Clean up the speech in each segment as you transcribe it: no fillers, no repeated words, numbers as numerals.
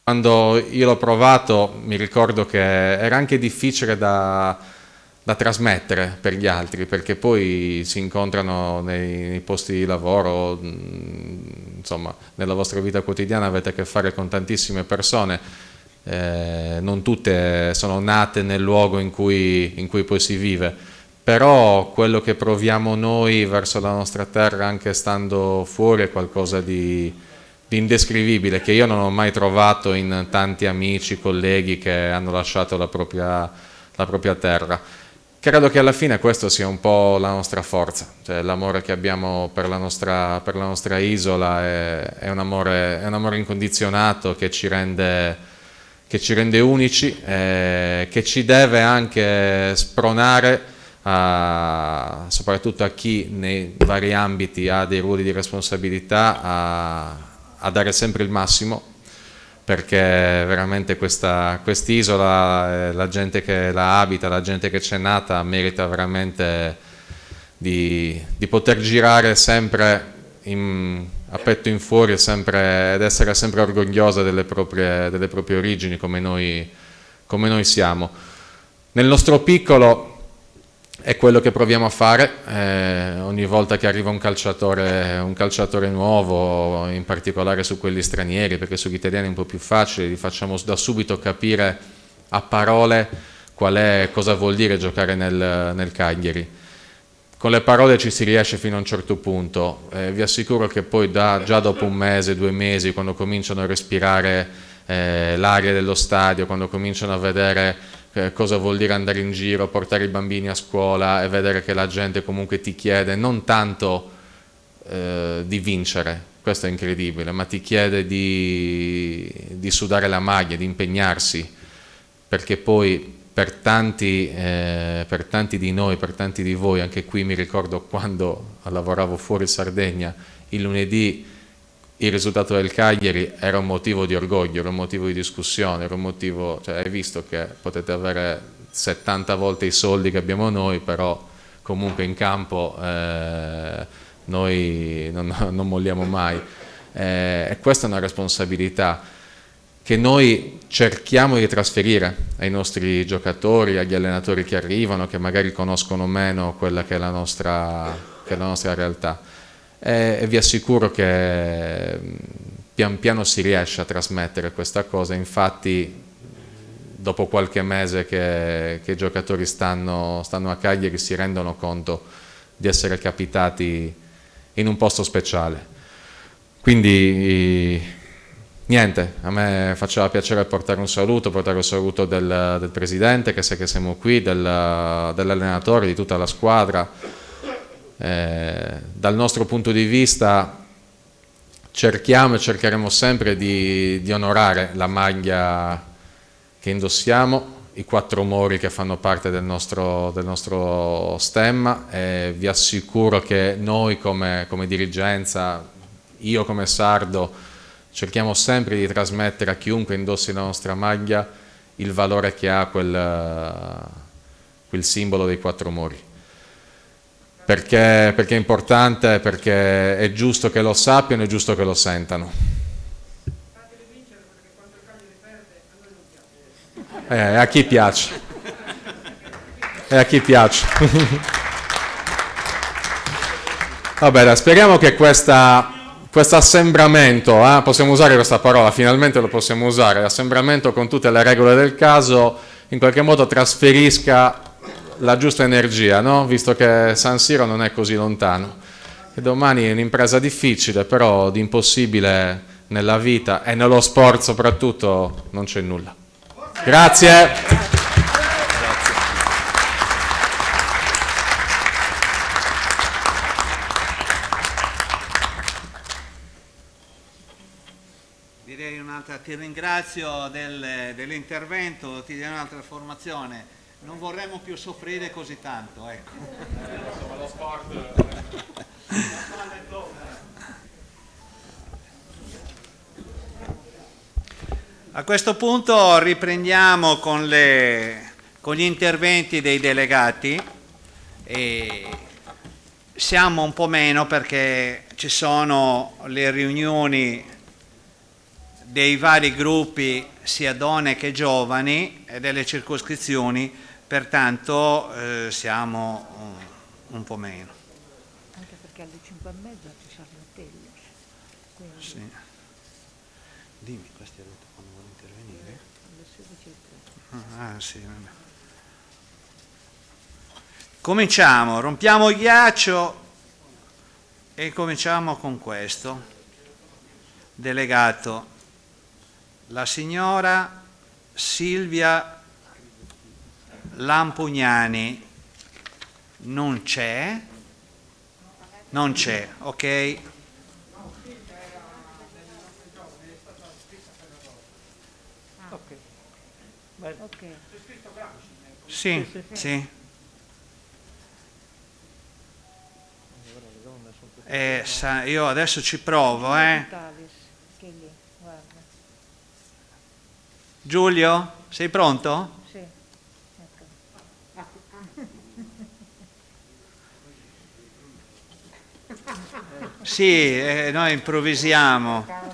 Quando io l'ho provato mi ricordo che era anche difficile da trasmettere per gli altri, perché poi si incontrano nei posti di lavoro, insomma, nella vostra vita quotidiana avete a che fare con tantissime persone, non tutte sono nate nel luogo in cui poi si vive, però quello che proviamo noi verso la nostra terra anche stando fuori è qualcosa di indescrivibile, che io non ho mai trovato in tanti amici, colleghi che hanno lasciato la propria terra. Credo che alla fine questo sia un po' la nostra forza, cioè l'amore che abbiamo per la nostra isola è un amore incondizionato che ci rende unici, che ci deve anche spronare soprattutto a chi nei vari ambiti ha dei ruoli di responsabilità a dare sempre il massimo, perché veramente quest'isola, la gente che la abita, la gente che c'è nata merita veramente di poter girare sempre a petto in fuori ed essere sempre orgogliosa delle proprie origini come noi siamo. Nel nostro piccolo è quello che proviamo a fare ogni volta che arriva un calciatore nuovo, in particolare su quelli stranieri, perché sugli italiani è un po' più facile, gli facciamo da subito capire a parole cosa vuol dire giocare nel Cagliari. Con le parole ci si riesce fino a un certo punto, vi assicuro che poi già dopo un mese, 2 mesi, quando cominciano a respirare l'aria dello stadio, quando cominciano a vedere cosa vuol dire andare in giro, portare i bambini a scuola e vedere che la gente comunque ti chiede non tanto di vincere, questo è incredibile, ma ti chiede di sudare la maglia, di impegnarsi, perché poi per tanti di noi, per tanti di voi, anche qui mi ricordo quando lavoravo fuori Sardegna, il lunedì il risultato del Cagliari era un motivo di orgoglio, era un motivo di discussione, era un motivo, cioè hai visto che potete avere 70 volte i soldi che abbiamo noi, però comunque in campo noi non molliamo mai. E questa è una responsabilità che noi cerchiamo di trasferire ai nostri giocatori, agli allenatori che arrivano, che magari conoscono meno quella che è la nostra realtà. E vi assicuro che pian piano si riesce a trasmettere questa cosa, infatti dopo qualche mese che i giocatori stanno a Cagliari si rendono conto di essere capitati in un posto speciale. Quindi niente, a me faceva piacere portare un saluto del presidente, che sa che siamo qui, dell'allenatore, di tutta la squadra. Dal nostro punto di vista cerchiamo e cercheremo sempre di onorare la maglia che indossiamo, i 4 mori che fanno parte del nostro stemma, e vi assicuro che noi come dirigenza, io come sardo, cerchiamo sempre di trasmettere a chiunque indossi la nostra maglia il valore che ha quel simbolo dei 4 mori. Perché è importante, perché è giusto che lo sappiano, è giusto che lo sentano. Fateli vincere, perché quando il Cagliari perde a noi non piace. A chi piace. A chi piace. Vabbè, dai, speriamo che questo assembramento, possiamo usare questa parola, finalmente lo possiamo usare, l'assembramento con tutte le regole del caso, in qualche modo trasferisca la giusta energia, no? Visto che San Siro non è così lontano. E domani è un'impresa difficile, però di impossibile nella vita e nello sport soprattutto non c'è nulla. Grazie. Direi un'altra, ti ringrazio dell'intervento, ti direi un'altra formazione. Non vorremmo più soffrire così tanto, ecco. Insomma, lo sport. A questo punto riprendiamo con gli interventi dei delegati. E siamo un po' meno perché ci sono le riunioni dei vari gruppi, sia donne che giovani, e delle circoscrizioni, pertanto siamo un po' meno. Anche perché alle 5:30 ci sarà la tele. Quindi Sì. Dimmi, questi ha detto quando vuole intervenire? alle 16:30. Ah, sì, vabbè. Cominciamo, rompiamo il ghiaccio e cominciamo con questo. Delegato, la signora Silvia Lampugnani non c'è? Non c'è, ok? Ok. Sì, sì. Io adesso ci provo, Tavis, che lì, guarda. Giulio, sei pronto? Sì. Ecco. Sì, noi improvvisiamo.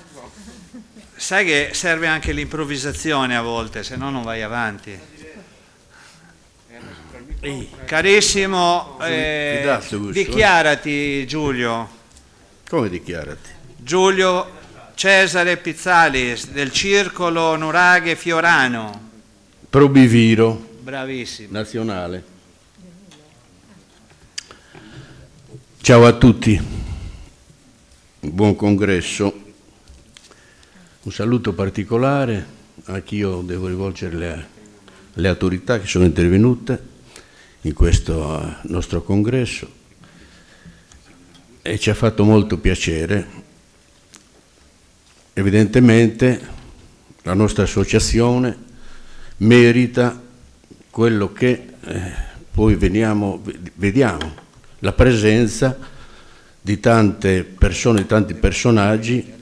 Sai che serve anche l'improvvisazione a volte, se no non vai avanti. Carissimo, dichiarati Giulio. Come dichiarati? Giulio Cesare Pizzalis del Circolo Nuraghe Fiorano. Probiviro Bravissimo. nazionale. Ciao a tutti, buon congresso. Un saluto particolare, anch'io devo rivolgere alle autorità che sono intervenute in questo nostro congresso e ci ha fatto molto piacere. Evidentemente la nostra associazione merita quello che poi vediamo, la presenza di tante persone, di tanti personaggi,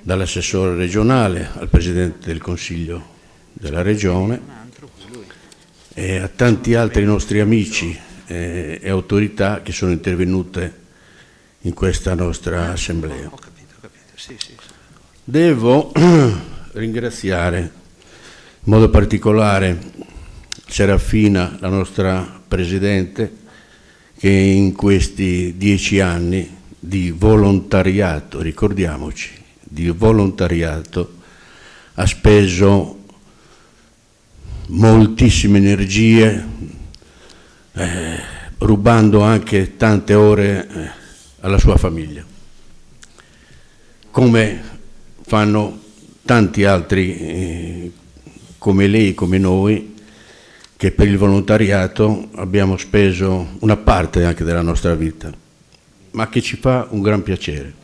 dall'assessore regionale al Presidente del Consiglio della Regione e a tanti altri nostri amici e autorità che sono intervenute in questa nostra assemblea. Ho capito, sì. Devo ringraziare in modo particolare Serafina, la nostra Presidente, che in questi 10 anni di volontariato, ricordiamoci, di volontariato, ha speso moltissime energie, rubando anche tante ore alla sua famiglia, come fanno tanti altri come lei, come noi, che per il volontariato abbiamo speso una parte anche della nostra vita, ma che ci fa un gran piacere.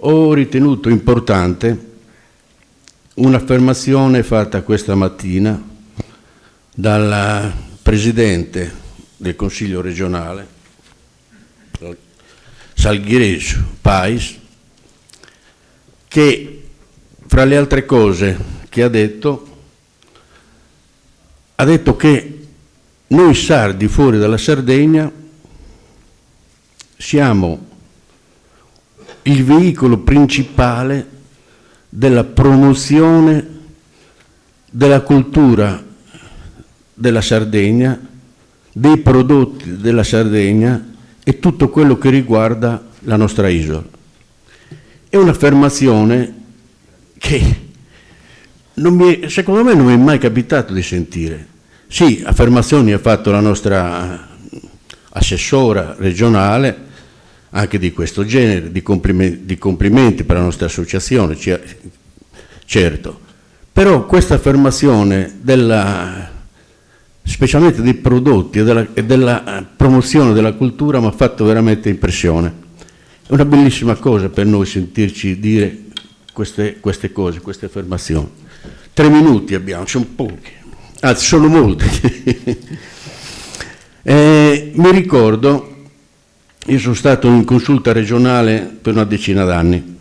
Ho ritenuto importante un'affermazione fatta questa mattina dal Presidente del Consiglio regionale, Salghireso Pais, che fra le altre cose che ha detto che noi sardi fuori dalla Sardegna siamo il veicolo principale della promozione della cultura della Sardegna, dei prodotti della Sardegna e tutto quello che riguarda la nostra isola. È un'affermazione che secondo me non mi è mai capitato di sentire. Sì, affermazioni ha fatto la nostra assessora regionale, anche di questo genere, di complimenti per la nostra associazione, certo, però questa affermazione specialmente dei prodotti e della promozione della cultura mi ha fatto veramente impressione. È una bellissima cosa per noi sentirci dire queste cose, queste affermazioni. 3 minuti abbiamo, sono pochi, anzi sono molti. Mi ricordo, io sono stato in consulta regionale per una decina d'anni,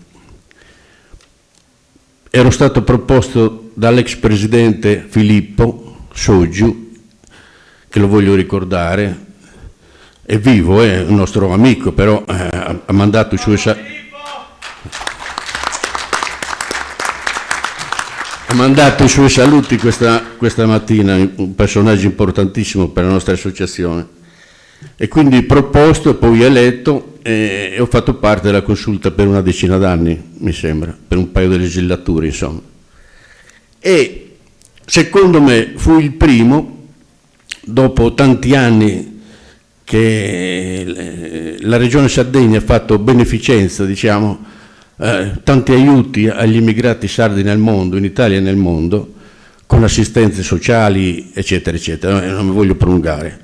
ero stato proposto dall'ex presidente Filippo Soggiu, che lo voglio ricordare, è vivo, è un nostro amico, però ha mandato i suoi mandato i suoi saluti questa mattina, un personaggio importantissimo per la nostra associazione. E quindi proposto e poi eletto, e ho fatto parte della consulta per una decina d'anni, mi sembra, per un paio di legislature, insomma. E secondo me fu il primo, dopo tanti anni che la Regione Sardegna ha fatto beneficenza, diciamo, tanti aiuti agli immigrati sardi nel mondo, in Italia e nel mondo, con assistenze sociali, eccetera, eccetera. Non mi voglio prolungare.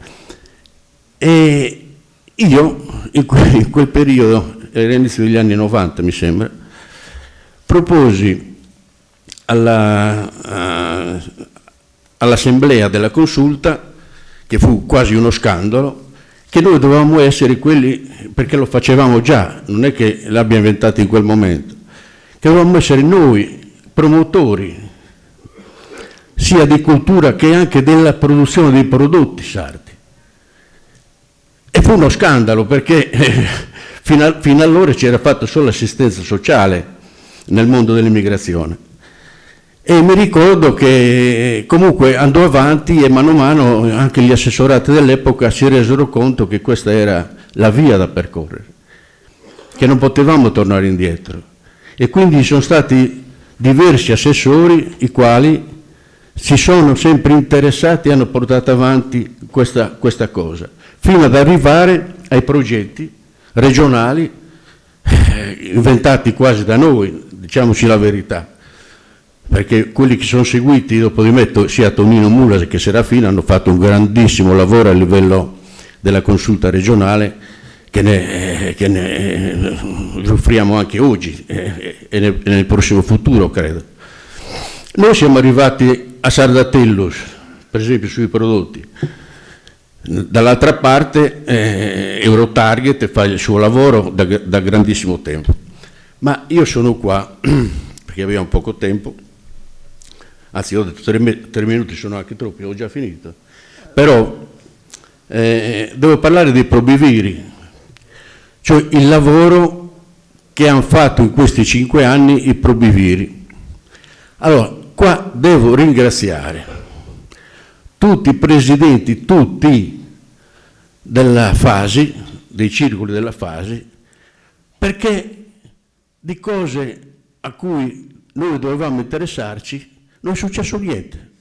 E io, in quel periodo, era l'inizio degli anni 90, mi sembra, proposi all'assemblea della consulta, che fu quasi uno scandalo, che noi dovevamo essere quelli, perché lo facevamo già, non è che l'abbia inventato in quel momento, che dovevamo essere noi promotori sia di cultura che anche della produzione dei prodotti sardi. E fu uno scandalo perché fino allora c'era fatto solo assistenza sociale nel mondo dell'immigrazione. E mi ricordo che comunque andò avanti e mano a mano anche gli assessorati dell'epoca si resero conto che questa era la via da percorrere, che non potevamo tornare indietro. E quindi sono stati diversi assessori i quali si sono sempre interessati e hanno portato avanti questa cosa, fino ad arrivare ai progetti regionali inventati quasi da noi, diciamoci la verità. Perché quelli che sono seguiti dopo di me, sia Tonino Mulas che Serafina, hanno fatto un grandissimo lavoro a livello della consulta regionale che ne offriamo anche oggi e nel prossimo futuro, credo. Noi siamo arrivati a Sardatellos, per esempio sui prodotti. Dall'altra parte Eurotarget fa il suo lavoro da grandissimo tempo. Ma io sono qua, perché abbiamo poco tempo, anzi ho detto 3 minuti sono anche troppi, ho già finito, però devo parlare dei probiviri, cioè il lavoro che hanno fatto in questi 5 anni i probiviri. Allora, qua devo ringraziare tutti i presidenti, tutti della Fasi, dei circoli della Fasi, perché di cose a cui noi dovevamo interessarci non è successo niente.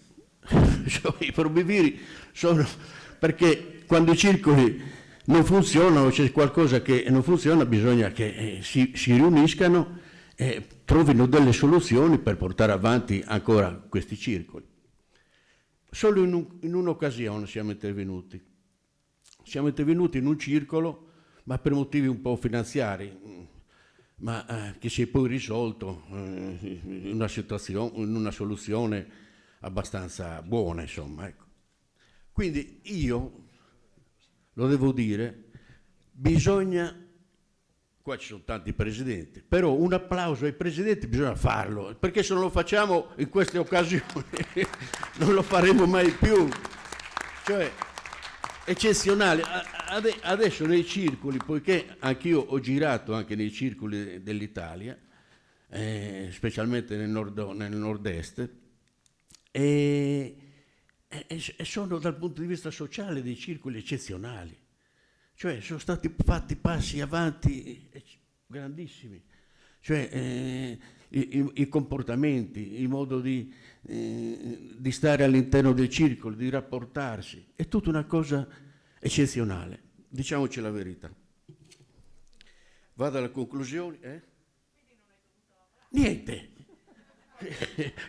I probiviri sono, perché quando i circoli non funzionano, c'è qualcosa che non funziona, bisogna che si riuniscano e trovino delle soluzioni per portare avanti ancora questi circoli. Solo in un'occasione siamo intervenuti. Siamo intervenuti in un circolo, ma per motivi un po' finanziari, ma che si è poi risolto in una soluzione abbastanza buona, insomma. Ecco. Quindi io, lo devo dire, bisogna, qua ci sono tanti presidenti, però un applauso ai presidenti bisogna farlo, perché se non lo facciamo in queste occasioni non lo faremo mai più. Cioè, eccezionale. Adesso nei circoli, poiché anch'io ho girato anche nei circoli dell'Italia, specialmente nel nord-est, e sono dal punto di vista sociale dei circoli eccezionali. Cioè sono stati fatti passi avanti grandissimi. Cioè i comportamenti, il modo di stare all'interno del circolo, di rapportarsi, è tutta una cosa eccezionale, diciamoci la verità. Vado alla conclusione. Niente.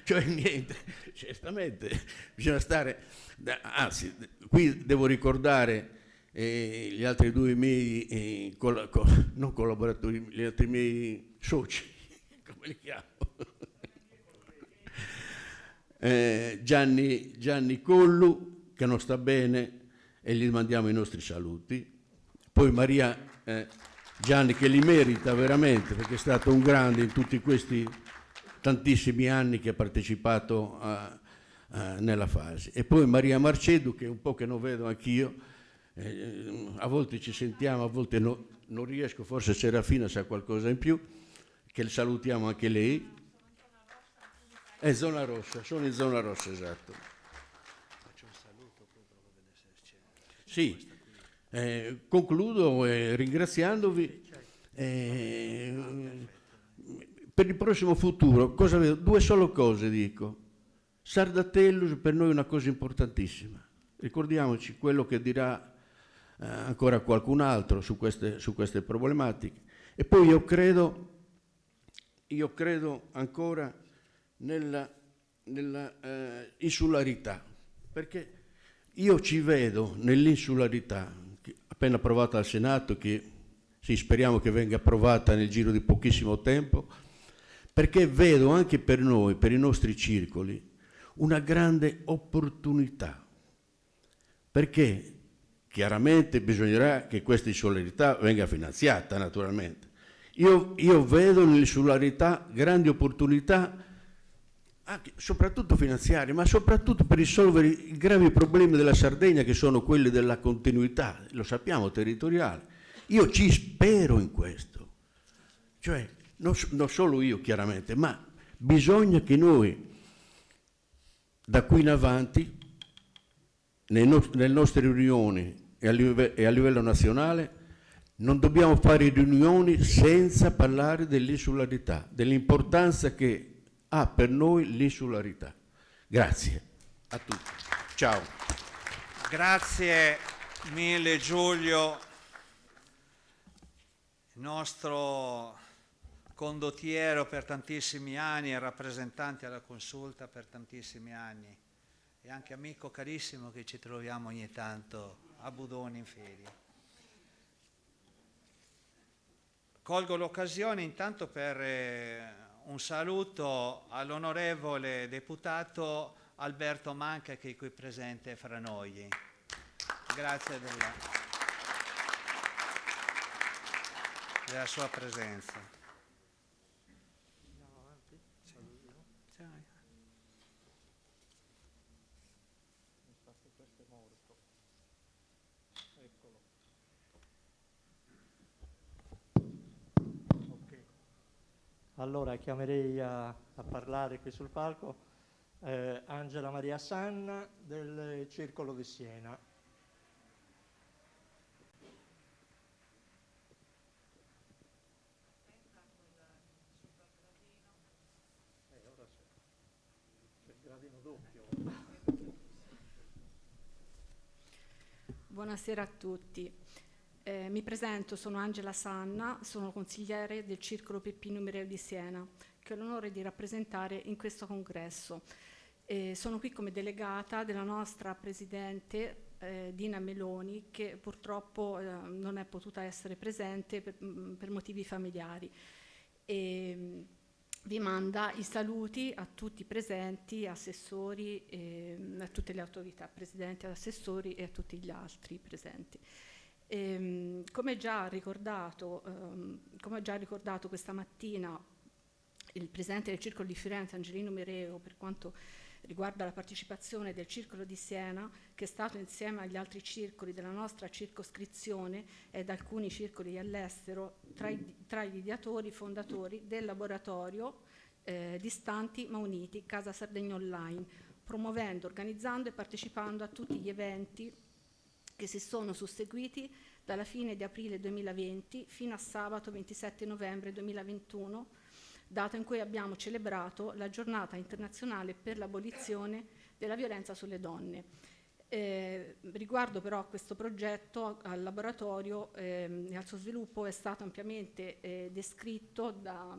Cioè niente, certamente bisogna stare, anzi qui devo ricordare gli altri 2 miei non collaboratori, gli altri miei soci, come li chiamo? Gianni Collu, che non sta bene, e gli mandiamo i nostri saluti. Poi Maria Gianni, che li merita veramente, perché è stato un grande in tutti questi tantissimi anni che ha partecipato nella fase. E poi Maria Marcedu, che è un po' che non vedo anch'io, a volte ci sentiamo, a volte non riesco, forse Serafina sa qualcosa in più, che salutiamo anche lei. È zona rossa, sono in zona rossa, esatto. Faccio un saluto poi per vedere se c'è. Sì, concludo ringraziandovi. Per il prossimo futuro, cosa vedo? Due solo cose dico. Sardatellus per noi è una cosa importantissima. Ricordiamoci quello che dirà ancora qualcun altro su queste problematiche. E poi io credo ancora nella insularità, perché io ci vedo nell'insularità, appena approvata al Senato, che sì, speriamo che venga approvata nel giro di pochissimo tempo, perché vedo anche per noi, per i nostri circoli, una grande opportunità, perché chiaramente bisognerà che questa insularità venga finanziata, naturalmente. Io vedo nell'insularità grandi opportunità, anche, soprattutto finanziarie, ma soprattutto per risolvere i gravi problemi della Sardegna, che sono quelli della continuità, lo sappiamo, territoriale. Io ci spero in questo, cioè non solo io chiaramente, ma bisogna che noi da qui in avanti, nelle nostre riunioni e a livello nazionale, non dobbiamo fare riunioni senza parlare dell'insularità, dell'importanza che ha per noi l'insularità. Grazie a tutti. Ciao. Grazie mille Giulio, il nostro condottiero per tantissimi anni e rappresentante alla Consulta per tantissimi anni e anche amico carissimo che ci troviamo ogni tanto a Budoni in ferie. Colgo l'occasione intanto per un saluto all'onorevole deputato Alberto Manca, che è qui presente fra noi. Grazie della sua presenza. Allora chiamerei a parlare qui sul palco Angela Maria Sanna del Circolo di Siena. Ora c'è il gradino doppio. Buonasera a tutti. Mi presento, sono Angela Sanna, sono consigliere del Circolo Peppino Mireo di Siena, che ho l'onore di rappresentare in questo congresso. Sono qui come delegata della nostra presidente Dina Meloni, che purtroppo non è potuta essere presente per motivi familiari. Vi manda i saluti a tutti i presenti, assessori, a tutte le autorità, presidenti, assessori e a tutti gli altri presenti. Come già ricordato questa mattina il presidente del Circolo di Firenze, Angelino Mereo, per quanto riguarda la partecipazione del Circolo di Siena, che è stato insieme agli altri circoli della nostra circoscrizione ed alcuni circoli all'estero tra gli ideatori fondatori del laboratorio Distanti ma Uniti, Casa Sardegna Online, promuovendo, organizzando e partecipando a tutti gli eventi che si sono susseguiti dalla fine di aprile 2020 fino a sabato 27 novembre 2021, data in cui abbiamo celebrato la giornata internazionale per l'abolizione della violenza sulle donne. Riguardo però a questo progetto, al laboratorio e al suo sviluppo, è stato ampiamente descritto da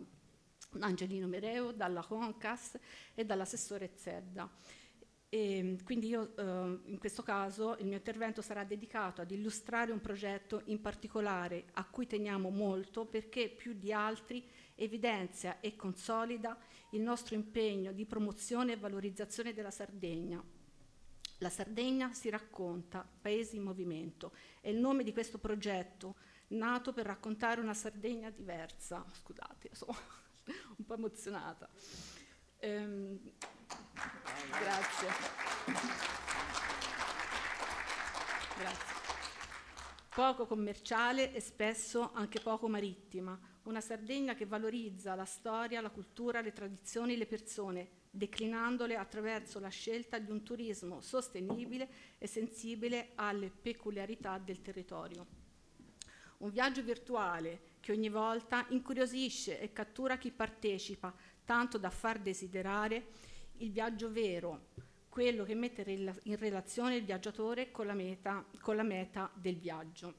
Angelino Mereo, dalla Concas e dall'assessore Zedda. E quindi io in questo caso il mio intervento sarà dedicato ad illustrare un progetto in particolare a cui teniamo molto, perché più di altri evidenzia e consolida il nostro impegno di promozione e valorizzazione della Sardegna. La Sardegna si racconta, Paesi in movimento, è il nome di questo progetto nato per raccontare una Sardegna diversa. Scusate, sono un po' emozionata. Grazie. Poco commerciale e spesso anche poco marittima, una Sardegna che valorizza la storia, la cultura, le tradizioni, le persone, declinandole attraverso la scelta di un turismo sostenibile e sensibile alle peculiarità del territorio. Un viaggio virtuale che ogni volta incuriosisce e cattura chi partecipa, tanto da far desiderare il viaggio vero, quello che mette in relazione il viaggiatore con la meta del viaggio.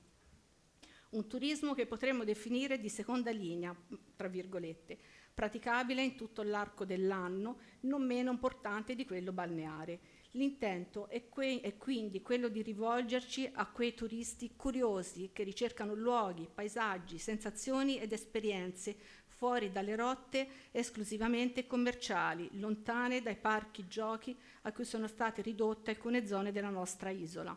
Un turismo che potremmo definire di seconda linea, tra virgolette, praticabile in tutto l'arco dell'anno, non meno importante di quello balneare. L'intento è quindi quello di rivolgerci a quei turisti curiosi che ricercano luoghi, paesaggi, sensazioni ed esperienze fuori dalle rotte esclusivamente commerciali, lontane dai parchi giochi a cui sono state ridotte alcune zone della nostra isola.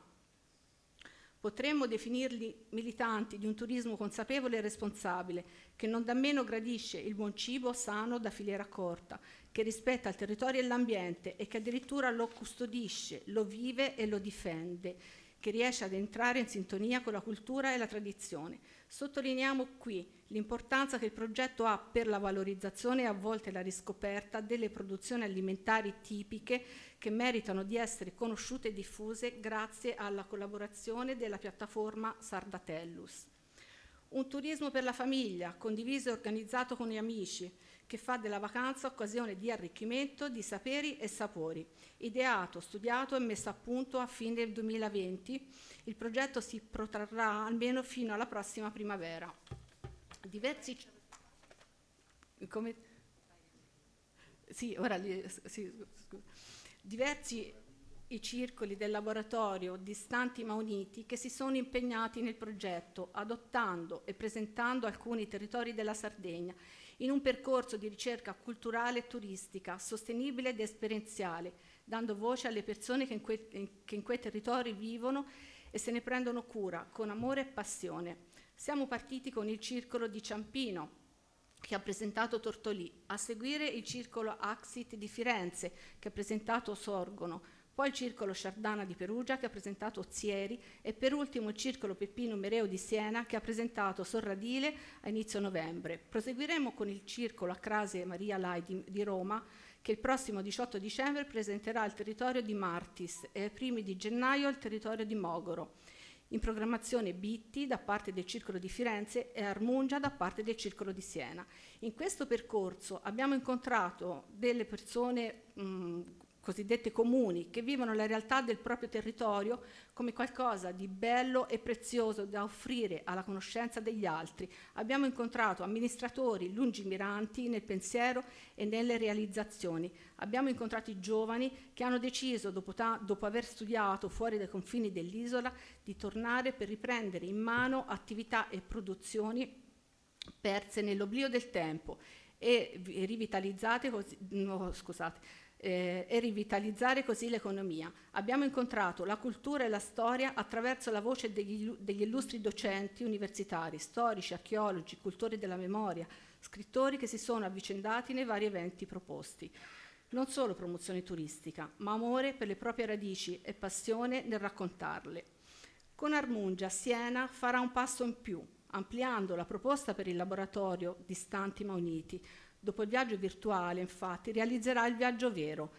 Potremmo definirli militanti di un turismo consapevole e responsabile, che non da meno gradisce il buon cibo sano da filiera corta, che rispetta il territorio e l'ambiente e che addirittura lo custodisce, lo vive e lo difende, che riesce ad entrare in sintonia con la cultura e la tradizione. Sottolineiamo qui l'importanza che il progetto ha per la valorizzazione e a volte la riscoperta delle produzioni alimentari tipiche che meritano di essere conosciute e diffuse grazie alla collaborazione della piattaforma Sardatellus. Un turismo per la famiglia, condiviso e organizzato con gli amici, che fa della vacanza occasione di arricchimento di saperi e sapori. Ideato, studiato e messo a punto a fine 2020, il progetto si protrarrà almeno fino alla prossima primavera. Diversi i circoli del laboratorio distanti ma uniti che si sono impegnati nel progetto, adottando e presentando alcuni territori della Sardegna in un percorso di ricerca culturale e turistica, sostenibile ed esperienziale, dando voce alle persone che in quei territori vivono e se ne prendono cura con amore e passione. Siamo partiti con il circolo di Ciampino, che ha presentato Tortolì, a seguire il circolo Axit di Firenze, che ha presentato Sorgono, poi il circolo Sciardana di Perugia, che ha presentato Ozieri, e per ultimo il circolo Peppino Mereo di Siena, che ha presentato Sorradile a inizio novembre. Proseguiremo con il circolo Acrasie Maria Lai di Roma, che il prossimo 18 dicembre presenterà il territorio di Martis e ai primi di gennaio il territorio di Mogoro. In programmazione Bitti da parte del Circolo di Firenze e Armungia da parte del Circolo di Siena. In questo percorso abbiamo incontrato delle persone cosiddette comuni, che vivono la realtà del proprio territorio come qualcosa di bello e prezioso da offrire alla conoscenza degli altri. Abbiamo incontrato amministratori lungimiranti nel pensiero e nelle realizzazioni. Abbiamo incontrato i giovani che hanno deciso, dopo aver studiato fuori dai confini dell'isola, di tornare per riprendere in mano attività e produzioni perse nell'oblio del tempo e rivitalizzare così l'economia. Abbiamo incontrato la cultura e la storia attraverso la voce degli illustri docenti universitari, storici, archeologi, cultori della memoria, scrittori che si sono avvicendati nei vari eventi proposti. Non solo promozione turistica, ma amore per le proprie radici e passione nel raccontarle. Con Armungia, Siena farà un passo in più, ampliando la proposta per il laboratorio Distanti ma Uniti. Dopo il viaggio virtuale, infatti, realizzerà il viaggio vero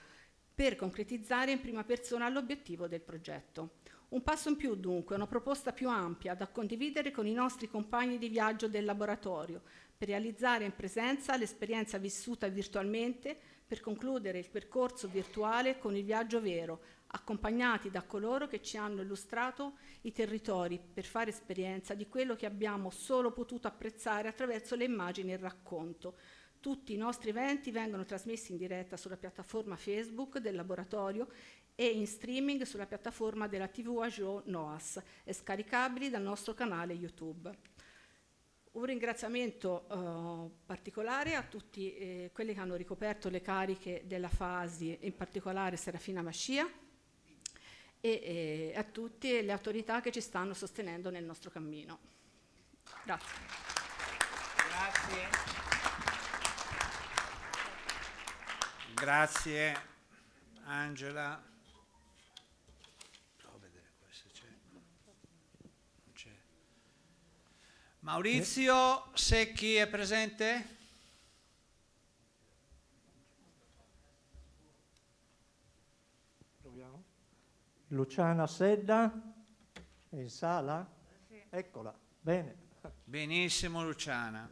per concretizzare in prima persona l'obiettivo del progetto. Un passo in più, dunque, una proposta più ampia da condividere con i nostri compagni di viaggio del laboratorio, per realizzare in presenza l'esperienza vissuta virtualmente, per concludere il percorso virtuale con il viaggio vero, accompagnati da coloro che ci hanno illustrato i territori per fare esperienza di quello che abbiamo solo potuto apprezzare attraverso le immagini e il racconto. Tutti i nostri eventi vengono trasmessi in diretta sulla piattaforma Facebook del laboratorio e in streaming sulla piattaforma della TV Agio Noas e scaricabili dal nostro canale YouTube. Un ringraziamento particolare a tutti quelli che hanno ricoperto le cariche della FASI, in particolare Serafina Mascia, e a tutte le autorità che ci stanno sostenendo nel nostro cammino. Grazie. Grazie. Grazie Angela. Provo a vedere qua se c'è. Non c'è. Maurizio Secchi è presente? Luciana Sedda è in sala? Eccola, bene. Benissimo Luciana.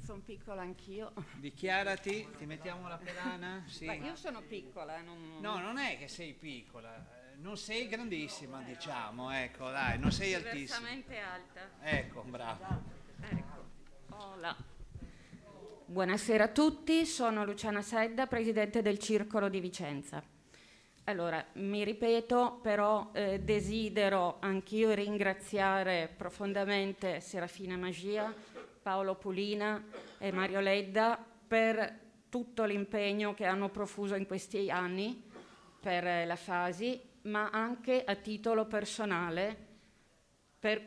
Sono piccola anch'io. Dichiarati, ti mettiamo la pedana? Sì. Beh, io sono piccola, No, non è che sei piccola, non sei grandissima, diciamo, ecco, dai, non sei altissima. diversamente alta. Ecco, bravo. Ecco. Hola. Buonasera a tutti, sono Luciana Sedda, presidente del Circolo di Vicenza. Allora, mi ripeto, però desidero anch'io ringraziare profondamente Serafina Magia, Paolo Pulina e Mario Ledda per tutto l'impegno che hanno profuso in questi anni per la Fasi, ma anche a titolo personale per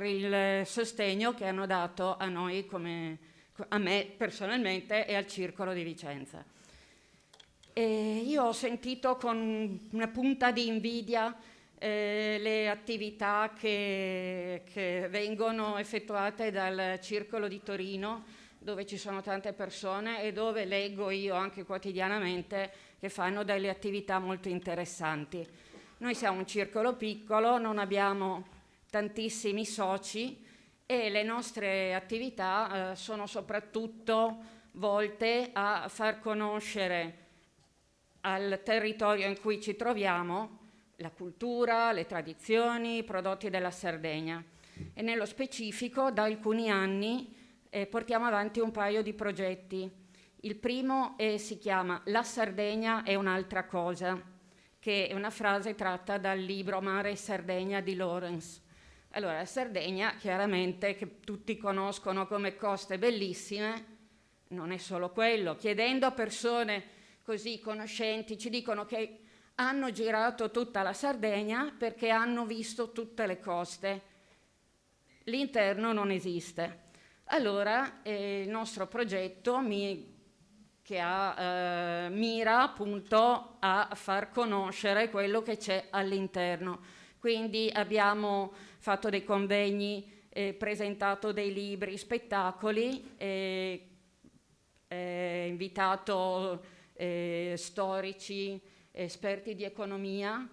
il sostegno che hanno dato a noi, a me personalmente e al Circolo di Vicenza. E io ho sentito con una punta di invidia le attività che vengono effettuate dal Circolo di Torino, dove ci sono tante persone e dove leggo io anche quotidianamente che fanno delle attività molto interessanti. Noi siamo un circolo piccolo, non abbiamo tantissimi soci e le nostre attività sono soprattutto volte a far conoscere al territorio in cui ci troviamo la cultura, le tradizioni, i prodotti della Sardegna. E nello specifico da alcuni anni portiamo avanti un paio di progetti. Il primo si chiama La Sardegna è un'altra cosa, che è una frase tratta dal libro Mare e Sardegna di Lawrence. Allora, la Sardegna, chiaramente, che tutti conoscono come coste bellissime, non è solo quello. Chiedendo a persone così conoscenti, ci dicono che hanno girato tutta la Sardegna perché hanno visto tutte le coste. L'interno non esiste. Allora, il nostro progetto mira appunto a far conoscere quello che c'è all'interno. Quindi abbiamo fatto dei convegni, presentato dei libri, spettacoli, invitato storici, esperti di economia,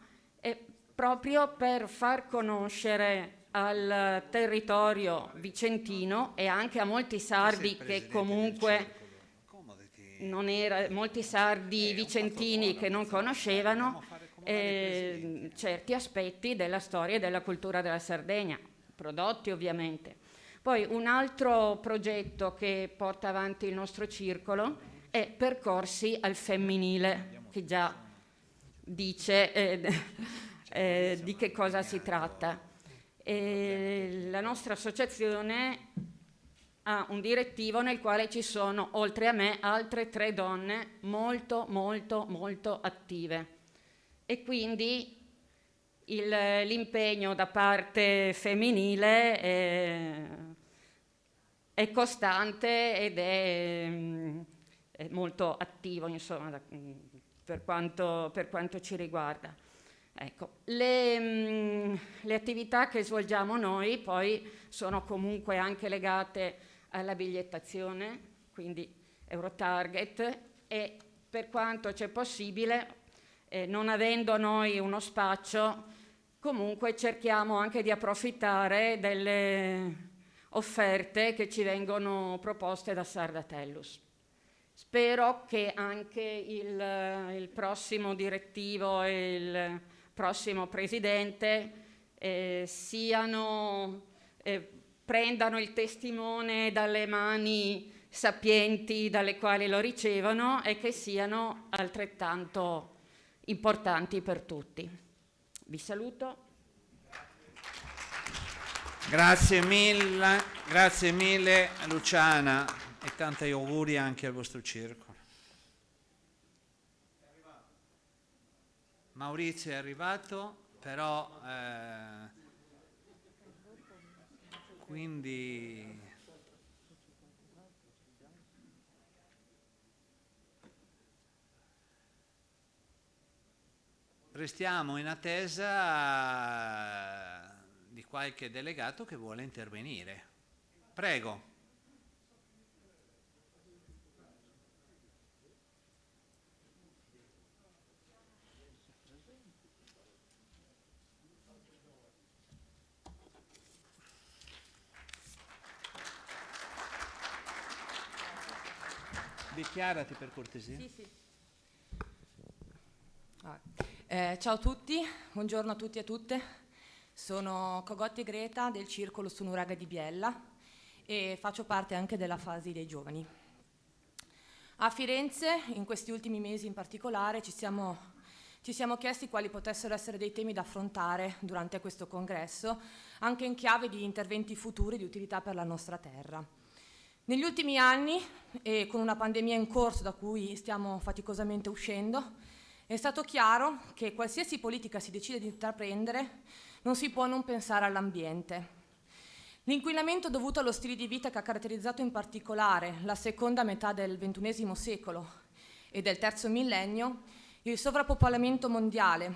proprio per far conoscere al territorio vicentino e anche a molti sardi che comunque molti sardi vicentini che non conoscevano certi aspetti della storia e della cultura della Sardegna, prodotti ovviamente. Poi un altro progetto che porta avanti il nostro circolo è Percorsi al femminile, che già dice di che cosa si tratta. La nostra associazione ha un direttivo nel quale ci sono, oltre a me, altre 3 donne molto, molto, molto attive. E quindi l'impegno da parte femminile è costante ed è molto attivo, insomma, per quanto ci riguarda. Ecco, le attività che svolgiamo noi poi sono comunque anche legate alla bigliettazione, quindi Eurotarget, e per quanto c'è possibile, non avendo noi uno spaccio, comunque cerchiamo anche di approfittare delle offerte che ci vengono proposte da Sardatellus. Spero che anche il prossimo direttivo e il prossimo presidente prendano il testimone dalle mani sapienti dalle quali lo ricevono e che siano altrettanto importanti per tutti. Vi saluto. Grazie mille Luciana e tanti auguri anche al vostro circolo. Maurizio è arrivato, però quindi restiamo in attesa di qualche delegato che vuole intervenire. Prego. Dichiarati per cortesia. Sì. Ciao a tutti, buongiorno a tutti e a tutte. Sono Cogotti Greta del Circolo Sunuraga di Biella e faccio parte anche della fase dei giovani. A Firenze, in questi ultimi mesi in particolare, ci siamo chiesti quali potessero essere dei temi da affrontare durante questo congresso, anche in chiave di interventi futuri di utilità per la nostra terra. Negli ultimi anni, e con una pandemia in corso da cui stiamo faticosamente uscendo, è stato chiaro che qualsiasi politica si decide di intraprendere non si può non pensare all'ambiente. L'inquinamento dovuto allo stile di vita che ha caratterizzato in particolare la seconda metà del XXI secolo e del terzo millennio, il sovrappopolamento mondiale,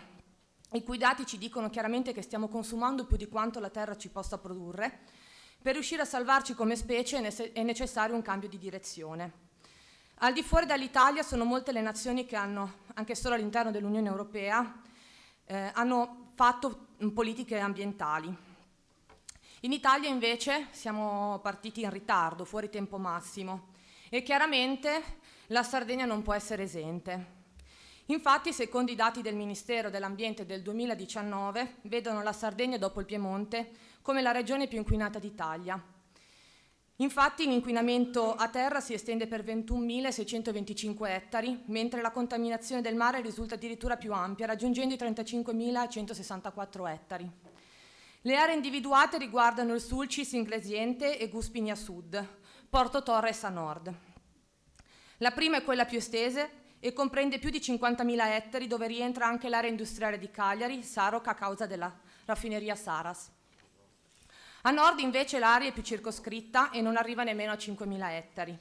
i cui dati ci dicono chiaramente che stiamo consumando più di quanto la Terra ci possa produrre. Per riuscire a salvarci come specie è necessario un cambio di direzione. Al di fuori dall'Italia sono molte le nazioni che hanno, anche solo all'interno dell'Unione Europea, hanno fatto politiche ambientali. In Italia invece siamo partiti in ritardo, fuori tempo massimo, e chiaramente la Sardegna non può essere esente. Infatti, secondo i dati del Ministero dell'Ambiente del 2019, vedono la Sardegna, dopo il Piemonte, come la regione più inquinata d'Italia. Infatti l'inquinamento a terra si estende per 21.625 ettari, mentre la contaminazione del mare risulta addirittura più ampia, raggiungendo i 35.164 ettari. Le aree individuate riguardano il Sulcis Inglesiente e Guspini a sud, Porto Torres a nord. La prima è quella più estesa e comprende più di 50.000 ettari, dove rientra anche l'area industriale di Cagliari, Saroc, a causa della raffineria Saras. A nord invece l'area è più circoscritta e non arriva nemmeno a 5.000 ettari.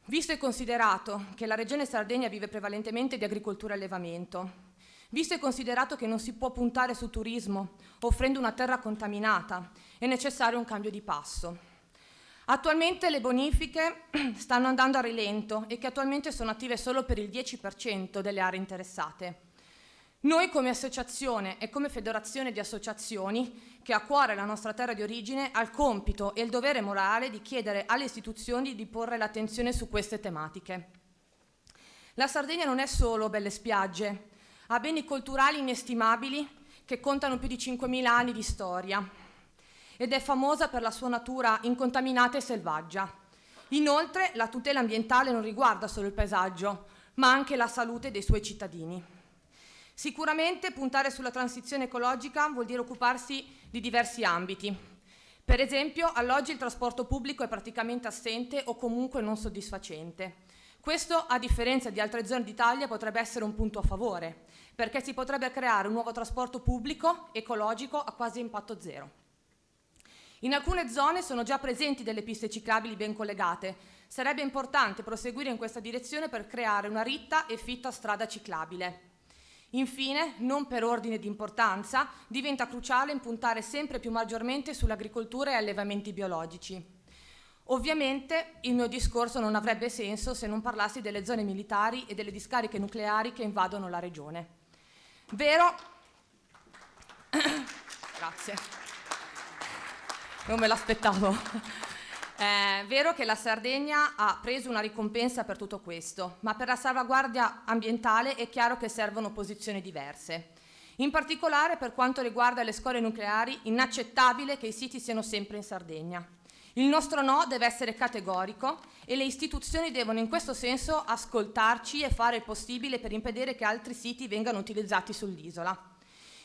Visto e considerato che la regione Sardegna vive prevalentemente di agricoltura e allevamento, visto e considerato che non si può puntare sul turismo offrendo una terra contaminata, è necessario un cambio di passo. Attualmente le bonifiche stanno andando a rilento e che attualmente sono attive solo per il 10% delle aree interessate. Noi come associazione e come federazione di associazioni che ha a cuore la nostra terra di origine ha il compito e il dovere morale di chiedere alle istituzioni di porre l'attenzione su queste tematiche. La Sardegna non è solo belle spiagge, ha beni culturali inestimabili che contano più di 5.000 anni di storia ed è famosa per la sua natura incontaminata e selvaggia. Inoltre la tutela ambientale non riguarda solo il paesaggio, ma anche la salute dei suoi cittadini. Sicuramente puntare sulla transizione ecologica vuol dire occuparsi di diversi ambiti. Per esempio, all'oggi il trasporto pubblico è praticamente assente o comunque non soddisfacente. Questo, a differenza di altre zone d'Italia, potrebbe essere un punto a favore, perché si potrebbe creare un nuovo trasporto pubblico ecologico a quasi impatto zero. In alcune zone sono già presenti delle piste ciclabili ben collegate. Sarebbe importante proseguire in questa direzione per creare una ritta e fitta strada ciclabile. Infine, non per ordine di importanza, diventa cruciale puntare sempre più maggiormente sull'agricoltura e allevamenti biologici. Ovviamente il mio discorso non avrebbe senso se non parlassi delle zone militari e delle discariche nucleari che invadono la regione. Vero? Grazie. Non me l'aspettavo. È vero che la Sardegna ha preso una ricompensa per tutto questo, ma per la salvaguardia ambientale è chiaro che servono posizioni diverse. In particolare per quanto riguarda le scorie nucleari, inaccettabile che i siti siano sempre in Sardegna. Il nostro no deve essere categorico e le istituzioni devono in questo senso ascoltarci e fare il possibile per impedire che altri siti vengano utilizzati sull'isola.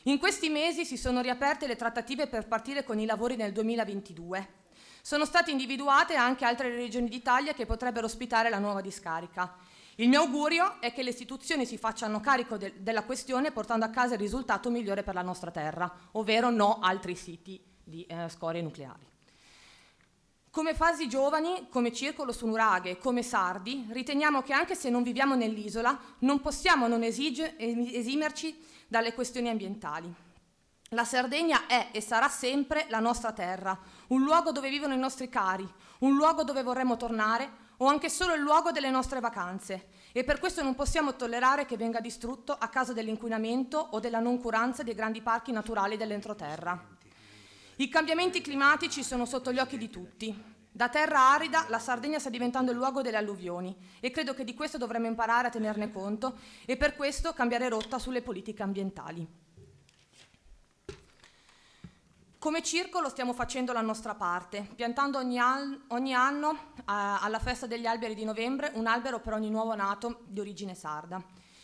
In questi mesi si sono riaperte le trattative per partire con i lavori nel 2022. Sono state individuate anche altre regioni d'Italia che potrebbero ospitare la nuova discarica. Il mio augurio è che le istituzioni si facciano carico della questione portando a casa il risultato migliore per la nostra terra, ovvero no altri siti di scorie nucleari. Come Fasi Giovani, come Circolo su Nuraghe, come Sardi, riteniamo che anche se non viviamo nell'isola, non possiamo non esimerci dalle questioni ambientali. La Sardegna è e sarà sempre la nostra terra, un luogo dove vivono i nostri cari, un luogo dove vorremmo tornare o anche solo il luogo delle nostre vacanze, e per questo non possiamo tollerare che venga distrutto a causa dell'inquinamento o della noncuranza dei grandi parchi naturali dell'entroterra. I cambiamenti climatici sono sotto gli occhi di tutti. Da terra arida la Sardegna sta diventando il luogo delle alluvioni e credo che di questo dovremmo imparare a tenerne conto e per questo cambiare rotta sulle politiche ambientali. Come Circolo stiamo facendo la nostra parte, piantando ogni anno alla festa degli alberi di novembre un albero per ogni nuovo nato di origine sarda.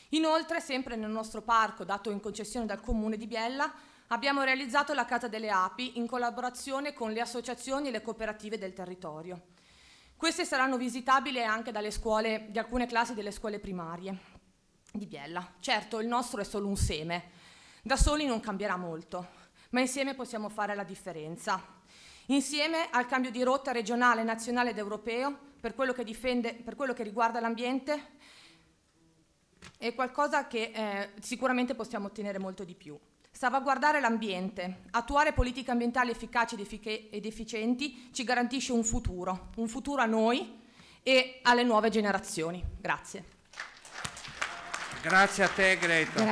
Inoltre, sempre nel nostro parco dato in concessione dal Comune di Biella, abbiamo realizzato la Casa delle Api in collaborazione con le associazioni e le cooperative del territorio. Queste saranno visitabili anche dalle scuole, di alcune classi delle scuole primarie di Biella. Certo, il nostro è solo un seme, da soli non cambierà molto, ma insieme possiamo fare la differenza. Insieme al cambio di rotta regionale, nazionale ed europeo, per quello che riguarda l'ambiente, è qualcosa che sicuramente possiamo ottenere molto di più. Salvaguardare l'ambiente, attuare politiche ambientali efficaci ed efficienti ci garantisce un futuro a noi e alle nuove generazioni. Grazie. Grazie a te Greta.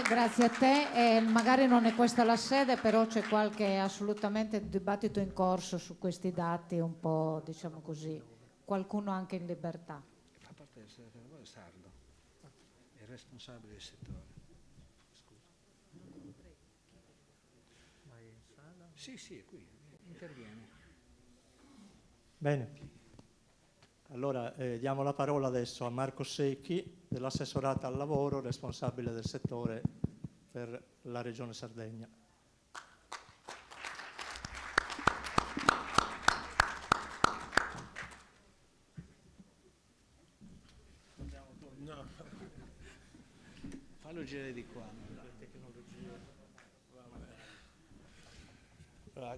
Grazie a te. Magari non è questa la sede, però c'è qualche assolutamente dibattito in corso su questi dati un po', diciamo così, qualcuno anche in libertà. Fa parte del settore sardo, è responsabile del settore. Sì, è qui, interviene. Bene, allora diamo la parola adesso a Marco Secchi, dell'assessorato al lavoro, responsabile del settore per la Regione Sardegna. No. Fallo girare di qua.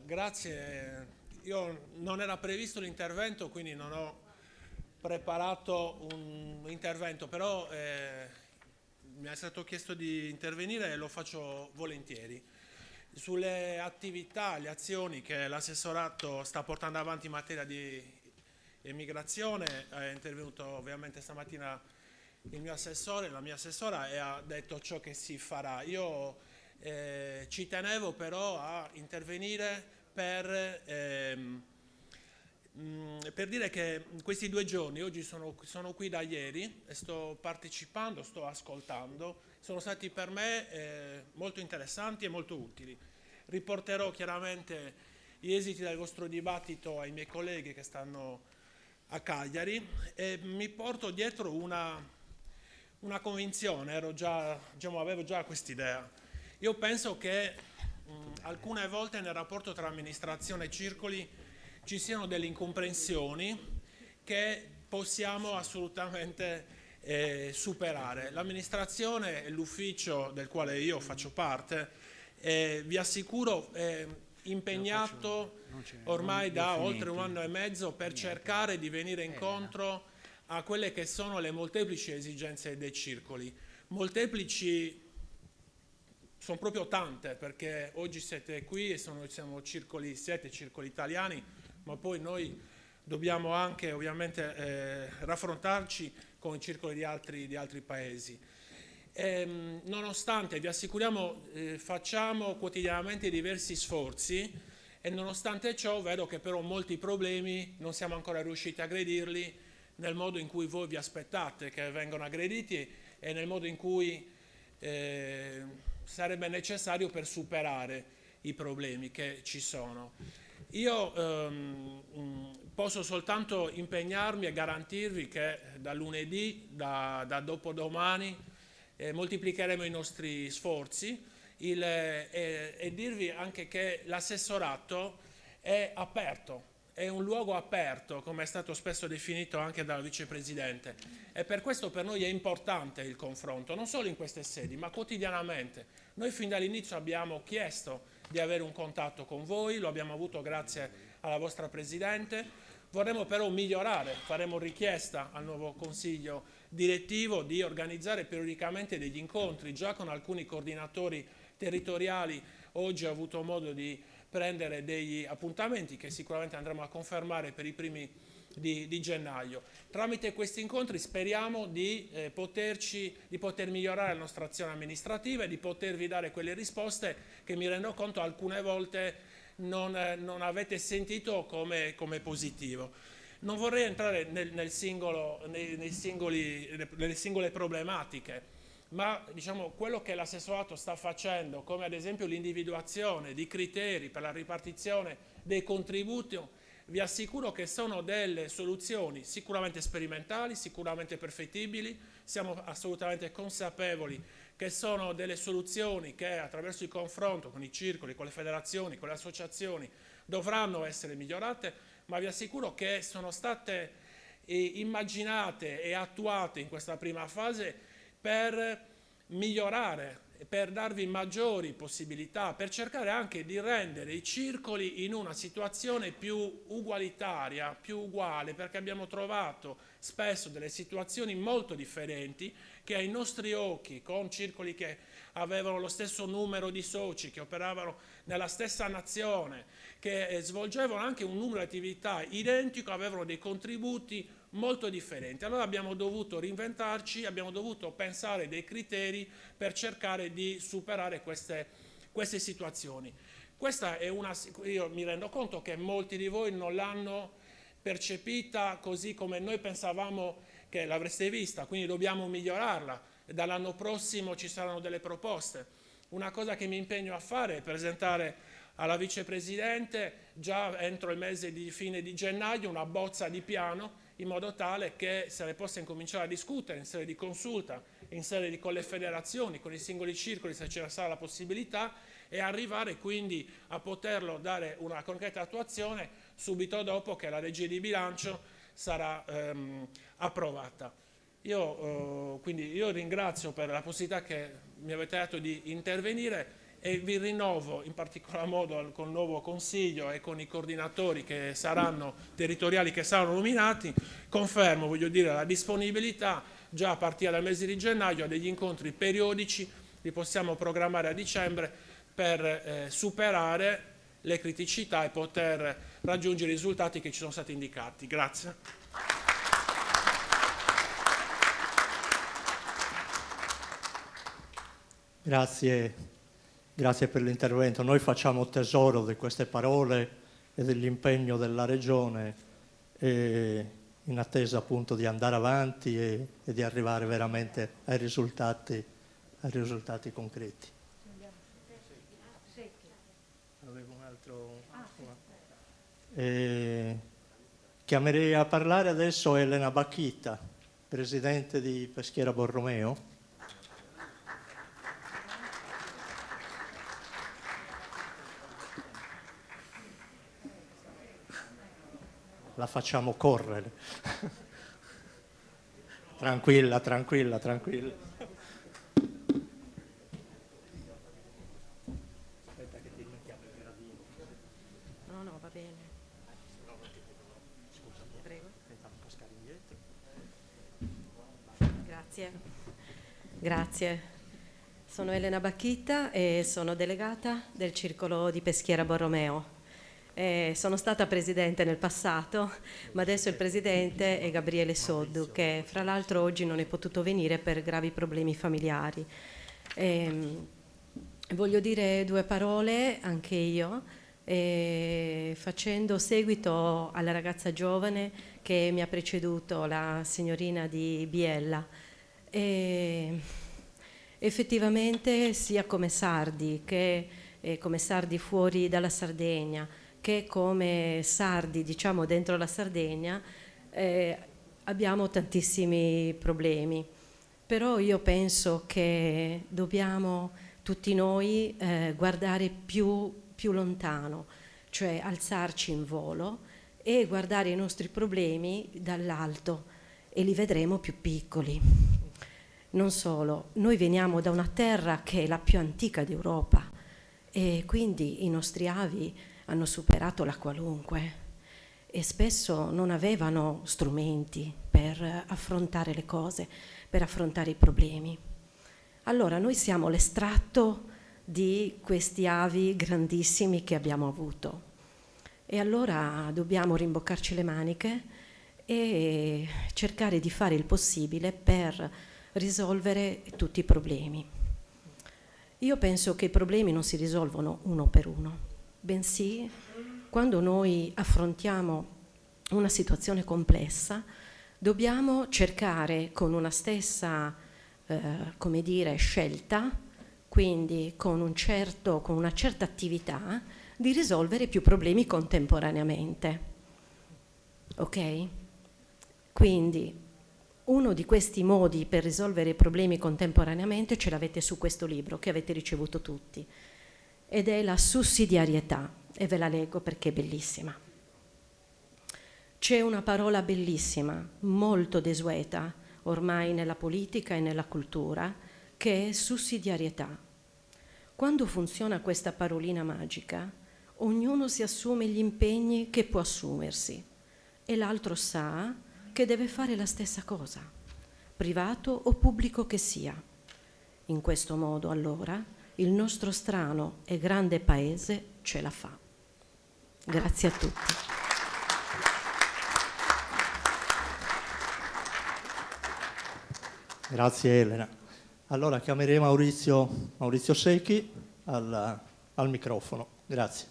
Grazie, io non era previsto l'intervento, quindi non ho preparato un intervento, però mi è stato chiesto di intervenire e lo faccio volentieri. Sulle attività, le azioni che l'assessorato sta portando avanti in materia di immigrazione, è intervenuto ovviamente stamattina il mio assessore, la mia assessora, e ha detto ciò che si farà. Io ci tenevo però a intervenire per dire che questi 2 giorni, oggi sono qui da ieri e sto partecipando, sto ascoltando, sono stati per me molto interessanti e molto utili. Riporterò chiaramente gli esiti del vostro dibattito ai miei colleghi che stanno a Cagliari e mi porto dietro una convinzione, avevo già quest'idea. Io penso che alcune volte nel rapporto tra amministrazione e circoli ci siano delle incomprensioni che possiamo assolutamente superare. L'amministrazione e l'ufficio del quale io faccio parte, vi assicuro, è impegnato ormai da oltre 1 anno e mezzo per cercare di venire incontro a quelle che sono le molteplici esigenze dei circoli. Molteplici sono proprio tante, perché oggi siete qui e siete circoli italiani, ma poi noi dobbiamo anche ovviamente raffrontarci con i circoli di altri paesi. Nonostante, vi assicuriamo, facciamo quotidianamente diversi sforzi e nonostante ciò vedo che però molti problemi non siamo ancora riusciti a aggredirli nel modo in cui voi vi aspettate che vengano aggrediti e nel modo in cui sarebbe necessario per superare i problemi che ci sono. Io posso soltanto impegnarmi e garantirvi che da lunedì, da dopodomani, moltiplicheremo i nostri sforzi e dirvi anche che l'assessorato è aperto, è un luogo aperto, come è stato spesso definito anche dal vicepresidente, e per questo per noi è importante il confronto, non solo in queste sedi, ma quotidianamente. Noi fin dall'inizio abbiamo chiesto di avere un contatto con voi, lo abbiamo avuto grazie alla vostra Presidente. Vorremmo però migliorare, faremo richiesta al nuovo Consiglio direttivo di organizzare periodicamente degli incontri già con alcuni coordinatori territoriali. Oggi ho avuto modo di prendere degli appuntamenti che sicuramente andremo a confermare per i primi di gennaio. Tramite questi incontri speriamo di poter migliorare la nostra azione amministrativa e di potervi dare quelle risposte che mi rendo conto alcune volte non avete sentito come positivo. Non vorrei entrare nelle singole problematiche, ma diciamo quello che l'assessorato sta facendo, come ad esempio l'individuazione di criteri per la ripartizione dei contributi, vi assicuro che sono delle soluzioni sicuramente sperimentali, sicuramente perfettibili. Siamo assolutamente consapevoli che sono delle soluzioni che attraverso il confronto con i circoli, con le federazioni, con le associazioni dovranno essere migliorate, ma vi assicuro che sono state immaginate e attuate in questa prima fase per migliorare, per darvi maggiori possibilità, per cercare anche di rendere i circoli in una situazione più ugualitaria, più uguale, perché abbiamo trovato spesso delle situazioni molto differenti che ai nostri occhi, con circoli che avevano lo stesso numero di soci, che operavano nella stessa nazione, che svolgevano anche un numero di attività identico, avevano dei contributi molto differenti. Allora abbiamo dovuto reinventarci, abbiamo dovuto pensare dei criteri per cercare di superare queste situazioni. Io mi rendo conto che molti di voi non l'hanno percepita così come noi pensavamo che l'avreste vista, quindi dobbiamo migliorarla. Dall'anno prossimo ci saranno delle proposte. Una cosa che mi impegno a fare è presentare alla vicepresidente già entro il mese di fine di gennaio una bozza di piano, in modo tale che se ne possa incominciare a discutere in sede di consulta, con le federazioni, con i singoli circoli, se ce ne sarà la possibilità, e arrivare quindi a poterlo dare una concreta attuazione subito dopo che la legge di bilancio sarà approvata. Io ringrazio per la possibilità che mi avete dato di intervenire e vi rinnovo in particolar modo con il nuovo Consiglio e con i coordinatori che saranno territoriali, che saranno nominati, confermo, la disponibilità già a partire dal mese di gennaio a degli incontri periodici, li possiamo programmare a dicembre per superare le criticità e poter raggiungere i risultati che ci sono stati indicati. Grazie. Grazie per l'intervento. Noi facciamo tesoro di queste parole e dell'impegno della Regione in attesa appunto di andare avanti e di arrivare veramente ai risultati concreti. Avevo un altro... chiamerei a parlare adesso Elena Bacchita, Presidente di Peschiera Borromeo. La facciamo correre. Tranquilla. Aspetta che ti mettiamo il gradino. No, va bene. Scusami, prego. Tentiamo di cascare indietro. Grazie. Sono Elena Bacchita e sono delegata del Circolo di Peschiera Borromeo. Sono stata presidente nel passato, ma adesso il presidente è Gabriele Soddu, che fra l'altro oggi non è potuto venire per gravi problemi familiari. Voglio dire due parole anche io, facendo seguito alla ragazza giovane che mi ha preceduto, la signorina di Biella. Effettivamente sia come sardi che come sardi fuori dalla Sardegna, che come sardi diciamo dentro la Sardegna, abbiamo tantissimi problemi. Però io penso che dobbiamo tutti noi guardare più lontano, cioè alzarci in volo e guardare i nostri problemi dall'alto e li vedremo più piccoli. Non solo, noi veniamo da una terra che è la più antica d'Europa e quindi i nostri avi hanno superato la qualunque e spesso non avevano strumenti per affrontare le cose, per affrontare i problemi. Allora noi siamo l'estratto di questi avi grandissimi che abbiamo avuto e allora dobbiamo rimboccarci le maniche e cercare di fare il possibile per risolvere tutti i problemi. Io penso che i problemi non si risolvono uno per uno, bensì quando noi affrontiamo una situazione complessa dobbiamo cercare con una stessa scelta, quindi con una certa attività, di risolvere più problemi contemporaneamente. Ok? Quindi uno di questi modi per risolvere i problemi contemporaneamente ce l'avete su questo libro che avete ricevuto tutti ed è la sussidiarietà e ve la leggo perché è bellissima. C'è una parola bellissima, molto desueta ormai nella politica e nella cultura, che è sussidiarietà. Quando funziona questa parolina magica, ognuno si assume gli impegni che può assumersi e l'altro sa che deve fare la stessa cosa, privato o pubblico che sia. In questo modo, allora, il nostro strano e grande paese ce la fa. Grazie a tutti. Grazie Elena. Allora chiameremo Maurizio Secchi al microfono. Grazie.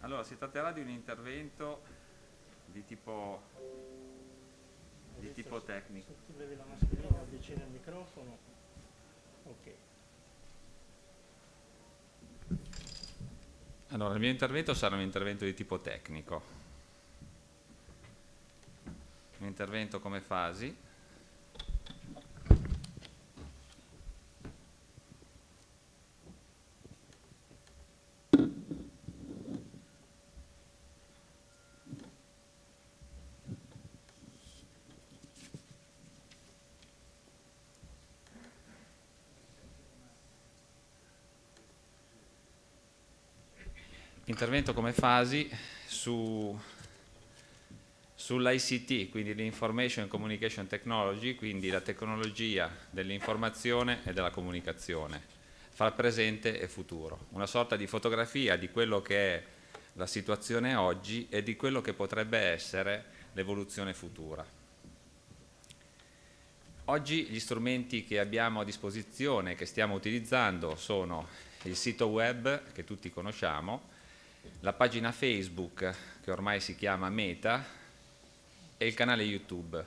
Allora, si tratterà di un intervento di tipo tecnico. Se tu levi la mascherina vicino al microfono, ok. Allora, il mio intervento sarà un intervento di tipo tecnico. Un intervento come fasi. Intervento come fasi sull'ICT, quindi l'Information and Communication Technology, quindi la tecnologia dell'informazione e della comunicazione, fra presente e futuro. Una sorta di fotografia di quello che è la situazione oggi e di quello che potrebbe essere l'evoluzione futura. Oggi gli strumenti che abbiamo a disposizione, che stiamo utilizzando, sono il sito web, che tutti conosciamo, la pagina Facebook, che ormai si chiama Meta, e il canale YouTube.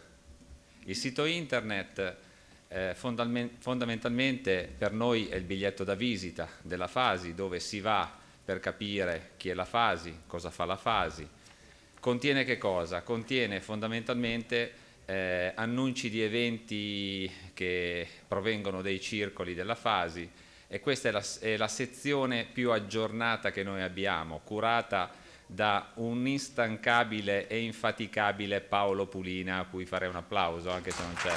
Il sito internet fondamentalmente per noi è il biglietto da visita della Fasi, dove si va per capire chi è la Fasi, cosa fa la Fasi. Contiene che cosa? Contiene fondamentalmente annunci di eventi che provengono dai circoli della Fasi, e questa è la sezione più aggiornata che noi abbiamo, curata da un instancabile e infaticabile Paolo Pulina, a cui farei un applauso anche se non c'è.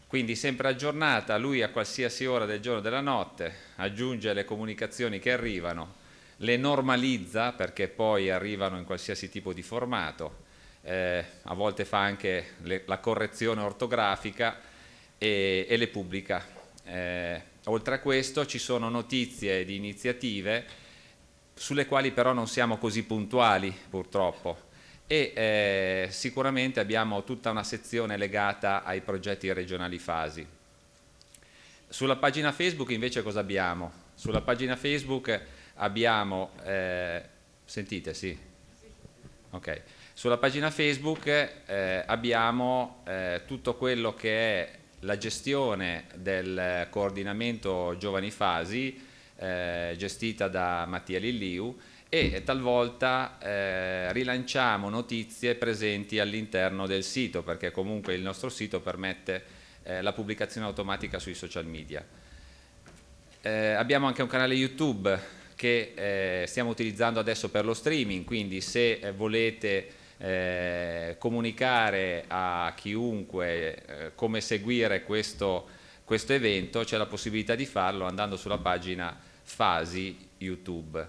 Quindi sempre aggiornata, lui a qualsiasi ora del giorno e della notte aggiunge le comunicazioni che arrivano, le normalizza perché poi arrivano in qualsiasi tipo di formato, a volte fa anche la correzione ortografica e le pubblica. Oltre a questo ci sono notizie di iniziative sulle quali però non siamo così puntuali purtroppo, e sicuramente abbiamo tutta una sezione legata ai progetti regionali Fasi. Sulla pagina Facebook invece cosa abbiamo? Sulla pagina Facebook abbiamo, sentite, sì? Ok. Sulla pagina Facebook abbiamo tutto quello che è la gestione del coordinamento Giovani Fasi, gestita da Mattia Lilliu, e talvolta rilanciamo notizie presenti all'interno del sito, perché comunque il nostro sito permette la pubblicazione automatica sui social media. Abbiamo anche un canale YouTube che stiamo utilizzando adesso per lo streaming, quindi se volete comunicare a chiunque come seguire questo evento, c'è la possibilità di farlo andando sulla pagina Fasi YouTube.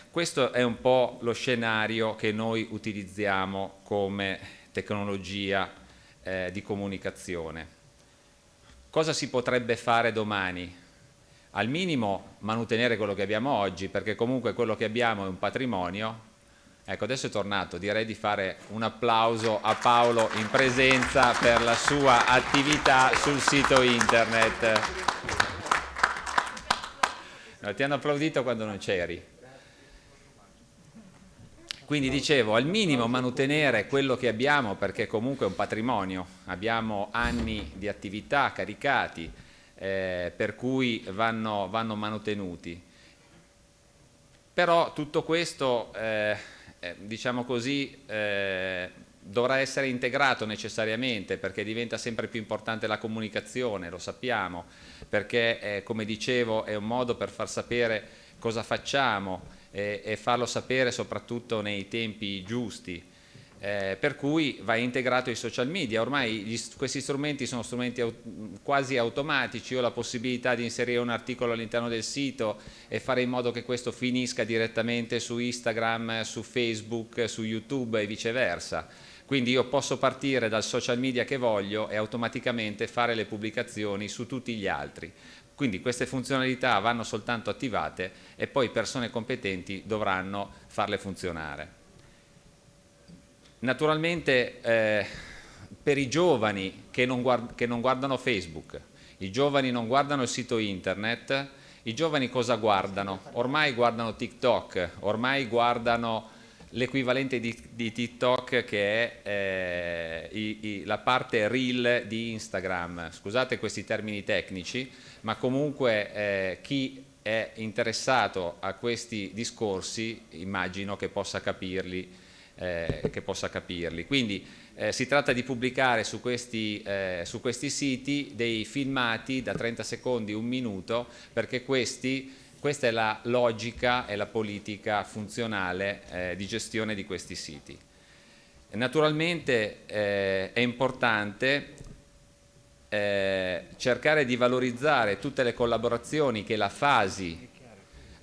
Questo è un po' lo scenario che noi utilizziamo come tecnologia di comunicazione. Cosa si potrebbe fare domani? Al minimo manutenere quello che abbiamo oggi, perché comunque quello che abbiamo è un patrimonio. Ecco, adesso è tornato, direi di fare un applauso a Paolo in presenza per la sua attività sul sito internet. No, ti hanno applaudito quando non c'eri. Quindi dicevo, al minimo manutenere quello che abbiamo, perché comunque è un patrimonio, abbiamo anni di attività caricati, per cui vanno mantenuti. Però tutto questo diciamo così, dovrà essere integrato necessariamente, perché diventa sempre più importante la comunicazione, lo sappiamo, perché come dicevo è un modo per far sapere cosa facciamo e farlo sapere soprattutto nei tempi giusti. Per cui va integrato i social media. Ormai questi strumenti sono strumenti quasi automatici. Ho la possibilità di inserire un articolo all'interno del sito e fare in modo che questo finisca direttamente su Instagram, su Facebook, su YouTube e viceversa. Quindi io posso partire dal social media che voglio e automaticamente fare le pubblicazioni su tutti gli altri. Quindi queste funzionalità vanno soltanto attivate e poi persone competenti dovranno farle funzionare. Naturalmente per i giovani che non guardano Facebook, i giovani non guardano il sito internet, i giovani cosa guardano? Ormai guardano TikTok, ormai guardano l'equivalente di TikTok che è la parte reel di Instagram. Scusate questi termini tecnici, ma comunque chi è interessato a questi discorsi immagino che possa capirli. Quindi si tratta di pubblicare su questi siti dei filmati da 30 secondi, un minuto, perché questa è la logica e la politica funzionale di gestione di questi siti. Naturalmente è importante cercare di valorizzare tutte le collaborazioni che la Fasi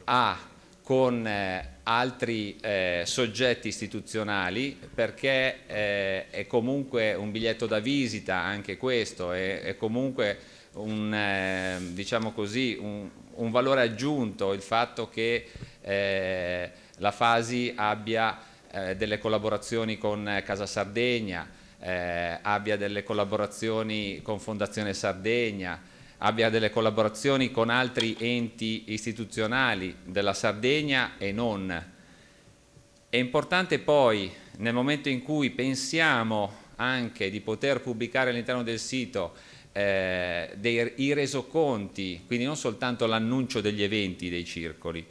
ha con altri soggetti istituzionali, perché è comunque un biglietto da visita anche questo, è comunque diciamo così, un valore aggiunto il fatto che la Fasi abbia delle collaborazioni con Casa Sardegna, abbia delle collaborazioni con Fondazione Sardegna, abbia delle collaborazioni con altri enti istituzionali della Sardegna e non. È importante poi, nel momento in cui pensiamo anche di poter pubblicare all'interno del sito i resoconti, quindi non soltanto l'annuncio degli eventi dei circoli,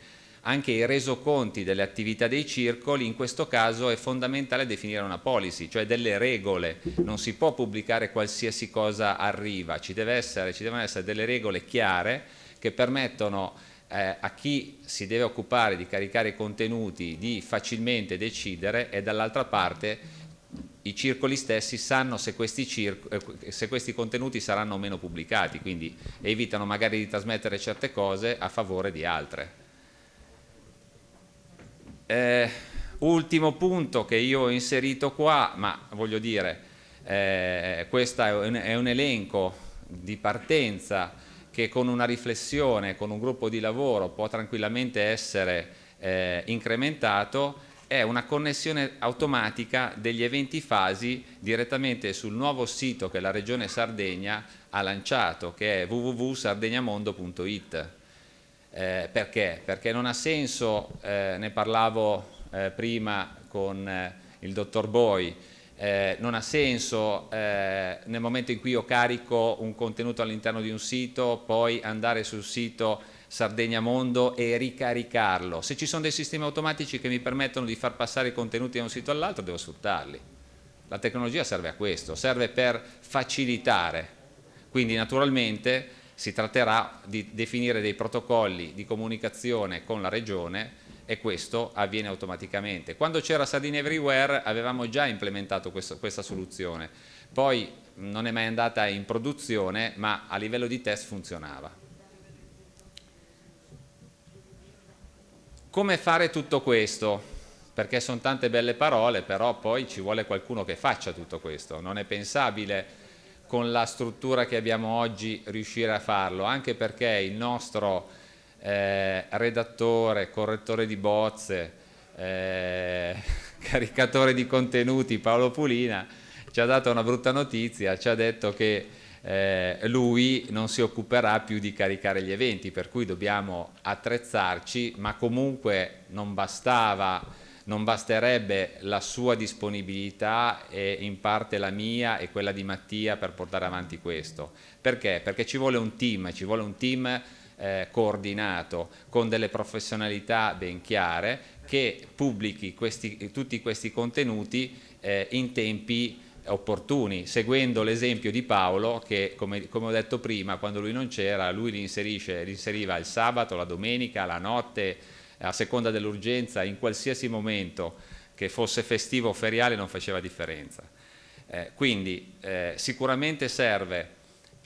anche i resoconti delle attività dei circoli, in questo caso è fondamentale definire una policy, cioè delle regole. Non si può pubblicare qualsiasi cosa arriva, ci devono essere delle regole chiare che permettono a chi si deve occupare di caricare i contenuti di facilmente decidere, e dall'altra parte i circoli stessi sanno se questi contenuti saranno o meno pubblicati, quindi evitano magari di trasmettere certe cose a favore di altre. Ultimo punto che io ho inserito qua, ma voglio dire, questo è un elenco di partenza che con una riflessione, con un gruppo di lavoro può tranquillamente essere incrementato. È una connessione automatica degli eventi Fasi direttamente sul nuovo sito che la Regione Sardegna ha lanciato, che è www.sardegnamondo.it. Perché? Perché non ha senso, ne parlavo prima con il dottor Boi, non ha senso nel momento in cui io carico un contenuto all'interno di un sito poi andare sul sito Sardegna Mondo e ricaricarlo. Se ci sono dei sistemi automatici che mi permettono di far passare i contenuti da un sito all'altro, devo sfruttarli. La tecnologia serve a questo, serve per facilitare. Quindi naturalmente si tratterà di definire dei protocolli di comunicazione con la regione e questo avviene automaticamente. Quando c'era Sardinia Everywhere avevamo già implementato questa soluzione, poi non è mai andata in produzione, ma a livello di test funzionava. Come fare tutto questo? Perché sono tante belle parole, però poi ci vuole qualcuno che faccia tutto questo. Non è pensabile con la struttura che abbiamo oggi riuscire a farlo, anche perché il nostro redattore, correttore di bozze, caricatore di contenuti Paolo Pulina ci ha dato una brutta notizia, ci ha detto che lui non si occuperà più di caricare gli eventi, per cui dobbiamo attrezzarci, ma comunque non basterebbe la sua disponibilità e in parte la mia e quella di Mattia per portare avanti questo. Perché? Perché ci vuole un team coordinato con delle professionalità ben chiare che pubblichi tutti questi contenuti in tempi opportuni, seguendo l'esempio di Paolo che come ho detto prima, quando lui non c'era, lui li inseriva il sabato, la domenica, la notte, a seconda dell'urgenza, in qualsiasi momento, che fosse festivo o feriale non faceva differenza. Quindi sicuramente serve,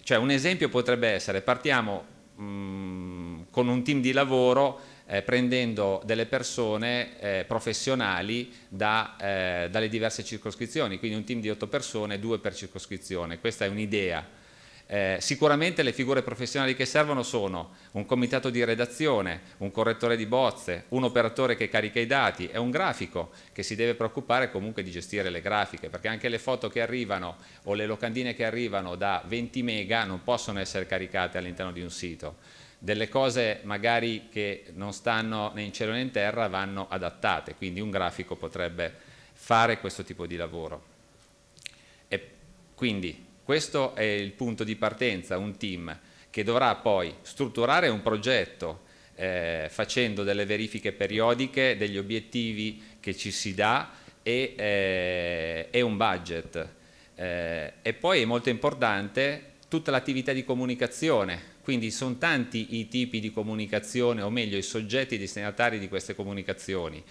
cioè un esempio potrebbe essere, partiamo con un team di lavoro prendendo delle persone professionali dalle diverse circoscrizioni, quindi un team di 8 persone, 2 per circoscrizione, questa è un'idea. Sicuramente le figure professionali che servono sono un comitato di redazione, un correttore di bozze, un operatore che carica i dati e un grafico che si deve preoccupare comunque di gestire le grafiche, perché anche le foto che arrivano o le locandine che arrivano da 20 mega non possono essere caricate all'interno di un sito. Delle cose magari che non stanno né in cielo né in terra vanno adattate, quindi un grafico potrebbe fare questo tipo di lavoro. E quindi questo è il punto di partenza, un team che dovrà poi strutturare un progetto facendo delle verifiche periodiche, degli obiettivi che ci si dà e un budget. E poi è molto importante tutta l'attività di comunicazione, quindi sono tanti i tipi di comunicazione, o meglio i soggetti destinatari di queste comunicazioni.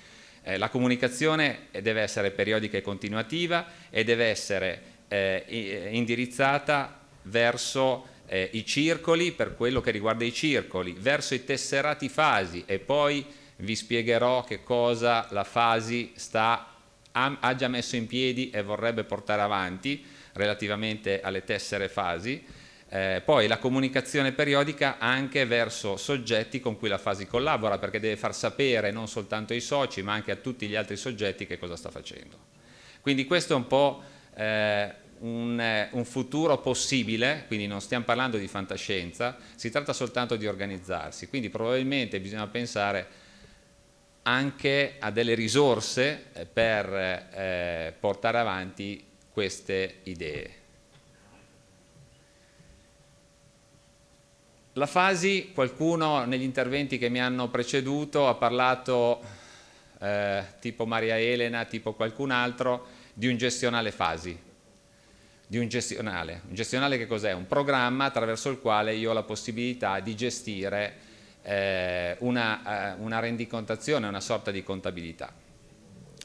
La comunicazione deve essere periodica e continuativa e deve essere indirizzata verso i circoli, per quello che riguarda i circoli, verso i tesserati fasi, e poi vi spiegherò che cosa la Fasi ha già messo in piedi e vorrebbe portare avanti relativamente alle tessere Fasi. Poi la comunicazione periodica anche verso soggetti con cui la Fasi collabora, perché deve far sapere non soltanto ai soci ma anche a tutti gli altri soggetti che cosa sta facendo. Quindi questo è un po' un futuro possibile, quindi non stiamo parlando di fantascienza, si tratta soltanto di organizzarsi, quindi probabilmente bisogna pensare anche a delle risorse per portare avanti queste idee. La Fasi, qualcuno negli interventi che mi hanno preceduto ha parlato, tipo Maria Elena, tipo qualcun altro, di un gestionale Fasi. Un gestionale che cos'è? Un programma attraverso il quale io ho la possibilità di gestire una rendicontazione, una sorta di contabilità.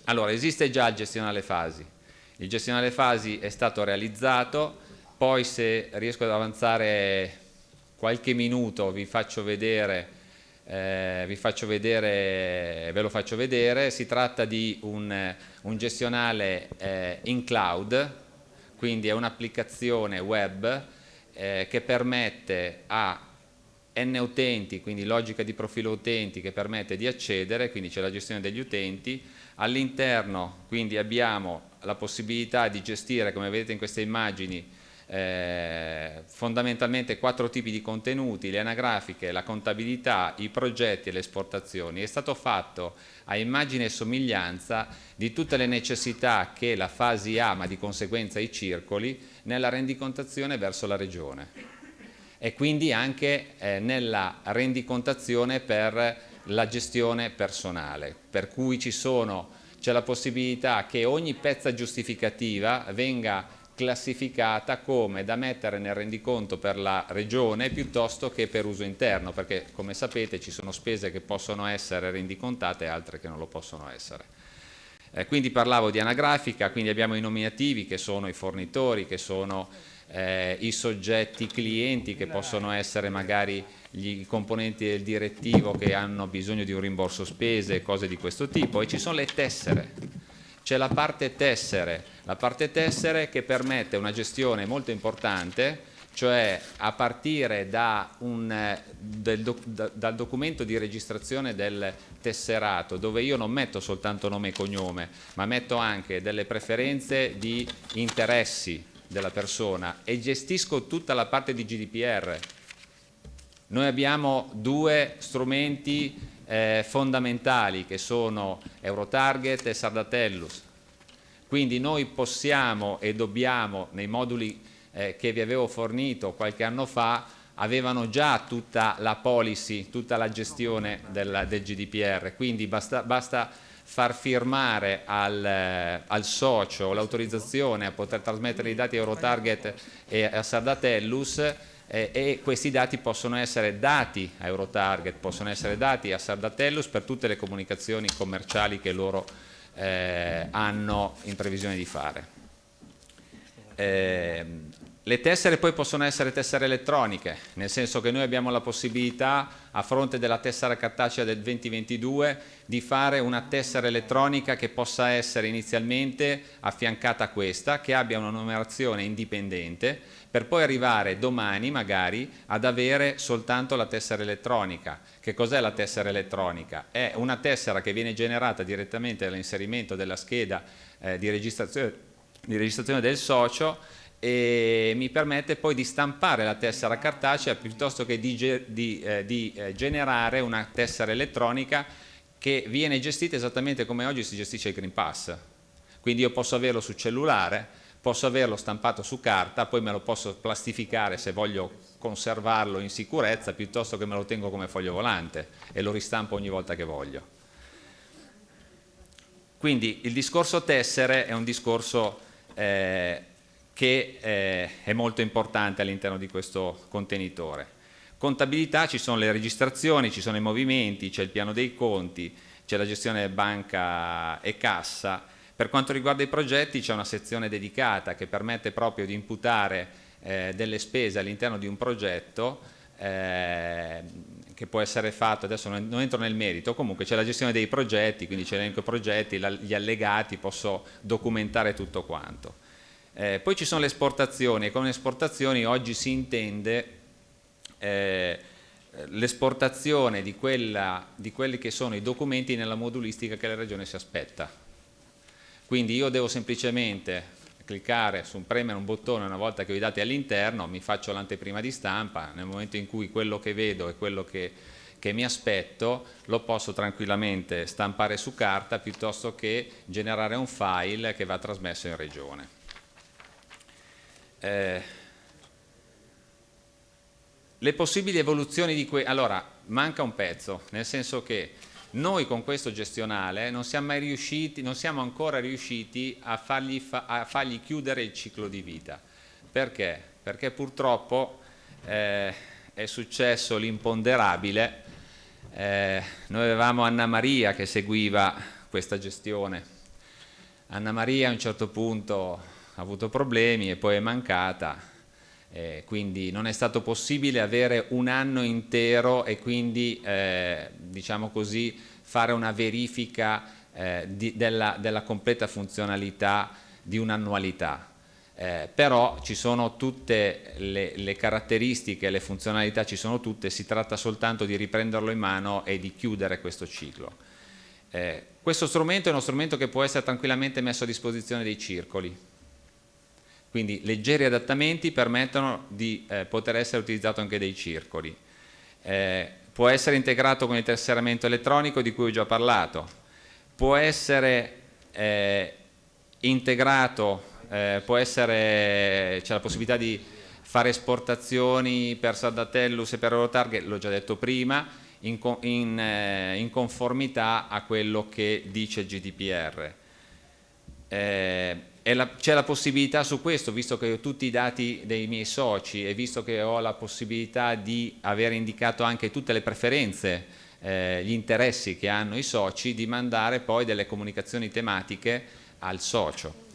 Allora, esiste già il gestionale Fasi. Il gestionale Fasi è stato realizzato, poi se riesco ad avanzare qualche minuto ve lo faccio vedere. Si tratta di un gestionale in cloud, quindi è un'applicazione web che permette a N utenti, quindi logica di profilo utenti che permette di accedere, quindi c'è la gestione degli utenti. All'interno quindi abbiamo la possibilità di gestire, come vedete in queste immagini, fondamentalmente 4 tipi di contenuti: le anagrafiche, la contabilità, i progetti e le esportazioni. È stato fatto a immagine e somiglianza di tutte le necessità che la Fasi ha, ma di conseguenza i circoli, nella rendicontazione verso la Regione, e quindi anche nella rendicontazione per la gestione personale, per cui c'è la possibilità che ogni pezza giustificativa venga classificata come da mettere nel rendiconto per la Regione piuttosto che per uso interno, perché come sapete ci sono spese che possono essere rendicontate e altre che non lo possono essere. Quindi parlavo di anagrafica, quindi abbiamo i nominativi che sono i fornitori, che sono i soggetti clienti, che possono essere magari gli componenti del direttivo che hanno bisogno di un rimborso spese, cose di questo tipo, e ci sono le tessere. C'è la parte tessere che permette una gestione molto importante, cioè a partire dal documento di registrazione del tesserato, dove io non metto soltanto nome e cognome, ma metto anche delle preferenze di interessi della persona e gestisco tutta la parte di GDPR. Noi abbiamo 2 strumenti fondamentali che sono Eurotarget e Sardatellus, quindi noi possiamo e dobbiamo, nei moduli che vi avevo fornito qualche anno fa, avevano già tutta la policy, tutta la gestione del GDPR, quindi basta far firmare al socio l'autorizzazione a poter trasmettere i dati a Eurotarget e a Sardatellus, e questi dati possono essere dati a Eurotarget, possono essere dati a Sardatellus per tutte le comunicazioni commerciali che loro hanno in previsione di fare. Le tessere poi possono essere tessere elettroniche, nel senso che noi abbiamo la possibilità, a fronte della tessera cartacea del 2022, di fare una tessera elettronica che possa essere inizialmente affiancata a questa, che abbia una numerazione indipendente, per poi arrivare domani magari ad avere soltanto la tessera elettronica. Che cos'è la tessera elettronica? È una tessera che viene generata direttamente dall'inserimento della scheda di registrazione del socio, e mi permette poi di stampare la tessera cartacea piuttosto che di generare una tessera elettronica che viene gestita esattamente come oggi si gestisce il Green Pass. Quindi io posso averlo su cellulare, posso averlo stampato su carta, poi me lo posso plastificare se voglio conservarlo in sicurezza, piuttosto che me lo tengo come foglio volante e lo ristampo ogni volta che voglio. Quindi il discorso tessere è un discorso che è molto importante all'interno di questo contenitore. Contabilità: ci sono le registrazioni, ci sono i movimenti, c'è il piano dei conti, c'è la gestione banca e cassa. Per quanto riguarda i progetti c'è una sezione dedicata che permette proprio di imputare delle spese all'interno di un progetto che può essere fatto, adesso non entro nel merito, comunque c'è la gestione dei progetti, quindi c'è l'elenco progetti, gli allegati, posso documentare tutto quanto. Poi ci sono le esportazioni, e con le esportazioni oggi si intende l'esportazione di quelli che sono i documenti nella modulistica che la Regione si aspetta. Quindi io devo semplicemente cliccare premere un bottone una volta che ho i dati all'interno, mi faccio l'anteprima di stampa, nel momento in cui quello che vedo è quello che mi aspetto, lo posso tranquillamente stampare su carta piuttosto che generare un file che va trasmesso in Regione. Le possibili evoluzioni di allora manca un pezzo, nel senso che noi con questo gestionale non siamo ancora riusciti a fargli chiudere il ciclo di vita. Perché? Perché purtroppo è successo l'imponderabile. Noi avevamo Anna Maria che seguiva questa gestione. Anna Maria a un certo punto ha avuto problemi e poi è mancata, quindi non è stato possibile avere un anno intero e quindi diciamo così fare una verifica della completa funzionalità di un'annualità. Però ci sono tutte le caratteristiche, le funzionalità ci sono tutte, si tratta soltanto di riprenderlo in mano e di chiudere questo ciclo. Questo strumento è uno strumento che può essere tranquillamente messo a disposizione dei circoli, Quindi leggeri adattamenti permettono di poter essere utilizzato anche dai circoli. Può essere integrato con il tesseramento elettronico di cui ho già parlato, può essere integrato, c'è la possibilità di fare esportazioni per Sardatellus e per Eurotarget, l'ho già detto prima, in conformità a quello che dice il GDPR. C'è la possibilità su questo, visto che ho tutti i dati dei miei soci e visto che ho la possibilità di aver indicato anche tutte le preferenze, gli interessi che hanno i soci, di mandare poi delle comunicazioni tematiche al socio.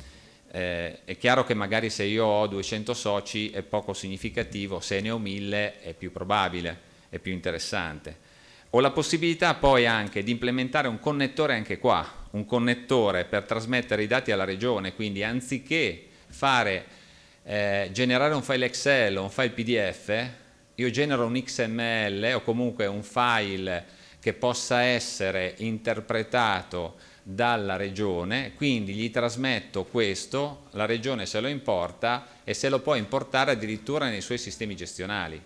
È chiaro che magari se io ho 200 soci è poco significativo, se ne ho 1000 è più probabile, è più interessante. Ho la possibilità poi anche di implementare un connettore anche qua, un connettore per trasmettere i dati alla regione, quindi anziché generare un file Excel o un file PDF, io genero un XML o comunque un file che possa essere interpretato dalla regione, quindi gli trasmetto questo, la regione se lo importa e se lo può importare addirittura nei suoi sistemi gestionali.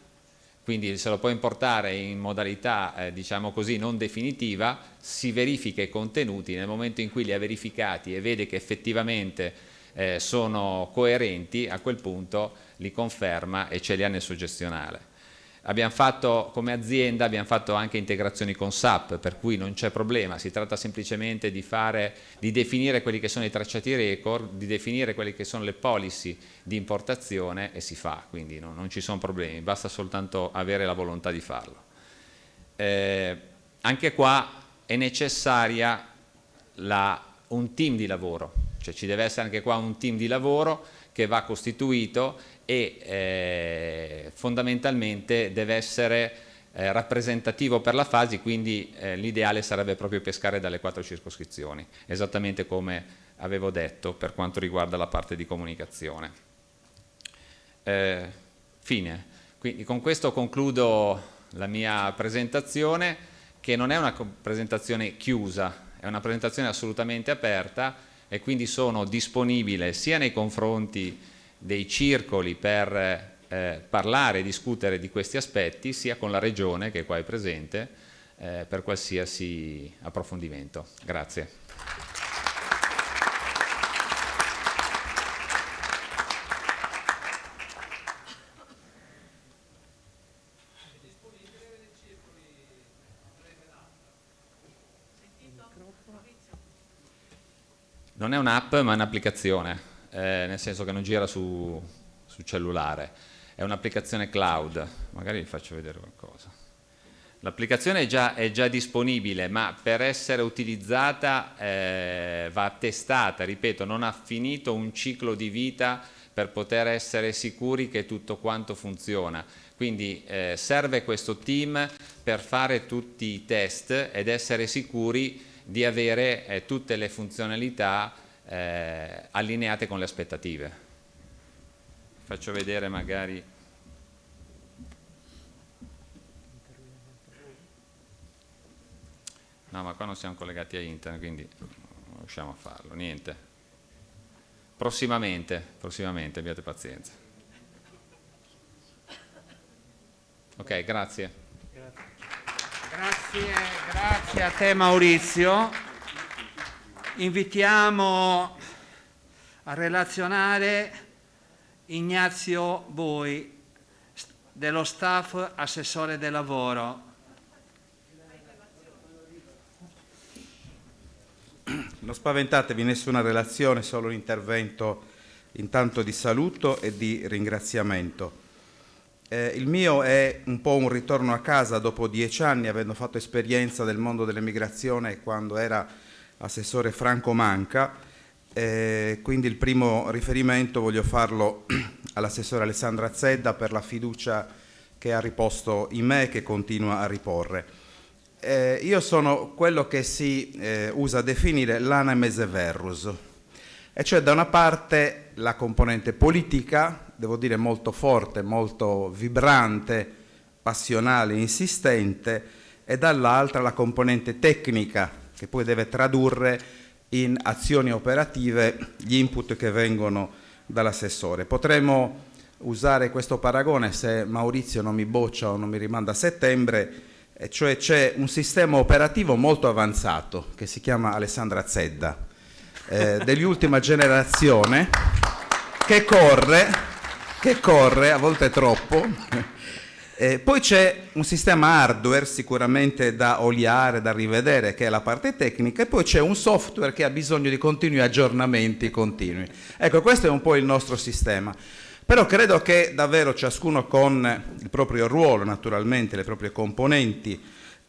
Quindi se lo può importare in modalità, diciamo così, non definitiva, si verifica i contenuti, nel momento in cui li ha verificati e vede che effettivamente sono coerenti, a quel punto li conferma e ce li ha nel suo gestionale. Abbiamo fatto, come azienda, abbiamo fatto anche integrazioni con SAP, per cui non c'è problema, si tratta semplicemente di definire quelli che sono i tracciati record, di definire quelle che sono le policy di importazione e si fa, quindi non ci sono problemi, basta soltanto avere la volontà di farlo. Anche qua è necessaria un team di lavoro, cioè ci deve essere anche qua un team di lavoro che va costituito e fondamentalmente deve essere rappresentativo per la fase, quindi l'ideale sarebbe proprio pescare dalle 4 circoscrizioni, esattamente come avevo detto per quanto riguarda la parte di comunicazione. Fine. Quindi con questo concludo la mia presentazione, che non è una presentazione chiusa, è una presentazione assolutamente aperta e quindi sono disponibile sia nei confronti dei circoli per parlare e discutere di questi aspetti, sia con la Regione che qua è presente per qualsiasi approfondimento. Grazie. Non è un'app ma è un'applicazione. Nel senso che non gira su cellulare, è un'applicazione cloud, magari vi faccio vedere qualcosa. L'applicazione è già disponibile, ma per essere utilizzata va testata, ripeto, non ha finito un ciclo di vita per poter essere sicuri che tutto quanto funziona. Quindi serve questo team per fare tutti i test ed essere sicuri di avere tutte le funzionalità allineate con le aspettative. Faccio vedere magari. No, ma qua non siamo collegati a internet, quindi non riusciamo a farlo, niente. Prossimamente, abbiate pazienza. Ok, grazie. Grazie a te Maurizio. Invitiamo a relazionare Ignazio Bui, dello staff assessore del lavoro. Non spaventatevi, nessuna relazione, solo un intervento intanto di saluto e di ringraziamento. Il mio è un po' un ritorno a casa dopo 10 anni, avendo fatto esperienza del mondo dell'emigrazione quando era assessore Franco Manca, quindi il primo riferimento voglio farlo all'assessore Alessandra Zedda per la fiducia che ha riposto in me e che continua a riporre. Io sono quello che si usa definire l'Anemes Verus, e cioè da una parte la componente politica, devo dire molto forte, molto vibrante, passionale, insistente, e dall'altra la componente tecnica, che poi deve tradurre in azioni operative gli input che vengono dall'assessore. Potremmo usare questo paragone, se Maurizio non mi boccia o non mi rimanda a settembre, cioè c'è un sistema operativo molto avanzato che si chiama Alessandra Zedda, degli ultima generazione, che corre a volte troppo. Poi c'è un sistema hardware sicuramente da oliare, da rivedere, che è la parte tecnica, e poi c'è un software che ha bisogno di continui aggiornamenti continui. Ecco, questo è un po' il nostro sistema. Però credo che davvero ciascuno con il proprio ruolo, naturalmente, le proprie componenti,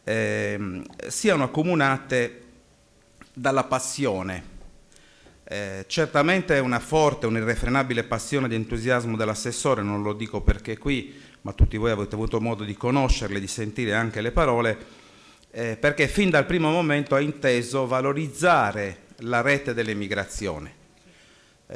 siano accomunate dalla passione. Certamente è una forte, un'irrefrenabile passione di entusiasmo dell'assessore, non lo dico perché qui, ma tutti voi avete avuto modo di conoscerle, di sentire anche le parole, perché fin dal primo momento ha inteso valorizzare la rete dell'emigrazione.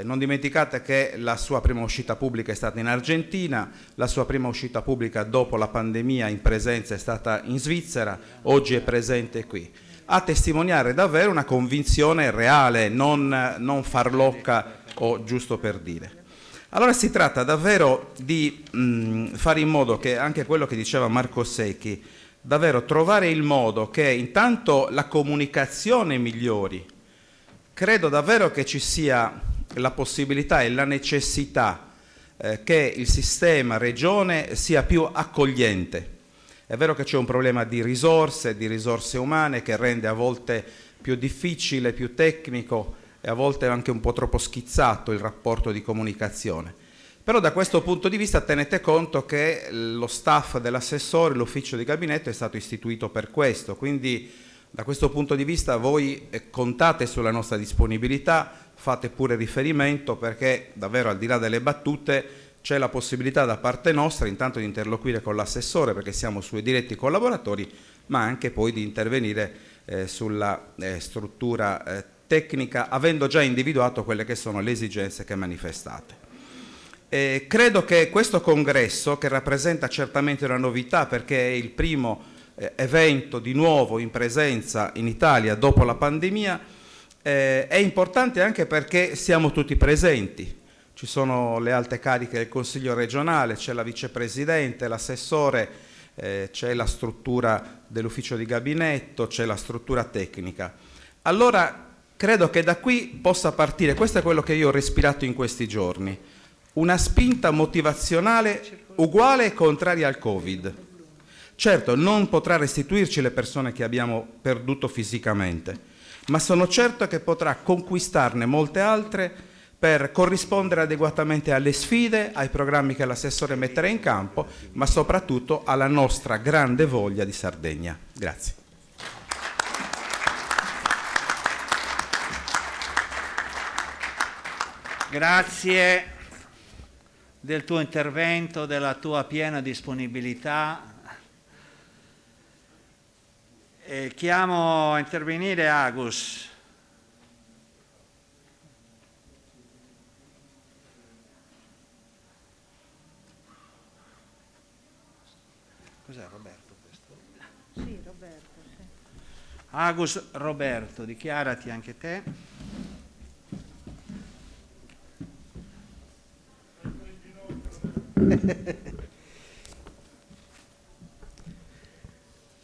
Non dimenticate che la sua prima uscita pubblica è stata in Argentina, la sua prima uscita pubblica dopo la pandemia in presenza è stata in Svizzera, oggi è presente qui, a testimoniare davvero una convinzione reale, non farlocca o giusto per dire. Allora si tratta davvero di fare in modo che, anche quello che diceva Marco Secchi, davvero trovare il modo che intanto la comunicazione migliori. Credo davvero che ci sia la possibilità e la necessità che il sistema regione sia più accogliente. È vero che c'è un problema di risorse umane, che rende a volte più difficile, più tecnico e a volte anche un po' troppo schizzato il rapporto di comunicazione. Però da questo punto di vista tenete conto che lo staff dell'assessore, l'ufficio di gabinetto è stato istituito per questo, quindi da questo punto di vista voi contate sulla nostra disponibilità, fate pure riferimento, perché davvero al di là delle battute c'è la possibilità da parte nostra intanto di interloquire con l'assessore, perché siamo suoi diretti collaboratori, ma anche poi di intervenire sulla struttura tecnica, avendo già individuato quelle che sono le esigenze che manifestate. Credo che questo congresso, che rappresenta certamente una novità perché è il primo evento di nuovo in presenza in Italia dopo la pandemia, è importante anche perché siamo tutti presenti. Ci sono le alte cariche del Consiglio regionale, c'è la vicepresidente, l'assessore, c'è la struttura dell'ufficio di gabinetto, c'è la struttura tecnica. Allora credo che da qui possa partire, questo è quello che io ho respirato in questi giorni, una spinta motivazionale uguale e contraria al Covid. Certo, non potrà restituirci le persone che abbiamo perduto fisicamente, ma sono certo che potrà conquistarne molte altre per corrispondere adeguatamente alle sfide, ai programmi che l'assessore metterà in campo, ma soprattutto alla nostra grande voglia di Sardegna. Grazie. Grazie del tuo intervento, della tua piena disponibilità. Chiamo a intervenire Agus. Cos'è Roberto questo? Sì, Roberto. Sì. Agus Roberto, dichiarati anche te.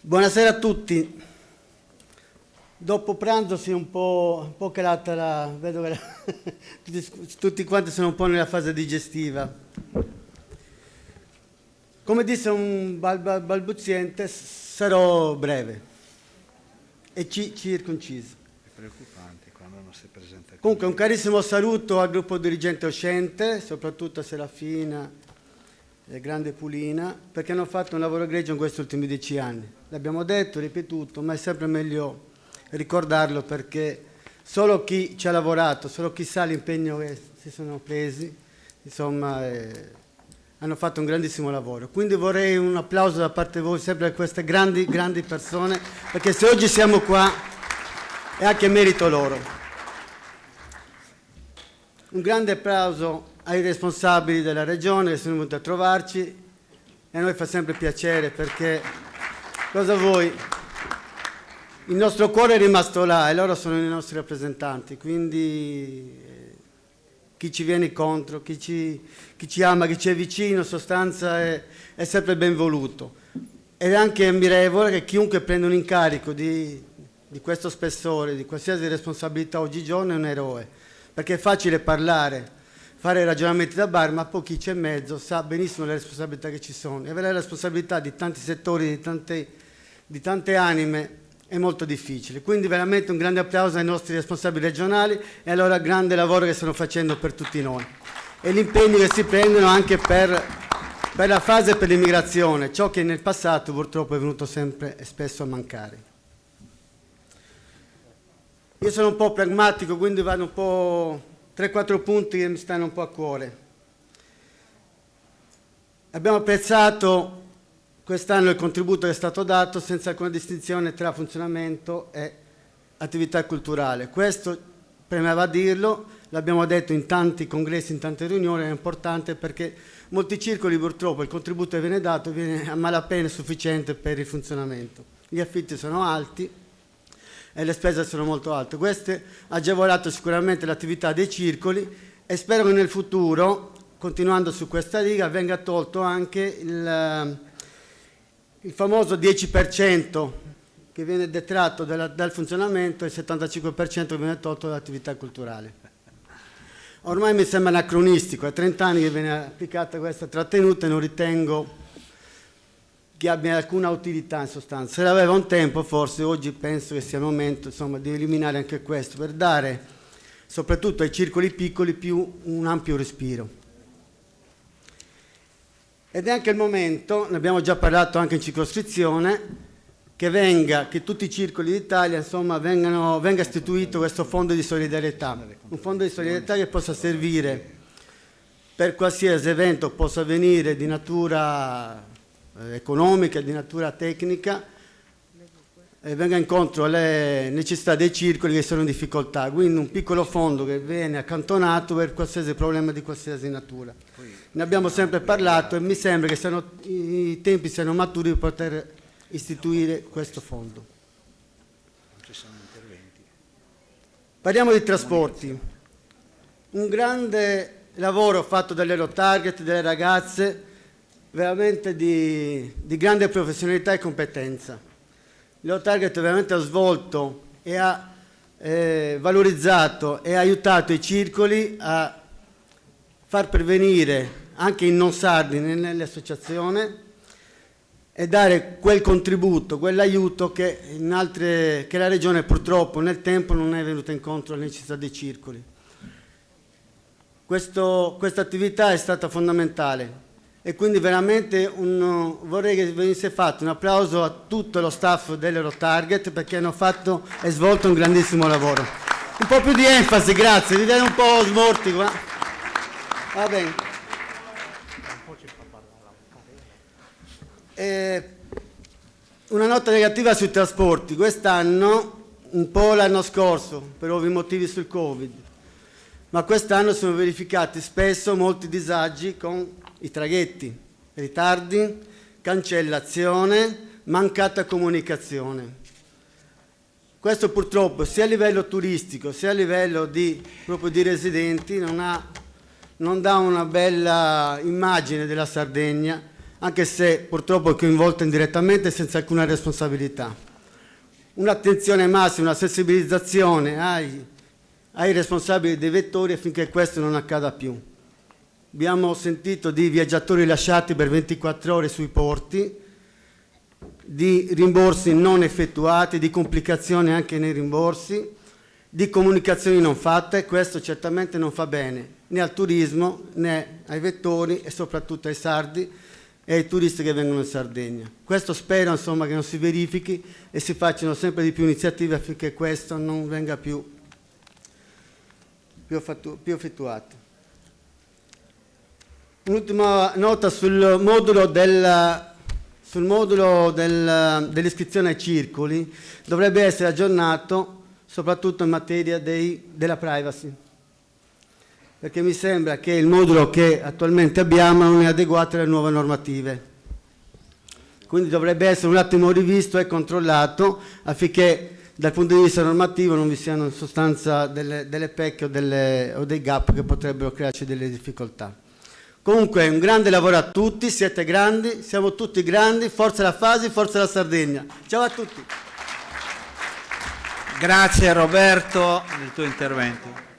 Buonasera a tutti. Dopo pranzo si è un po' calata vedo che tutti quanti sono un po' nella fase digestiva. Come disse un balbuziente, sarò breve e circonciso. È preoccupante quando non si presenta. Comunque un carissimo saluto al gruppo dirigente uscente, soprattutto a Serafina e Grande Pulina, perché hanno fatto un lavoro egregio in questi ultimi 10 anni. L'abbiamo detto, ripetuto, ma è sempre meglio ricordarlo, perché solo chi ci ha lavorato, solo chi sa l'impegno che si sono presi, insomma, hanno fatto un grandissimo lavoro. Quindi vorrei un applauso da parte di voi sempre per queste grandi persone, perché se oggi siamo qua è anche merito loro. Un grande applauso ai responsabili della regione che sono venuti a trovarci, e a noi fa sempre piacere, perché cosa vuoi? Il nostro cuore è rimasto là e loro sono i nostri rappresentanti, quindi chi ci viene incontro, chi ci ama, chi ci è vicino, in sostanza è sempre ben voluto. Ed è anche ammirevole che chiunque prende un incarico di questo spessore, di qualsiasi responsabilità oggigiorno, è un eroe, perché è facile parlare, fare ragionamenti da bar, ma poi chi c'è in mezzo sa benissimo le responsabilità che ci sono. E avere la responsabilità di tanti settori, di tante anime, è molto difficile. Quindi veramente un grande applauso ai nostri responsabili regionali e allora al grande lavoro che stanno facendo per tutti noi. E l'impegno che si prendono anche per la fase per l'immigrazione, ciò che nel passato purtroppo è venuto sempre e spesso a mancare. Io sono un po' pragmatico, quindi vado un po' 3-4 punti che mi stanno un po' a cuore. Abbiamo apprezzato quest'anno il contributo che è stato dato senza alcuna distinzione tra funzionamento e attività culturale. Questo premeva dirlo, l'abbiamo detto in tanti congressi, in tante riunioni, è importante perché molti circoli purtroppo il contributo che viene dato viene a malapena sufficiente per il funzionamento. Gli affitti sono alti e le spese sono molto alte. Questo ha agevolato sicuramente l'attività dei circoli e spero che nel futuro, continuando su questa riga, venga tolto anche il famoso 10% che viene detratto dal funzionamento e il 75% che viene tolto dall'attività culturale. Ormai mi sembra anacronistico, è 30 anni che viene applicata questa trattenuta e non ritengo che abbia alcuna utilità in sostanza. Se l'aveva un tempo, forse oggi penso che sia il momento, insomma, di eliminare anche questo per dare soprattutto ai circoli piccoli un ampio respiro. Ed è anche il momento, ne abbiamo già parlato anche in circoscrizione, che tutti i circoli d'Italia, insomma, venga istituito questo fondo di solidarietà, un fondo di solidarietà che possa servire per qualsiasi evento possa avvenire di natura economica, di natura tecnica, e venga incontro alle necessità dei circoli che sono in difficoltà, quindi un piccolo fondo che viene accantonato per qualsiasi problema di qualsiasi natura. Ne abbiamo sempre parlato e mi sembra che i tempi siano maturi per poter istituire questo fondo. Parliamo di trasporti. Un grande lavoro fatto dall'Eurotarget, delle ragazze, veramente di grande professionalità e competenza. L'Eurotarget veramente ha svolto e ha valorizzato e ha aiutato i circoli a far pervenire anche i non sardi nelle associazioni e dare quel contributo, quell'aiuto che la Regione purtroppo nel tempo non è venuta incontro alle necessità dei circoli. Questa attività è stata fondamentale e quindi veramente vorrei che venisse fatto un applauso a tutto lo staff dell'Eurotarget perché hanno fatto e svolto un grandissimo lavoro. Un po' più di enfasi, grazie, vi vedo un po' smorti qua. Va bene. Una nota negativa sui trasporti. Quest'anno, un po' l'anno scorso, per ovvi motivi sul Covid, ma quest'anno sono verificati spesso molti disagi con i traghetti, ritardi, cancellazione, mancata comunicazione. Questo purtroppo sia a livello turistico sia a livello proprio di residenti non dà una bella immagine della Sardegna, anche se purtroppo è coinvolta indirettamente senza alcuna responsabilità. Un'attenzione massima, una sensibilizzazione ai responsabili dei vettori affinché questo non accada più. Abbiamo sentito di viaggiatori lasciati per 24 ore sui porti, di rimborsi non effettuati, di complicazioni anche nei rimborsi, di comunicazioni non fatte. Questo certamente non fa bene né al turismo né ai vettori e soprattutto ai sardi e ai turisti che vengono in Sardegna. Questo spero insomma che non si verifichi e si facciano sempre di più iniziative affinché questo non venga più effettuato. Un'ultima nota sul modulo dell'iscrizione ai circoli dovrebbe essere aggiornato soprattutto in materia della privacy, perché mi sembra che il modulo che attualmente abbiamo non è adeguato alle nuove normative. Quindi dovrebbe essere un attimo rivisto e controllato affinché dal punto di vista normativo non vi siano in sostanza delle pecche o dei gap che potrebbero crearci delle difficoltà. Comunque un grande lavoro a tutti, siete grandi, siamo tutti grandi, forza la Fasi, forza la Sardegna. Ciao a tutti. Grazie Roberto del tuo intervento.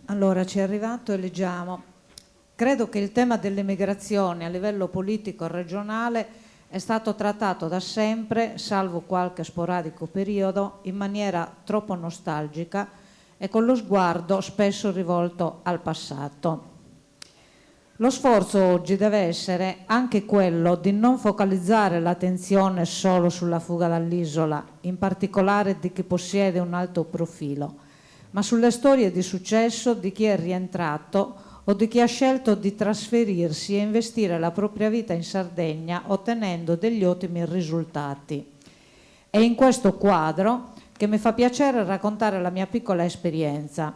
Allora, ci è arrivato e leggiamo. Credo che il tema delle migrazioni a livello politico regionale è stato trattato da sempre, salvo qualche sporadico periodo, in maniera troppo nostalgica e con lo sguardo spesso rivolto al passato. Lo sforzo oggi deve essere anche quello di non focalizzare l'attenzione solo sulla fuga dall'isola, in particolare di chi possiede un alto profilo, ma sulle storie di successo di chi è rientrato o di chi ha scelto di trasferirsi e investire la propria vita in Sardegna ottenendo degli ottimi risultati. È in questo quadro che mi fa piacere raccontare la mia piccola esperienza.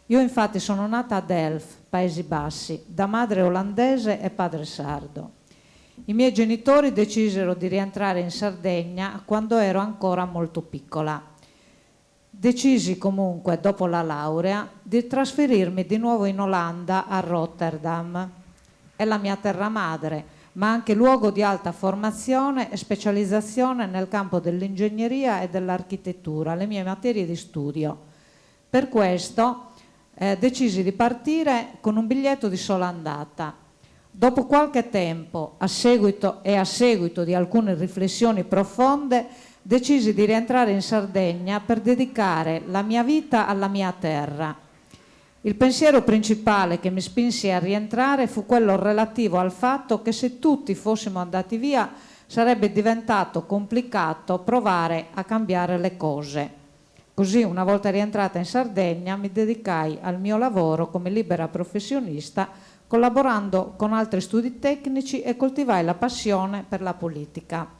Io infatti sono nata a Delft, Paesi Bassi, da madre olandese e padre sardo. I miei genitori decisero di rientrare in Sardegna quando ero ancora molto piccola. Decisi comunque, dopo la laurea, di trasferirmi di nuovo in Olanda, a Rotterdam. È la mia terra madre, ma anche luogo di alta formazione e specializzazione nel campo dell'ingegneria e dell'architettura, le mie materie di studio. Per questo decisi di partire con un biglietto di sola andata. Dopo qualche tempo, a seguito di alcune riflessioni profonde, decisi di rientrare in Sardegna per dedicare la mia vita alla mia terra. Il pensiero principale che mi spinse a rientrare fu quello relativo al fatto che se tutti fossimo andati via sarebbe diventato complicato provare a cambiare le cose. Così, una volta rientrata in Sardegna, mi dedicai al mio lavoro come libera professionista, collaborando con altri studi tecnici e coltivai la passione per la politica.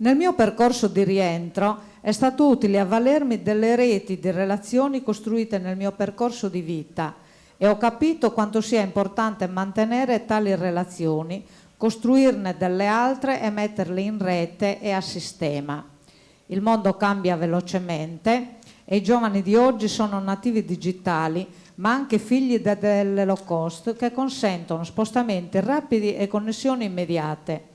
Nel mio percorso di rientro è stato utile avvalermi delle reti di relazioni costruite nel mio percorso di vita e ho capito quanto sia importante mantenere tali relazioni, costruirne delle altre e metterle in rete e a sistema. Il mondo cambia velocemente e i giovani di oggi sono nativi digitali, ma anche figli delle low cost che consentono spostamenti rapidi e connessioni immediate.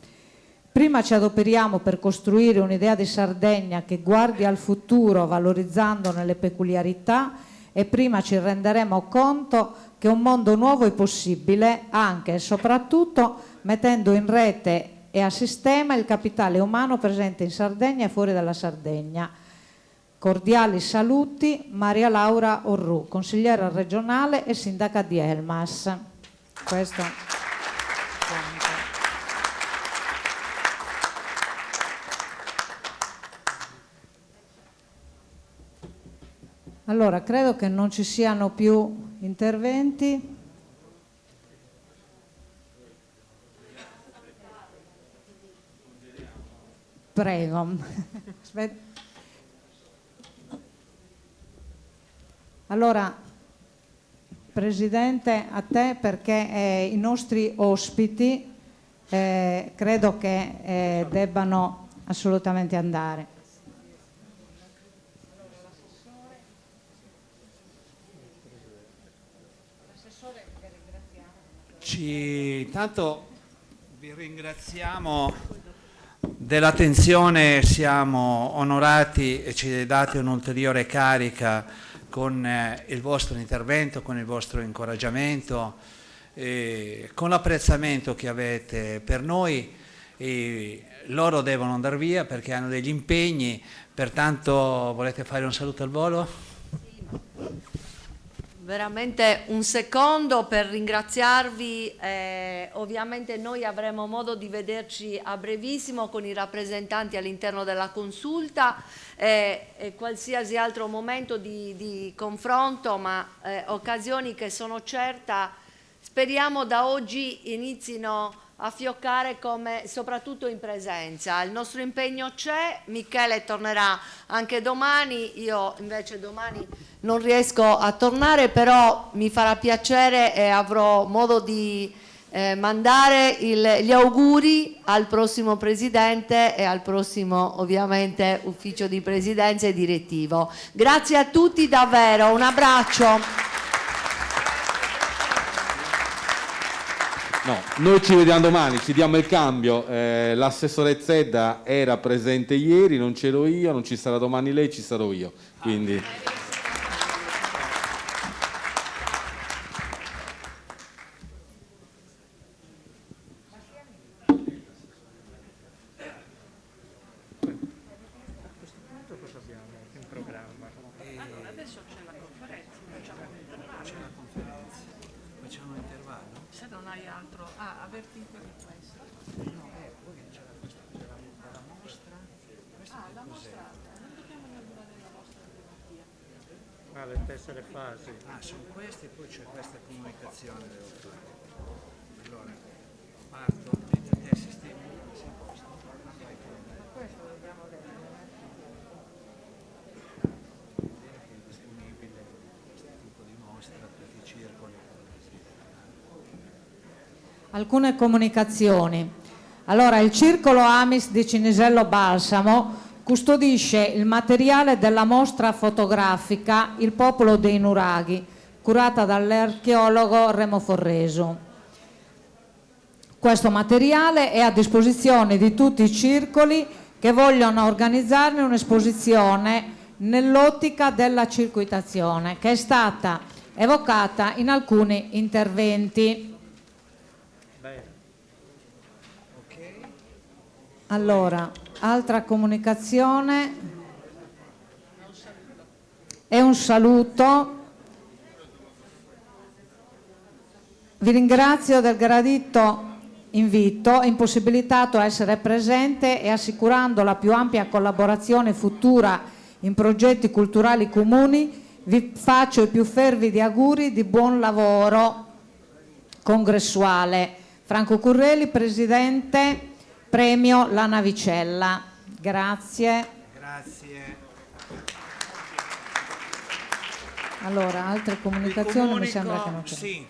Prima ci adoperiamo per costruire un'idea di Sardegna che guardi al futuro valorizzandone le peculiarità e prima ci renderemo conto che un mondo nuovo è possibile anche e soprattutto mettendo in rete e a sistema il capitale umano presente in Sardegna e fuori dalla Sardegna. Cordiali saluti, Maria Laura Orru, consigliera regionale e sindaca di Elmas. Questo. Allora, credo che non ci siano più interventi. Prego. Allora, Presidente, a te, perché i nostri ospiti credo che debbano assolutamente andare. Intanto vi ringraziamo dell'attenzione, siamo onorati e ci date un'ulteriore carica con il vostro intervento, con il vostro incoraggiamento, con l'apprezzamento che avete per noi. Loro devono andare via perché hanno degli impegni, pertanto volete fare un saluto al volo? Veramente un secondo per ringraziarvi, ovviamente noi avremo modo di vederci a brevissimo con i rappresentanti all'interno della consulta e qualsiasi altro momento di confronto, ma occasioni che sono certa speriamo da oggi inizino a fioccare soprattutto in presenza. Il nostro impegno c'è, Michele tornerà anche domani, io invece domani non riesco a tornare, però mi farà piacere e avrò modo di mandare gli auguri al prossimo presidente e al prossimo ovviamente ufficio di presidenza e direttivo. Grazie a tutti davvero, un abbraccio. No, noi ci vediamo domani, ci diamo il cambio. L'assessore Zedda era presente ieri, non c'ero io, non ci sarà domani lei, ci sarò io. Quindi... Le tessere fasi. Sono queste, poi c'è questa comunicazione delle autorità. Allora, parto, mettiti a sistema, sei a posto. Questo dobbiamo vedere. È disponibile questo tipo di mostra per i circoli. Alcune comunicazioni. Allora, il circolo Amis di Cinisello Balsamo custodisce il materiale della mostra fotografica Il popolo dei nuraghi, curata dall'archeologo Remo Forresu. Questo materiale è a disposizione di tutti i circoli che vogliono organizzarne un'esposizione nell'ottica della circuitazione, che è stata evocata in alcuni interventi. Allora, altra comunicazione e un saluto. Vi ringrazio del gradito invito, impossibilitato a essere presente e assicurando la più ampia collaborazione futura in progetti culturali comuni, vi faccio i più fervidi auguri di buon lavoro congressuale. Franco Currelli, Presidente, Premio La Navicella. Grazie. Grazie. Allora, altre comunicazioni mi sembra che non c'è. Sì.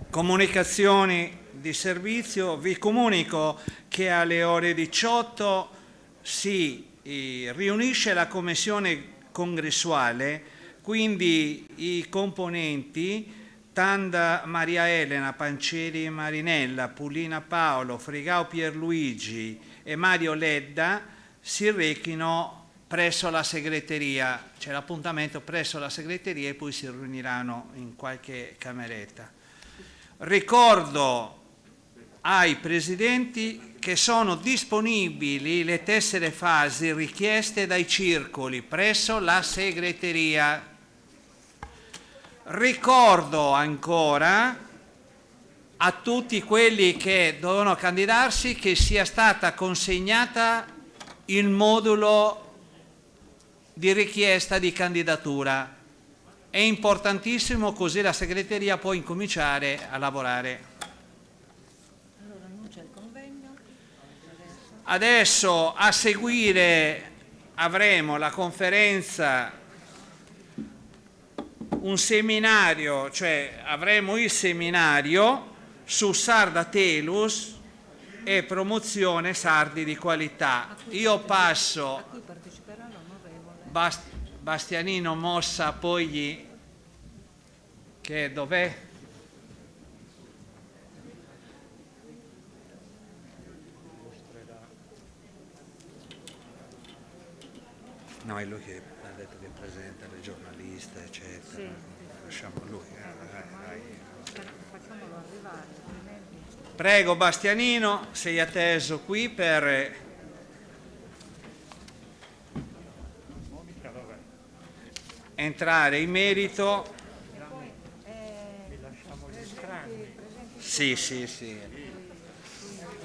Comunicazioni di servizio. Vi comunico che alle ore 18 si riunisce la commissione congressuale, quindi i componenti Tanda Maria Elena, Panceri Marinella, Pullina Paolo, Frigao Pierluigi e Mario Ledda si rechino presso la segreteria. C'è l'appuntamento presso la segreteria e poi si riuniranno in qualche cameretta. Ricordo ai presidenti che sono disponibili le tessere fasi richieste dai circoli presso la segreteria. Ricordo ancora a tutti quelli che dovevano candidarsi che sia stata consegnata il modulo di richiesta di candidatura. È importantissimo, così la segreteria può incominciare a lavorare. Allora, non c'è il convegno. Adesso a seguire avremo la conferenza, un seminario, cioè avremo il seminario su Sarda Telus e promozione sardi di qualità. Io passo A cui parteciperà l'onorevole Bastianino Mossa Pogli, che dov'è? No, è lui che ha detto che presenta le giornaliste, eccetera. Sì. Lasciamo lui. Facciamolo arrivare. Prego Bastianino, sei atteso qui per entrare in merito. Vi lasciamo gli scranni. Sì, sì, sì.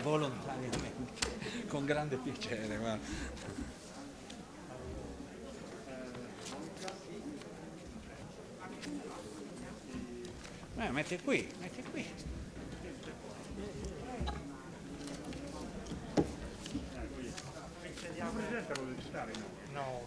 Volontariamente, con grande piacere. Guarda. Metti qui, metti qui. metterlo del citare? No.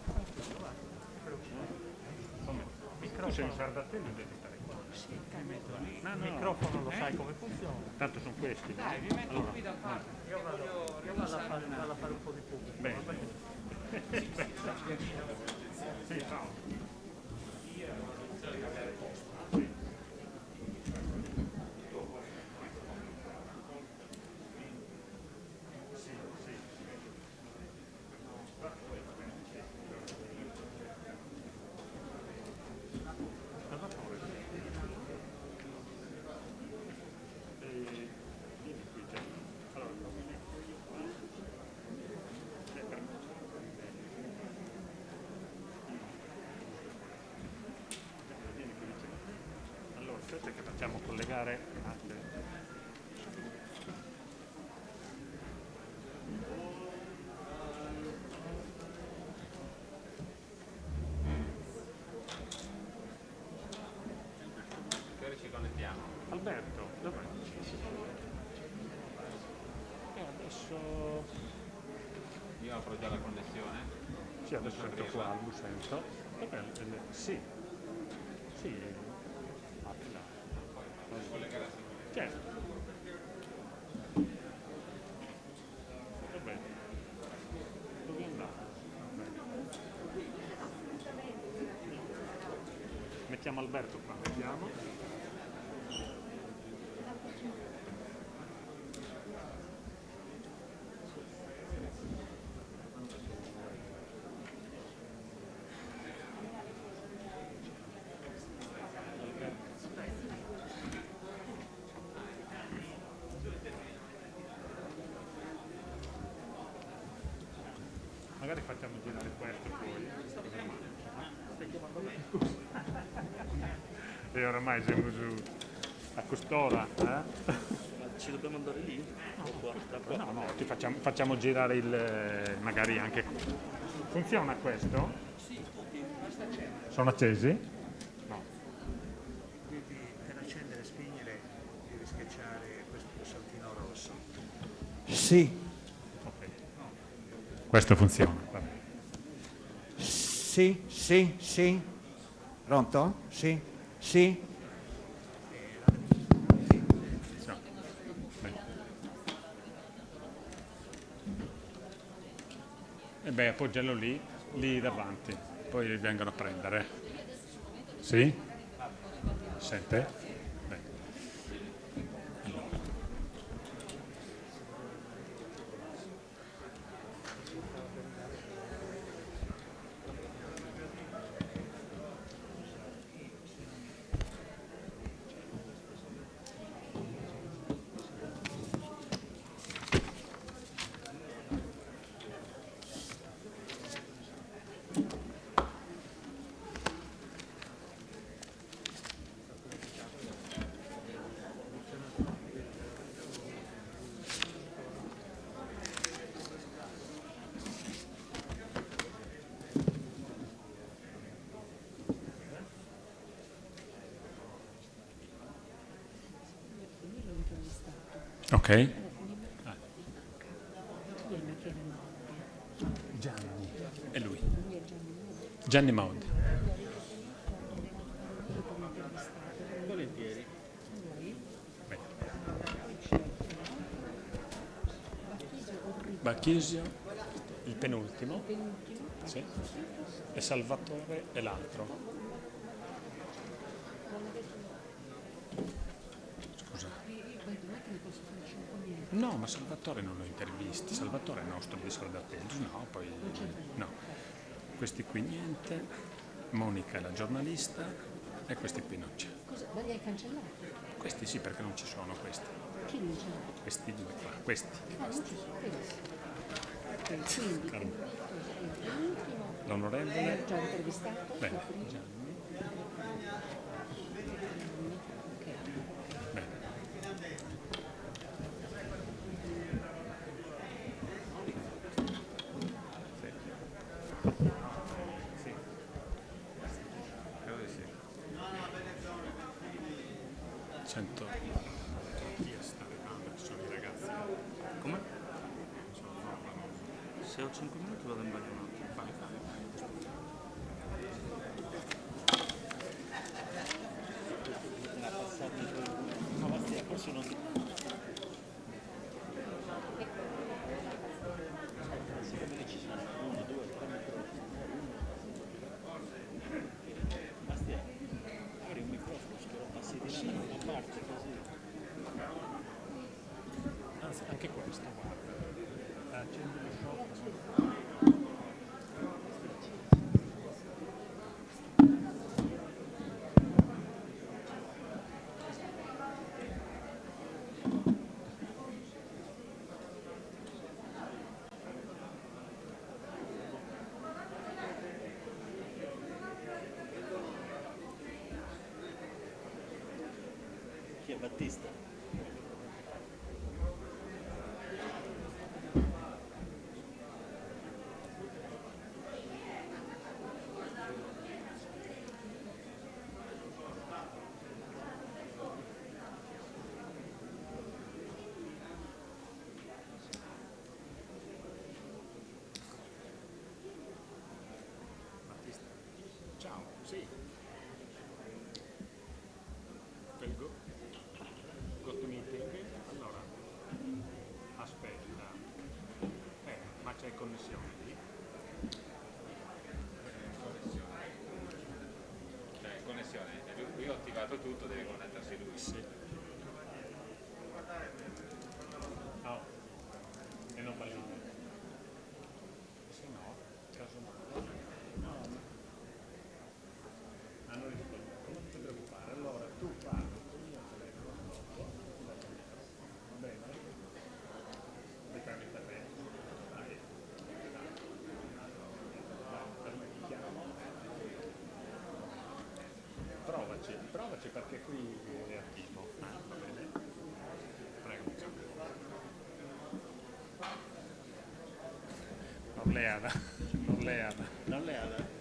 Tu sei un sardattello e devi stare qua. Sì, metto lì. No, Il no. microfono lo sai come funziona. Tanto sono questi. Dai, vi metto qui da parte. Io vado a fare un po' di pubblico. Bene. Sì, ciao. Allora, aspetta che facciamo collegare un attimo. Che ora ci connettiamo? Alberto, dov'è? Adesso... Io apro già la connessione. Sì, adesso sento qua, lo sento. Dov'è? Sì. Sì. Aprila. Certo. Va bene. Dove andare? Mettiamo Alberto qua, vediamo. Magari facciamo girare questo poi. Stai chiamando me? E oramai siamo su a quest'ora, Ci dobbiamo andare lì? No, no, facciamo girare il magari anche. Funziona questo? Sì, basta accendere. Sono accesi? No. Per accendere e spegnere devi schiacciare questo pulsantino rosso. Sì. Ok. Questo funziona. Vabbè. Sì, sì, sì. Pronto? Sì, sì. No. Bene. E beh, appoggialo lì davanti, poi li vengono a prendere. Sì? Sente? Bene. Allora. Ok. Gianni, è lui. Gianni Maud. Volentieri. Bacchisio, il penultimo. Sì. E Salvatore è l'altro. Scusa. No, ma Salvatore non lo intervisti. Salvatore è il nostro di Soldatelli. No, poi no. Questi qui niente. Monica è la giornalista e questi qui non c'è. Cosa? Ma li hai cancellati? Questi sì, perché non ci sono questi. Chi non c'è? Questi due qua. Questi. Ah, non ci sono questi. Quindi, l'ultimo L'onorevole. già intervistato? Bene. Ok. Bene. Sì. Credo di sì. 100. Chi è sta arrivando? Sono i ragazzi. Come? Se ho 5 minuti vado in bagno un attimo. Vai. No, Bastia, forse non... Siccome ci sono 1, 2, 3 microfoni. Bastia, magari un microfono se lo passi di là da una parte così. Anzi, anche questo, guarda. Accendi lo shop. Chi è Battista? Ciao, sì. Go to meeting. Allora, aspetta. Ma c'è connessione lì? Connessione. Lui ho attivato tutto, deve connettersi lui. Sì. No. E non va lì. Se no, caso no. No. Hanno risposto. Come non ti preoccupare? Allora, tu parli. Va bene? Le cambi per te. Dai. Ti chiamo. Provaci perché qui è attivo. Va bene? Prego. Non le ada.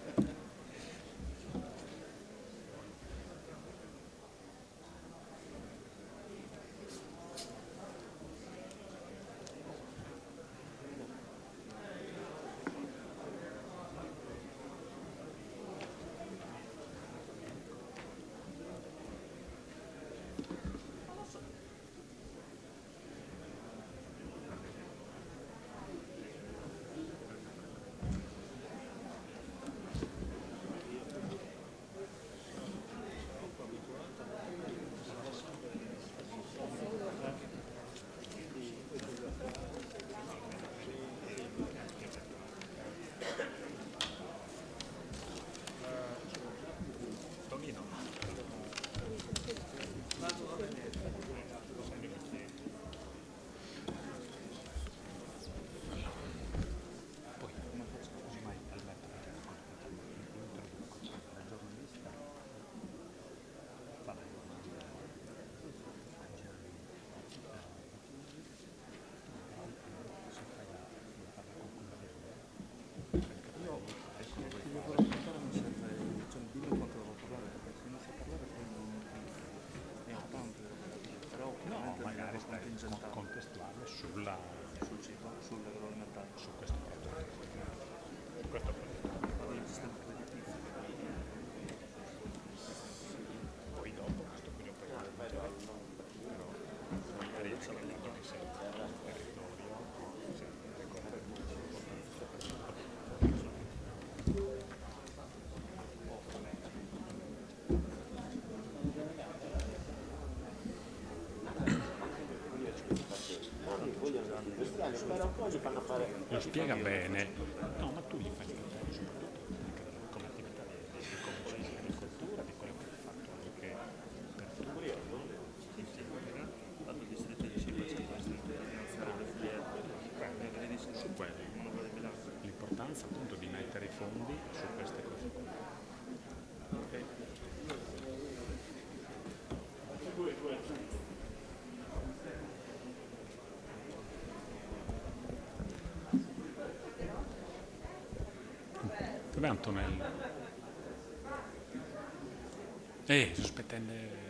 contestuale sul sito, sull'agroalimentare, su questo progetto. Questo progetto. Il sistema creditizio. Poi dopo questo qui lo puoi fare, però magari c'è che con i sempre sul territorio, sempre con lo spiega bene, no, ma tu gli fai capire soprattutto anche come attività di come c'è l'agricoltura, di quello che hai fatto anche per fatto distretto di cibo, c'è questo internazionale filiere, su quello. L'importanza appunto di mettere i fondi su queste cose qua. Dov'è Antonello? Sospettende.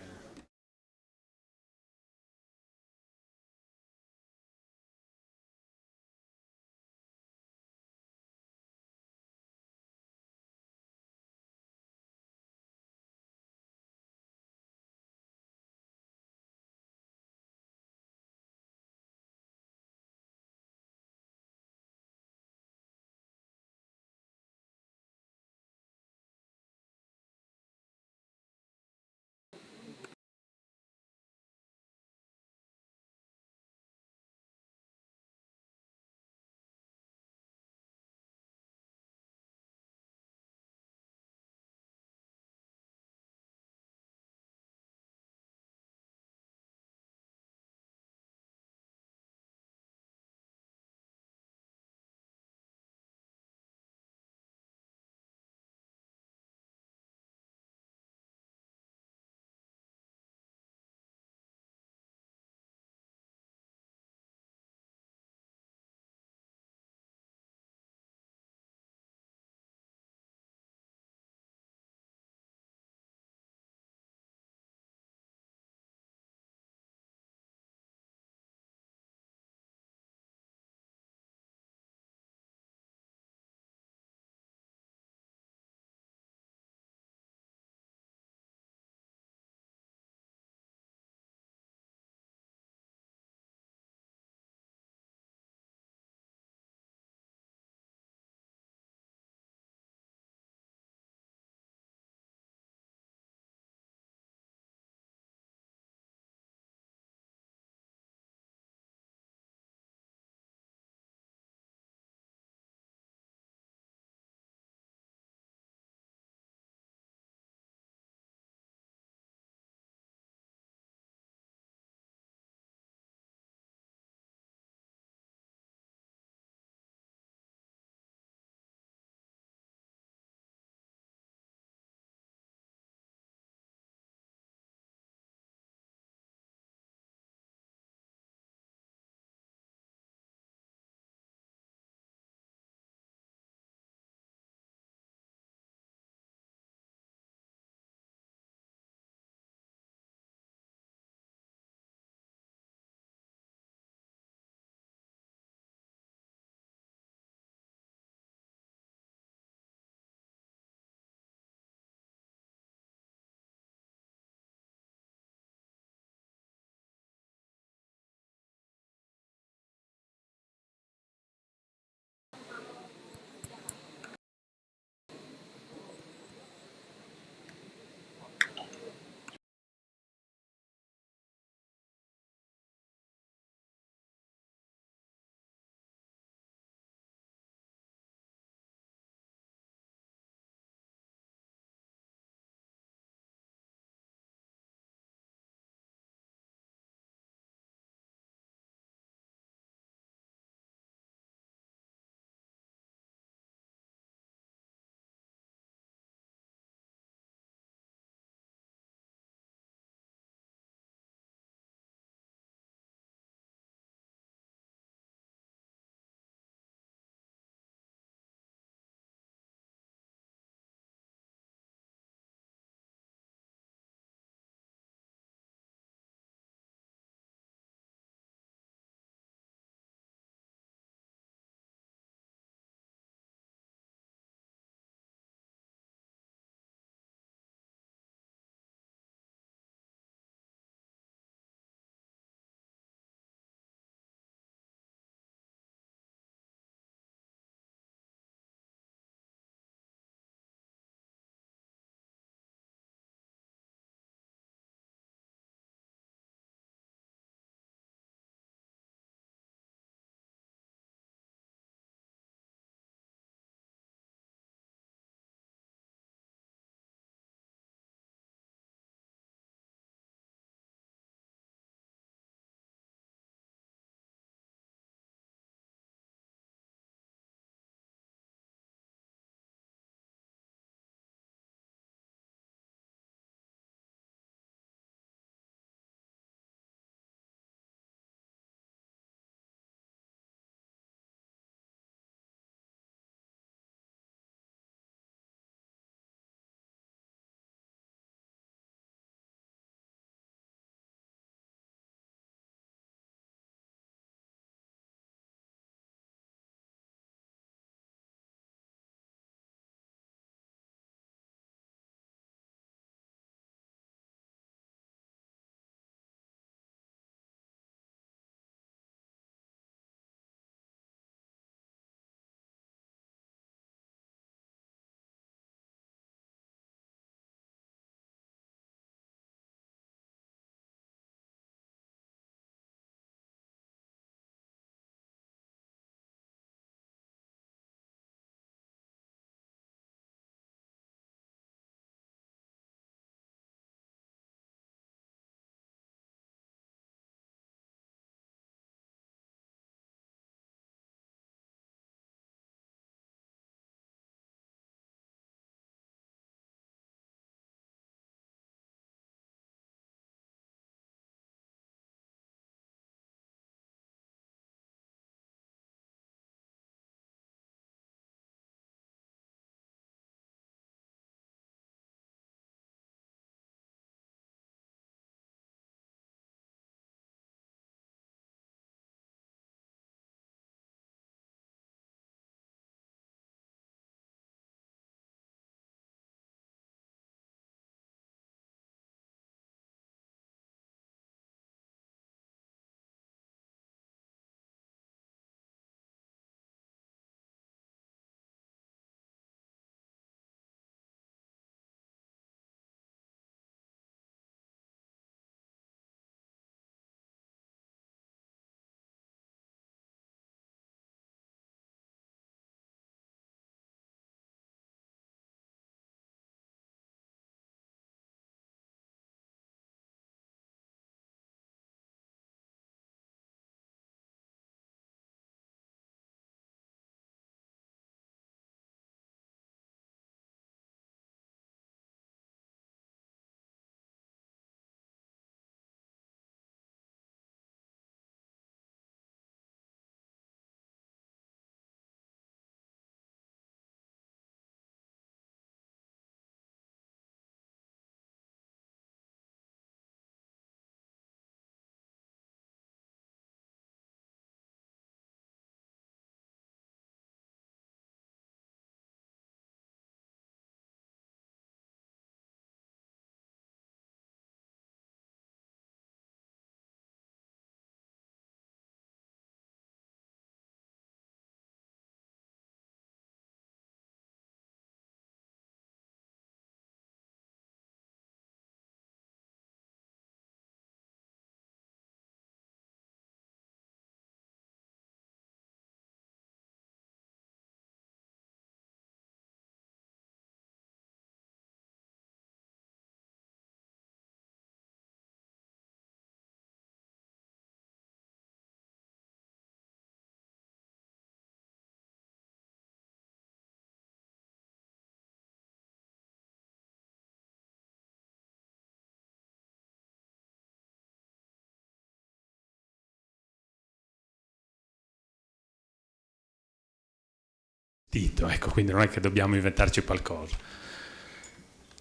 Tito, ecco, quindi non è che dobbiamo inventarci qualcosa.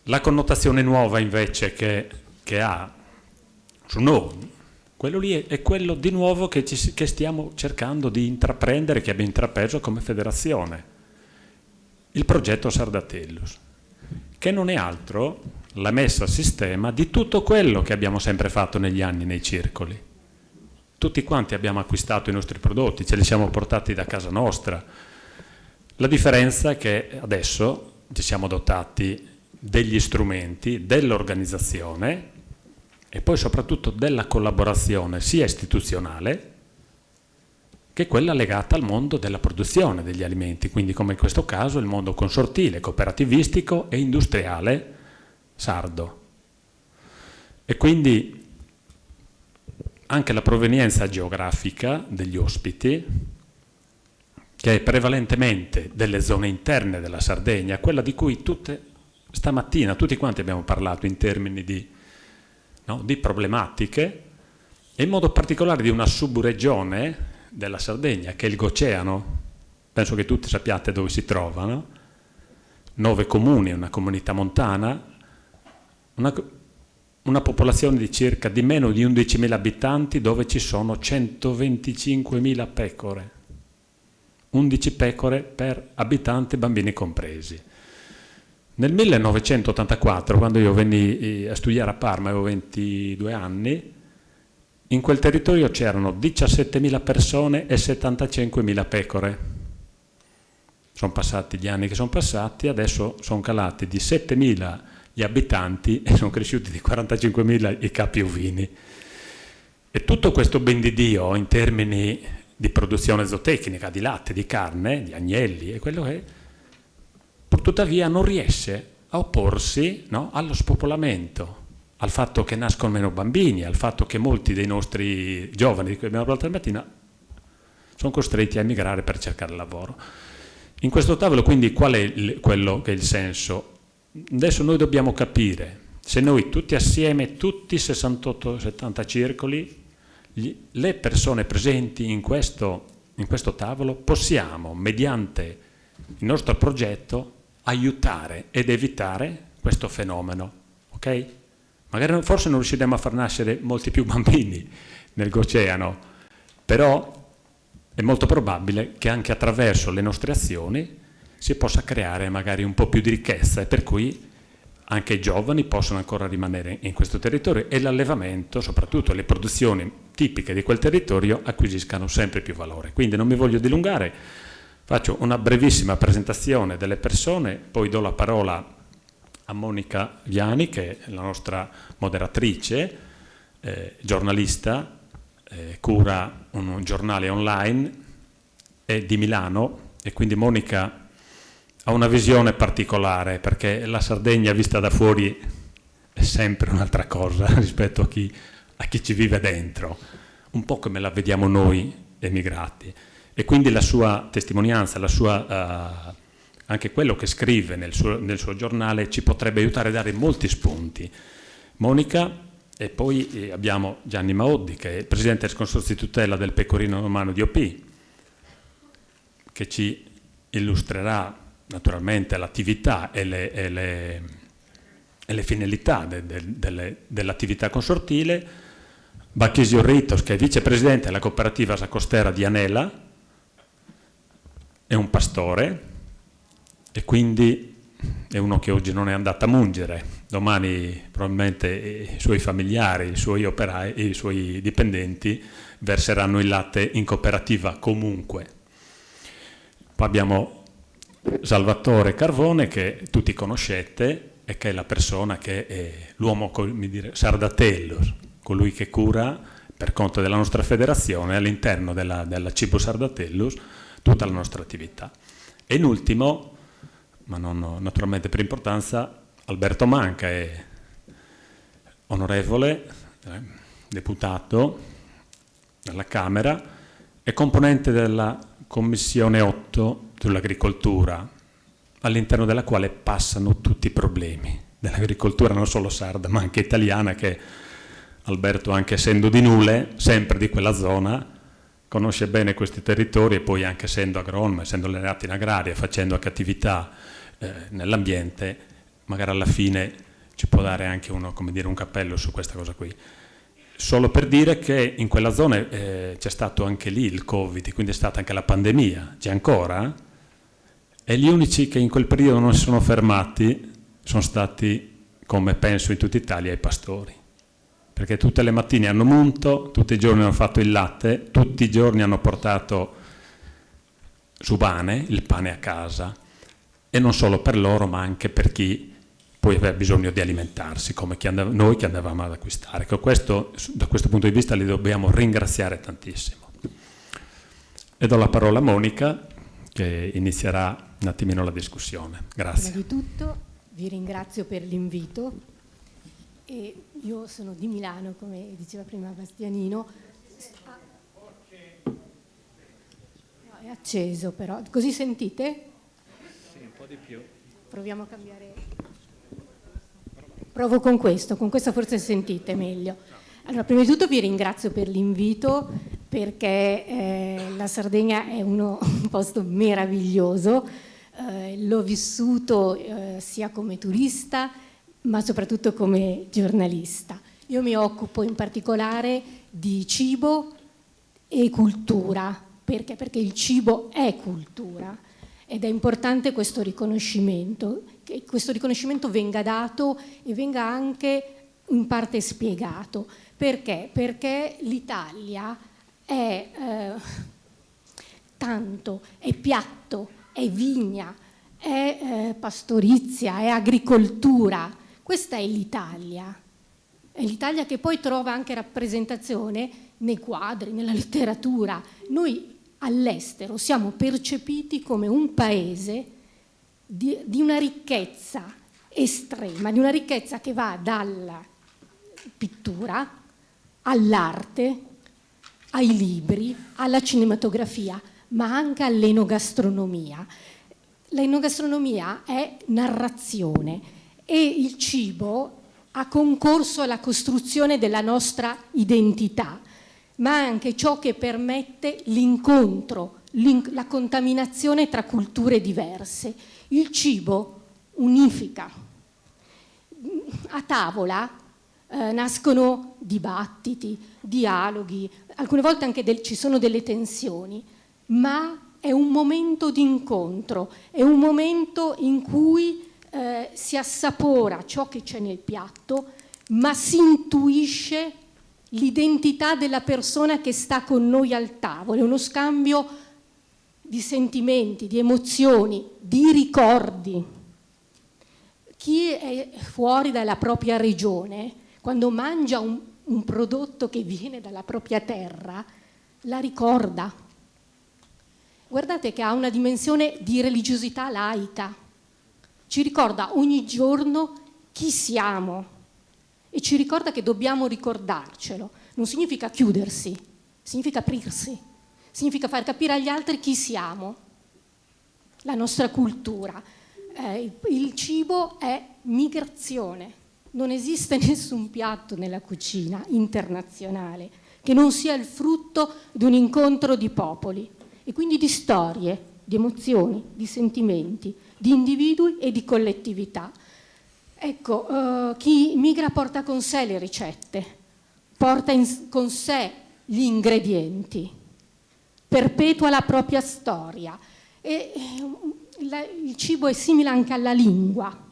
La connotazione nuova invece che ha su noi, quello lì è quello di nuovo che stiamo cercando di intraprendere, che abbiamo intrapreso come federazione, il progetto Sardatellus, che non è altro la messa a sistema di tutto quello che abbiamo sempre fatto negli anni nei circoli. Tutti quanti abbiamo acquistato i nostri prodotti, ce li siamo portati da casa nostra. La differenza è che adesso ci siamo dotati degli strumenti, dell'organizzazione e poi soprattutto della collaborazione sia istituzionale che quella legata al mondo della produzione degli alimenti, quindi come in questo caso il mondo consortile, cooperativistico e industriale sardo. E quindi anche la provenienza geografica degli ospiti, che è prevalentemente delle zone interne della Sardegna, quella di cui stamattina tutti quanti abbiamo parlato in termini di problematiche, e in modo particolare di una subregione della Sardegna, che è il Goceano. Penso che tutti sappiate dove si trovano, 9 comuni, una comunità montana, una popolazione di meno di 11.000 abitanti, dove ci sono 125.000 pecore, 11 pecore per abitante, bambini compresi. Nel 1984, quando io venni a studiare a Parma, avevo 22 anni, in quel territorio c'erano 17.000 persone e 75.000 pecore. Sono passati gli anni che sono passati, adesso sono calati di 7.000 gli abitanti e sono cresciuti di 45.000 i capi ovini. E tutto questo ben di Dio in termini di produzione zootecnica, di latte, di carne, di agnelli, è quello che tuttavia non riesce a opporsi allo spopolamento, al fatto che nascono meno bambini, al fatto che molti dei nostri giovani di cui abbiamo parlato stamattina sono costretti a emigrare per cercare lavoro. In questo tavolo quindi qual è quello che è il senso? Adesso noi dobbiamo capire se noi tutti assieme, tutti 68-70 circoli, le persone presenti in questo tavolo possiamo, mediante il nostro progetto, aiutare ed evitare questo fenomeno, ok? Magari forse non riusciremo a far nascere molti più bambini nel Goceano, però è molto probabile che anche attraverso le nostre azioni si possa creare magari un po' più di ricchezza e per cui anche i giovani possono ancora rimanere in questo territorio e l'allevamento, soprattutto le produzioni tipiche di quel territorio, acquisiscano sempre più valore. Quindi non mi voglio dilungare, faccio una brevissima presentazione delle persone, poi do la parola a Monica Viani, che è la nostra moderatrice, giornalista, cura un giornale online, è di Milano e quindi Monica ha una visione particolare perché la Sardegna vista da fuori è sempre un'altra cosa rispetto a chi ci vive dentro, un po' come la vediamo noi emigrati. E quindi la sua testimonianza, anche quello che scrive nel suo giornale ci potrebbe aiutare a dare molti spunti. Monica, e poi abbiamo Gianni Maoddi, che è il presidente del consorzio di tutela del pecorino romano di OP, che ci illustrerà naturalmente l'attività e le finalità dell'attività consortile. Bachisio Ritos, che è vicepresidente della cooperativa sacostera di Anela, è un pastore e quindi è uno che oggi non è andato a mungere, domani probabilmente i suoi familiari, i suoi operai, i suoi dipendenti verseranno il latte in cooperativa comunque. Poi abbiamo Salvatore Carvone, che tutti conoscete e che è la persona che è l'uomo, come dire, Sardatellus, colui che cura per conto della nostra federazione all'interno della Cibo Sardatellus tutta la nostra attività. E in ultimo, ma non naturalmente per importanza, Alberto Manca è onorevole, deputato alla Camera, è componente della Commissione 8 sull'agricoltura, all'interno della quale passano tutti i problemi dell'agricoltura, non solo sarda ma anche italiana, che Alberto, anche essendo di Nule, sempre di quella zona, conosce bene questi territori e poi anche essendo agronomo, essendo allenato in agraria, facendo anche attività nell'ambiente, magari alla fine ci può dare anche un cappello su questa cosa qui. Solo per dire che in quella zona c'è stato anche lì il Covid, quindi è stata anche la pandemia, c'è ancora, e gli unici che in quel periodo non si sono fermati sono stati, come penso in tutta Italia, i pastori. Perché tutte le mattine hanno munto, tutti i giorni hanno fatto il latte, tutti i giorni hanno portato su pane, il pane a casa, e non solo per loro, ma anche per chi poi aveva bisogno di alimentarsi, come noi che andavamo ad acquistare. Da questo punto di vista li dobbiamo ringraziare tantissimo. E do la parola a Monica, che inizierà un attimino la discussione. Grazie. Prima di tutto vi ringrazio per l'invito. E io sono di Milano, come diceva prima Bastianino. No, è acceso però. Così sentite? Sì, un po' di più. Proviamo a cambiare. Provo con questo forse sentite meglio. Allora, prima di tutto vi ringrazio per l'invito, perché la Sardegna è un posto meraviglioso. L'ho vissuto sia come turista, ma soprattutto come giornalista. Io mi occupo in particolare di cibo e cultura. Perché? Perché il cibo è cultura ed è importante questo riconoscimento, che questo riconoscimento venga dato e venga anche in parte spiegato. Perché? Perché l'Italia è tanto, è piatto, è vigna, è pastorizia, è agricoltura. Questa è l'Italia che poi trova anche rappresentazione nei quadri, nella letteratura. Noi all'estero siamo percepiti come un paese di una ricchezza estrema, di una ricchezza che va dalla pittura all'arte, ai libri, alla cinematografia, ma anche all'enogastronomia. L'enogastronomia è narrazione e il cibo ha concorso alla costruzione della nostra identità, ma anche ciò che permette l'incontro, la contaminazione tra culture diverse. Il cibo unifica. A tavola nascono dibattiti, dialoghi, alcune volte anche ci sono delle tensioni, ma è un momento di incontro, è un momento in cui si assapora ciò che c'è nel piatto, ma si intuisce l'identità della persona che sta con noi al tavolo. È uno scambio di sentimenti, di emozioni, di ricordi. Chi è fuori dalla propria regione, quando mangia un prodotto che viene dalla propria terra, la ricorda. Guardate che ha una dimensione di religiosità laica. Ci ricorda ogni giorno chi siamo e ci ricorda che dobbiamo ricordarcelo. Non significa chiudersi, significa aprirsi, significa far capire agli altri chi siamo, la nostra cultura. Il cibo è migrazione. Non esiste nessun piatto nella cucina internazionale che non sia il frutto di un incontro di popoli e quindi di storie, di emozioni, di sentimenti, di individui e di collettività. Ecco, chi migra porta con sé le ricette, porta con sé gli ingredienti, perpetua la propria storia. E il cibo è simile anche alla lingua.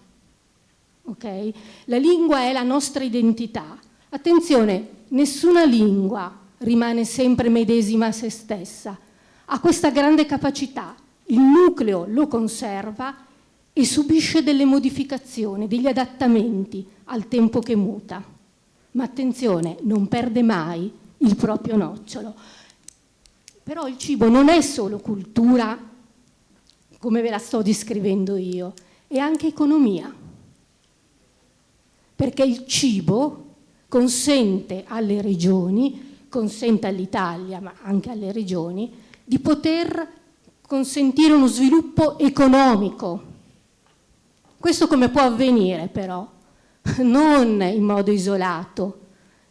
Okay? La lingua è la nostra identità. Attenzione, nessuna lingua rimane sempre medesima a se stessa. Ha questa grande capacità. Il nucleo lo conserva e subisce delle modificazioni, degli adattamenti al tempo che muta. Ma attenzione, non perde mai il proprio nocciolo. Però il cibo non è solo cultura, come ve la sto descrivendo io, è anche economia. Perché il cibo consente alle regioni, consente all'Italia, ma anche alle regioni, di poter consentire uno sviluppo economico. Questo come può avvenire però? Non in modo isolato,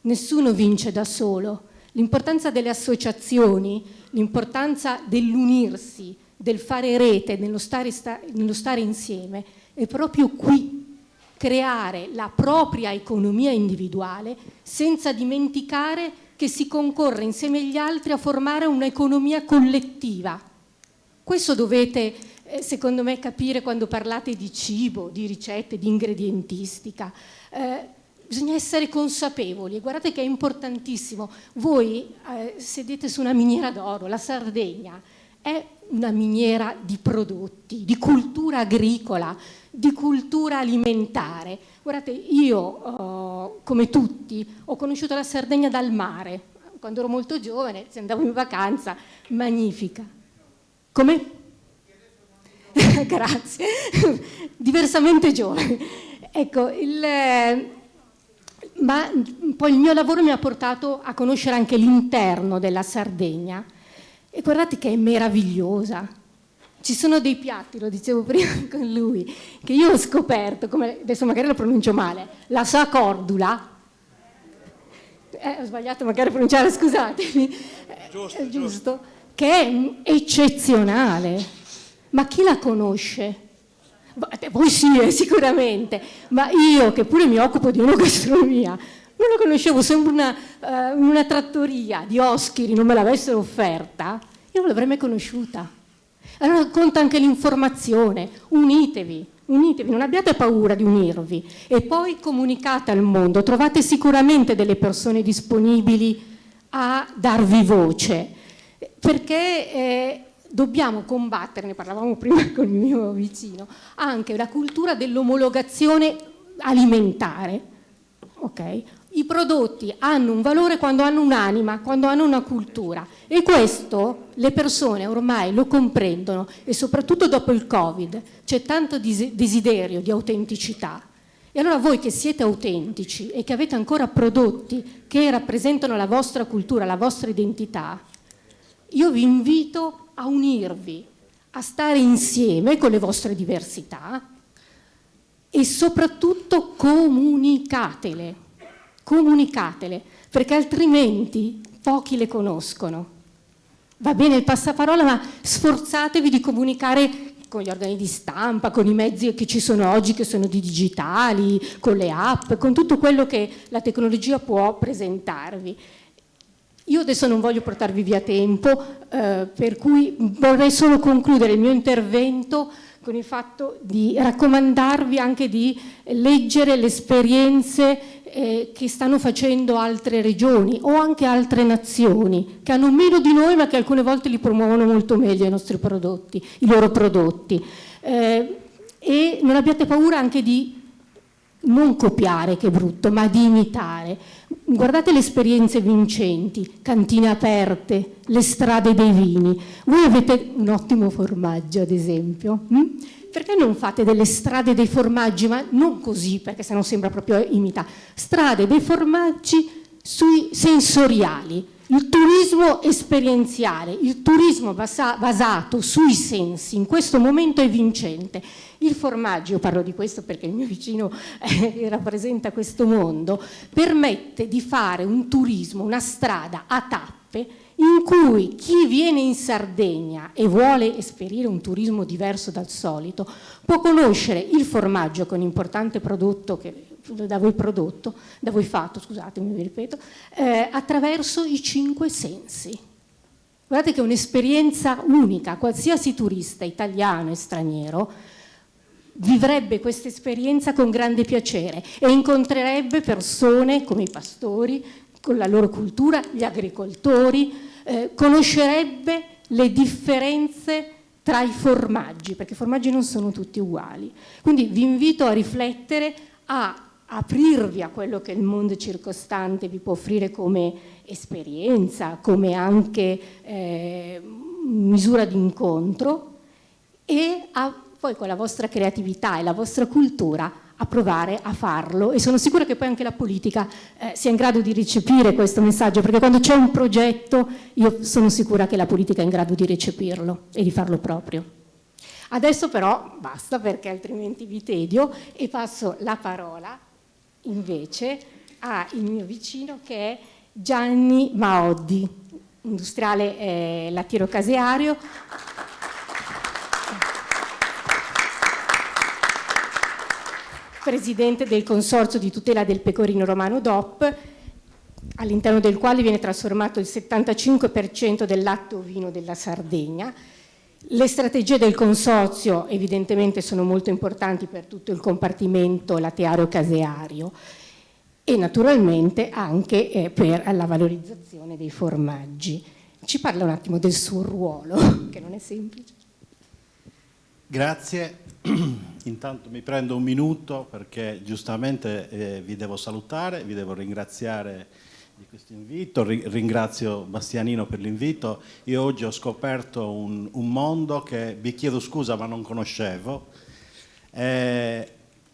nessuno vince da solo. L'importanza delle associazioni l'importanza dell'unirsi, del fare rete, nello stare insieme, è proprio qui creare la propria economia individuale senza dimenticare che si concorre insieme agli altri a formare un'economia collettiva. Questo dovete, secondo me, capire quando parlate di cibo, di ricette, di ingredientistica. Bisogna essere consapevoli e guardate che è importantissimo. Voi sedete su una miniera d'oro, la Sardegna è una miniera di prodotti, di cultura agricola, di cultura alimentare. Guardate, io, come tutti, ho conosciuto la Sardegna dal mare. Quando ero molto giovane, se andavo in vacanza, magnifica. Come? Grazie. Diversamente giovane. Ecco, ma poi il mio lavoro mi ha portato a conoscere anche l'interno della Sardegna. E guardate che è meravigliosa. Ci sono dei piatti, lo dicevo prima con lui, che io ho scoperto, come adesso magari lo pronuncio male, la sacordula, ho sbagliato magari a pronunciare, scusatemi, giusto, che è eccezionale. Ma chi la conosce? Voi sì, sicuramente, ma io che pure mi occupo di enogastronomia, non la conoscevo, sembra una trattoria di Oschiri, non me l'avessero offerta, io non l'avrei mai conosciuta. Allora conta anche l'informazione, unitevi, non abbiate paura di unirvi e poi comunicate al mondo, trovate sicuramente delle persone disponibili a darvi voce, perché dobbiamo combattere, ne parlavamo prima con il mio vicino, anche la cultura dell'omologazione alimentare, ok? I prodotti hanno un valore quando hanno un'anima, quando hanno una cultura e questo le persone ormai lo comprendono e soprattutto dopo il Covid c'è tanto desiderio di autenticità. E allora voi che siete autentici e che avete ancora prodotti che rappresentano la vostra cultura, la vostra identità, io vi invito a unirvi, a stare insieme con le vostre diversità e soprattutto comunicatele, perché altrimenti pochi le conoscono. Va bene il passaparola, ma sforzatevi di comunicare con gli organi di stampa, con i mezzi che ci sono oggi, che sono digitali, con le app, con tutto quello che la tecnologia può presentarvi. Io adesso non voglio portarvi via tempo, per cui vorrei solo concludere il mio intervento con il fatto di raccomandarvi anche di leggere le esperienze che stanno facendo altre regioni o anche altre nazioni che hanno meno di noi ma che alcune volte li promuovono molto meglio i nostri prodotti, i loro prodotti. E non abbiate paura anche di non copiare, che è brutto, ma di imitare. Guardate le esperienze vincenti, cantine aperte, le strade dei vini. Voi avete un ottimo formaggio, ad esempio. Perché non fate delle strade dei formaggi, ma non così, perché sennò sembra proprio imitare. Strade dei formaggi sui sensoriali, il turismo esperienziale, il turismo basato sui sensi, in questo momento è vincente. Il formaggio, io parlo di questo perché il mio vicino rappresenta questo mondo, permette di fare un turismo, una strada a tappe, in cui chi viene in Sardegna e vuole esperire un turismo diverso dal solito può conoscere il formaggio, che è un importante prodotto che da voi fatto, scusatemi, vi ripeto, attraverso i 5 sensi. Guardate che è un'esperienza unica, qualsiasi turista italiano e straniero vivrebbe questa esperienza con grande piacere e incontrerebbe persone come i pastori, con la loro cultura, gli agricoltori, conoscerebbe le differenze tra i formaggi, perché i formaggi non sono tutti uguali. Quindi vi invito a riflettere, a aprirvi a quello che il mondo circostante vi può offrire come esperienza, come anche misura di incontro e poi con la vostra creatività e la vostra cultura a provare a farlo e sono sicura che poi anche la politica sia in grado di recepire questo messaggio, perché quando c'è un progetto io sono sicura che la politica è in grado di recepirlo e di farlo proprio. Adesso però basta, perché altrimenti vi tedio e passo la parola invece al mio vicino che è Gianni Maoddi, industriale lattiero caseario. Presidente del Consorzio di tutela del pecorino romano DOP, all'interno del quale viene trasformato il 75% del latte ovino della Sardegna. Le strategie del Consorzio evidentemente sono molto importanti per tutto il compartimento latteario-caseario e naturalmente anche per la valorizzazione dei formaggi. Ci parla un attimo del suo ruolo, che non è semplice. Grazie. Intanto mi prendo un minuto perché giustamente vi devo salutare, vi devo ringraziare di questo invito, ringrazio Bastianino per l'invito. Io oggi ho scoperto un mondo che, vi chiedo scusa ma non conoscevo,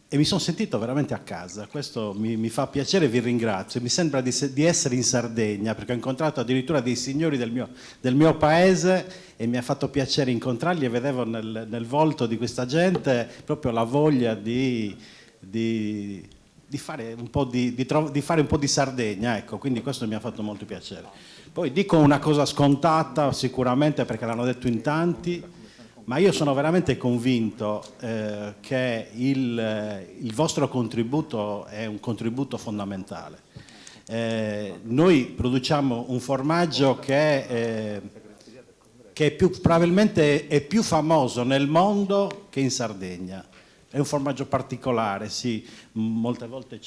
e mi sono sentito veramente a casa. Questo mi fa piacere, vi ringrazio. Mi sembra di essere in Sardegna, perché ho incontrato addirittura dei signori del mio paese e mi ha fatto piacere incontrarli, e vedevo nel volto di questa gente proprio la voglia di fare un po' di Sardegna, ecco, quindi questo mi ha fatto molto piacere. Poi dico una cosa scontata sicuramente, perché l'hanno detto in tanti, ma io sono veramente convinto che il vostro contributo è un contributo fondamentale. Noi produciamo un formaggio che probabilmente è più famoso nel mondo che in Sardegna. È un formaggio particolare, sì, molte volte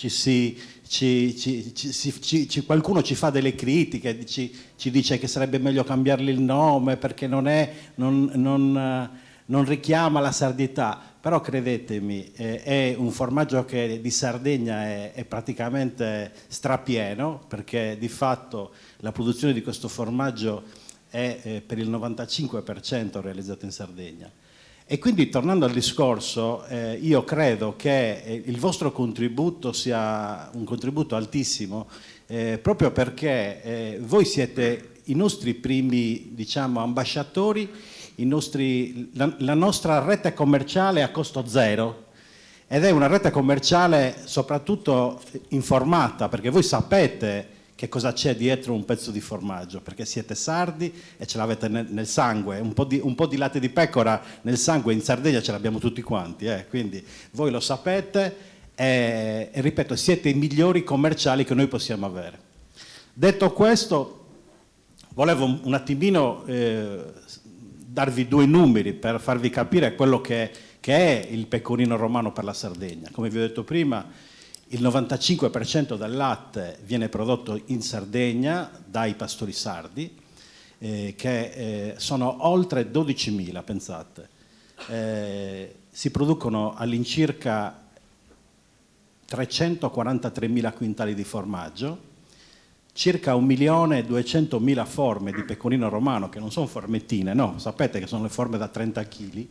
qualcuno ci fa delle critiche, ci dice che sarebbe meglio cambiargli il nome perché non richiama la sardità, però credetemi, è un formaggio che di Sardegna è praticamente strapieno, perché di fatto la produzione di questo formaggio è per il 95% realizzata in Sardegna. E quindi, tornando al discorso, io credo che il vostro contributo sia un contributo altissimo, proprio perché voi siete i nostri primi, diciamo, ambasciatori, la nostra rete commerciale a costo zero, ed è una rete commerciale soprattutto informata, perché voi sapete che cosa c'è dietro un pezzo di formaggio, perché siete sardi e ce l'avete nel sangue, un po' di latte di pecora nel sangue in Sardegna ce l'abbiamo tutti quanti, quindi voi lo sapete e ripeto, siete i migliori commerciali che noi possiamo avere. Detto questo, volevo un attimino darvi due numeri per farvi capire quello che è il pecorino romano per la Sardegna. Come vi ho detto prima, il 95% del latte viene prodotto in Sardegna dai pastori sardi, che sono oltre 12.000, pensate. Si producono all'incirca 343.000 quintali di formaggio, circa 1.200.000 forme di pecorino romano, che non sono formettine, no, sapete che sono le forme da 30 kg.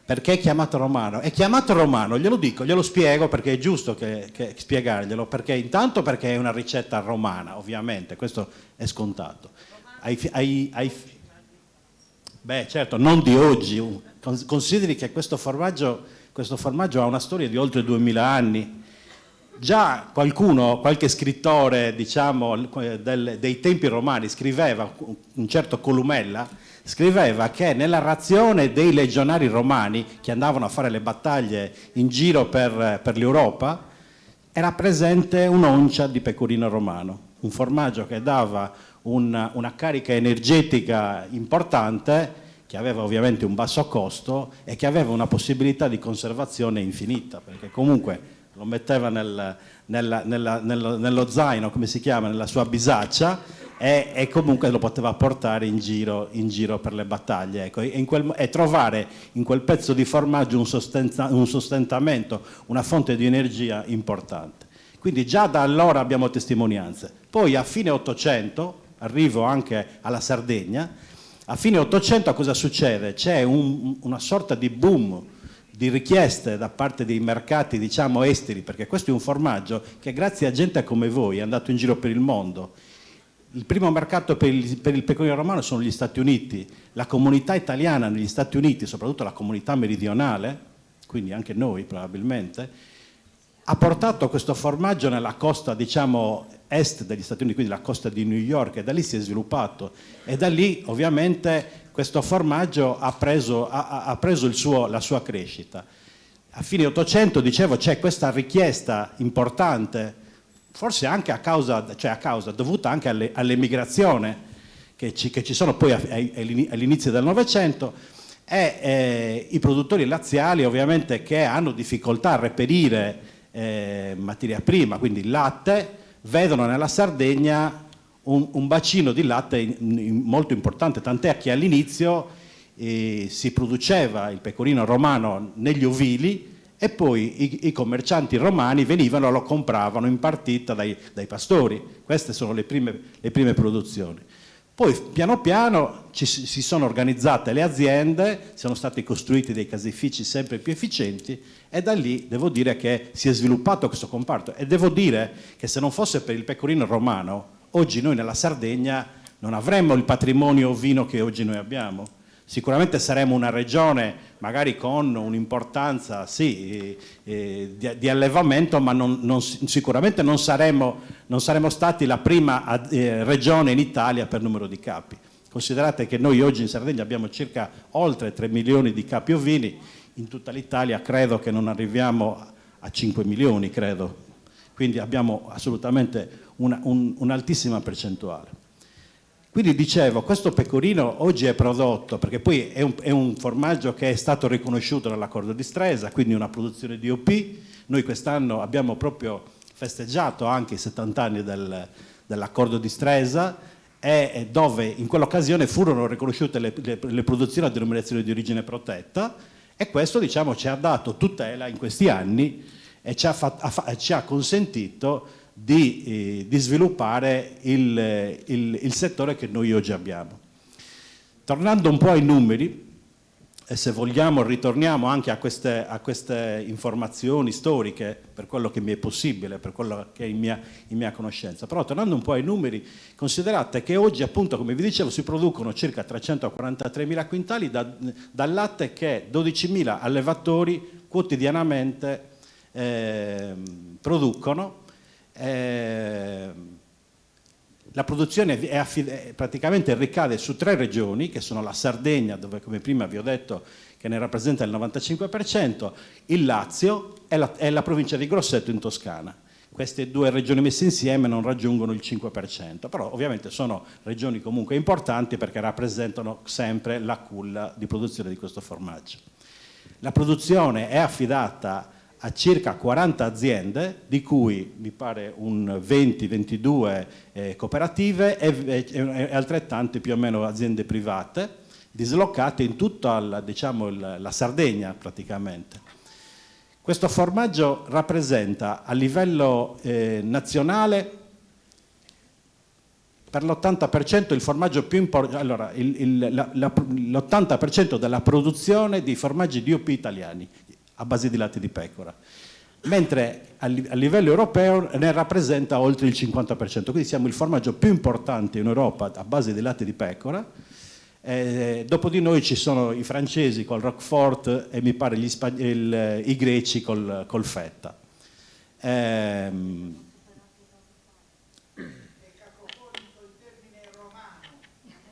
Perché è chiamato romano? È chiamato romano, glielo dico, glielo spiego, perché è giusto che spiegarglielo, perché intanto perché è una ricetta romana, ovviamente, questo è scontato. Beh, certo, non di oggi. Consideri che questo formaggio ha una storia di oltre 2000 anni. Già qualche scrittore, diciamo, dei tempi romani scriveva, un certo Columella, scriveva che nella razione dei legionari romani che andavano a fare le battaglie in giro per l'Europa era presente un'oncia di pecorino romano, un formaggio che dava una carica energetica importante, che aveva ovviamente un basso costo e che aveva una possibilità di conservazione infinita, perché comunque lo metteva nello zaino, come si chiama, nella sua bisaccia, e comunque lo poteva portare in giro per le battaglie, ecco, e trovare in quel pezzo di formaggio un sostentamento, una fonte di energia importante. Quindi già da allora abbiamo testimonianze. Poi a fine 800, arrivo anche alla Sardegna, a fine 800 cosa succede? C'è una sorta di boom di richieste da parte dei mercati, diciamo, esteri, perché questo è un formaggio che grazie a gente come voi è andato in giro per il mondo. Il primo mercato per il pecorino romano sono gli Stati Uniti. La comunità italiana negli Stati Uniti, soprattutto la comunità meridionale, quindi anche noi probabilmente, ha portato questo formaggio nella costa, diciamo, est degli Stati Uniti, quindi la costa di New York, e da lì si è sviluppato. E da lì ovviamente questo formaggio ha preso la sua crescita. A fine 800, dicevo, c'è questa richiesta importante, forse anche dovuta anche all'emigrazione che ci sono poi all'inizio del Novecento, e i produttori laziali ovviamente che hanno difficoltà a reperire materia prima, quindi il latte, vedono nella Sardegna un bacino di latte molto importante, tant'è che all'inizio si produceva il pecorino romano negli ovili e poi i commercianti romani venivano e lo compravano in partita dai pastori. Queste sono le prime produzioni. Poi piano piano si sono organizzate le aziende, sono stati costruiti dei caseifici sempre più efficienti e da lì devo dire che si è sviluppato questo comparto. E devo dire che se non fosse per il pecorino romano, oggi noi nella Sardegna non avremmo il patrimonio ovino che oggi noi abbiamo. Sicuramente saremo una regione magari con un'importanza di allevamento, ma sicuramente non saremo stati la prima regione in Italia per numero di capi. Considerate che noi oggi in Sardegna abbiamo circa oltre 3 milioni di capi ovini, in tutta l'Italia credo che non arriviamo a 5 milioni, credo. Quindi abbiamo assolutamente un'altissima percentuale. Quindi dicevo, questo pecorino oggi è prodotto, perché poi è un formaggio che è stato riconosciuto nell'accordo di Stresa, quindi una produzione DOP. Noi quest'anno abbiamo proprio festeggiato anche i 70 anni dell'accordo di Stresa, e dove in quell'occasione furono riconosciute le produzioni a denominazione di origine protetta, e questo diciamo ci ha dato tutela in questi anni e ci ha consentito di sviluppare il settore che noi oggi abbiamo. Tornando un po' ai numeri, e se vogliamo ritorniamo anche a queste informazioni storiche, per quello che mi è possibile, per quello che è in mia conoscenza. Però tornando un po' ai numeri, considerate che oggi, appunto, come vi dicevo, si producono circa 343.000 quintali dal latte che 12.000 allevatori quotidianamente producono. La produzione praticamente ricade su 3 regioni, che sono la Sardegna, dove come prima vi ho detto che ne rappresenta il 95%, il Lazio e la provincia di Grosseto in Toscana. Queste 2 regioni messe insieme non raggiungono il 5%, però ovviamente sono regioni comunque importanti perché rappresentano sempre la culla di produzione di questo formaggio. La produzione è affidata a circa 40 aziende, di cui mi pare un 20-22 cooperative e altrettante più o meno aziende private, dislocate in tutta la Sardegna praticamente. Questo formaggio rappresenta a livello nazionale per l'80% il formaggio più importante, allora l'80% della produzione di formaggi DOP italiani a base di latte di pecora, mentre a livello europeo ne rappresenta oltre il 50%, quindi siamo il formaggio più importante in Europa a base di latte di pecora. Dopo di noi ci sono i francesi col Roquefort e mi pare i greci col fetta.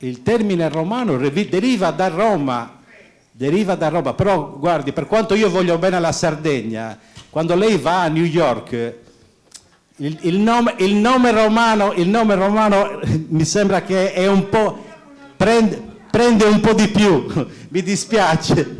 Il termine romano deriva da Roma, però guardi, per quanto io voglio bene alla Sardegna, quando lei va a New York, il nome romano mi sembra che è un po', prende un po' di più, mi dispiace.